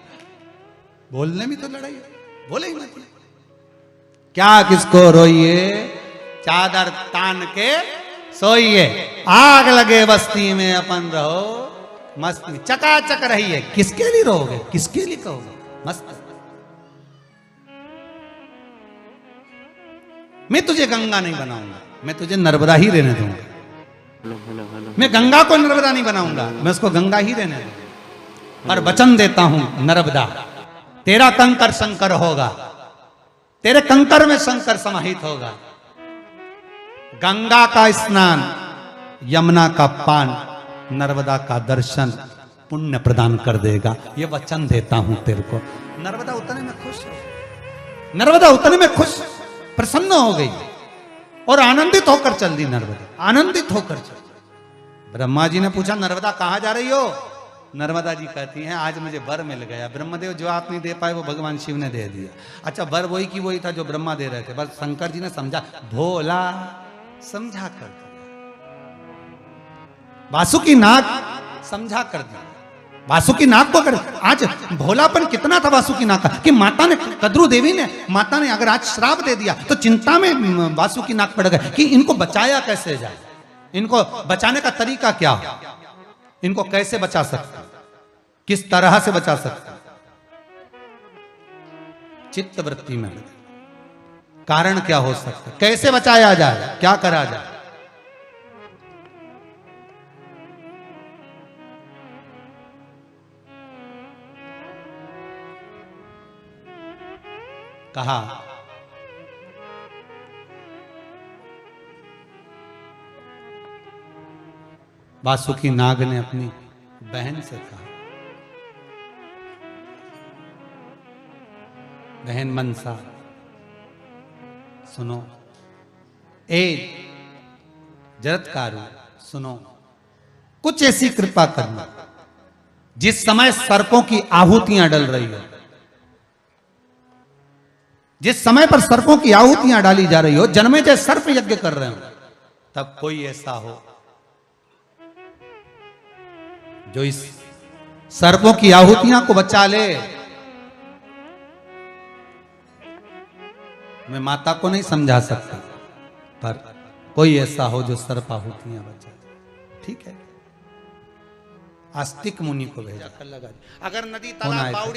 बोलने में तो लड़ाई है, बोले ही मत। क्या किसको रोइए, चादर तान के सोइए, आग लगे बस्ती में अपन रहो मस्त में, चकाचक रहिए। किसके लिए रहोगे, किसके लिए कहोगे मस्त। मैं तुझे गंगा नहीं बनाऊंगा, मैं तुझे नर्मदा ही रहने दूंगा। मैं गंगा को नर्मदा नहीं बनाऊंगा, मैं उसको गंगा ही रहने दूंगा। और वचन देता हूं नर्मदा तेरा कंकर शंकर होगा, तेरे कंकर में शंकर समाहित होगा। गंगा का स्नान, यमुना का पान, नर्मदा का दर्शन पुण्य प्रदान कर देगा। ये वचन देता हूं तेरे को। नर्मदा उतने में खुश है, नर्मदा उतने में खुश प्रसन्न हो गई और आनंदित होकर चल दी नर्मदा, आनंदित होकर चल। ब्रह्मा जी ने पूछा नर्मदा कहाँ जा रही हो? नर्मदा जी कहती हैं आज मुझे वर मिल गया। ब्रह्मदेव जो आप नहीं दे पाए वो भगवान शिव ने दे दिया। अच्छा वर वही की वही था जो ब्रह्मा दे रहे थे, बस शंकर जी ने समझा, भोला समझा कर दिया, वासुकी नाग समझा कर दिया, वासुकी नाग को कर। आज भोलापन कितना था वासुकी नाग का कि माता ने, कद्रू देवी ने, माता ने अगर आज श्राप दे दिया तो चिंता में वासुकी नाग पड़ गए कि इनको बचाया कैसे जाए, इनको बचाने का तरीका क्या, इनको कैसे बचा सकते, किस तरह से बचा सकते। चित्त वृत्ति में कारण क्या हो सकता, कैसे बचाया जाए, क्या करा जाए। कहा वासुकी नाग ने अपनी बहन से कहा, बहन मनसा सुनो, ए जरत्कारु सुनो, कुछ ऐसी कृपा करना जिस समय सर्पों की आहुतियां डल रही हो, जिस समय पर सर्पों की आहुतियां डाली जा रही हो, जन्मे जय सर्प यज्ञ कर रहे हो, तब कोई ऐसा हो जो इस सर्पों की आहुतियां को बचा ले। मैं माता को नहीं समझा सकता, पर कोई ऐसा हो जो सर्प आहुतियां बचा। ठीक है, आस्तिक मुनि को भेजा, अगर नदी तालाब बावड़ी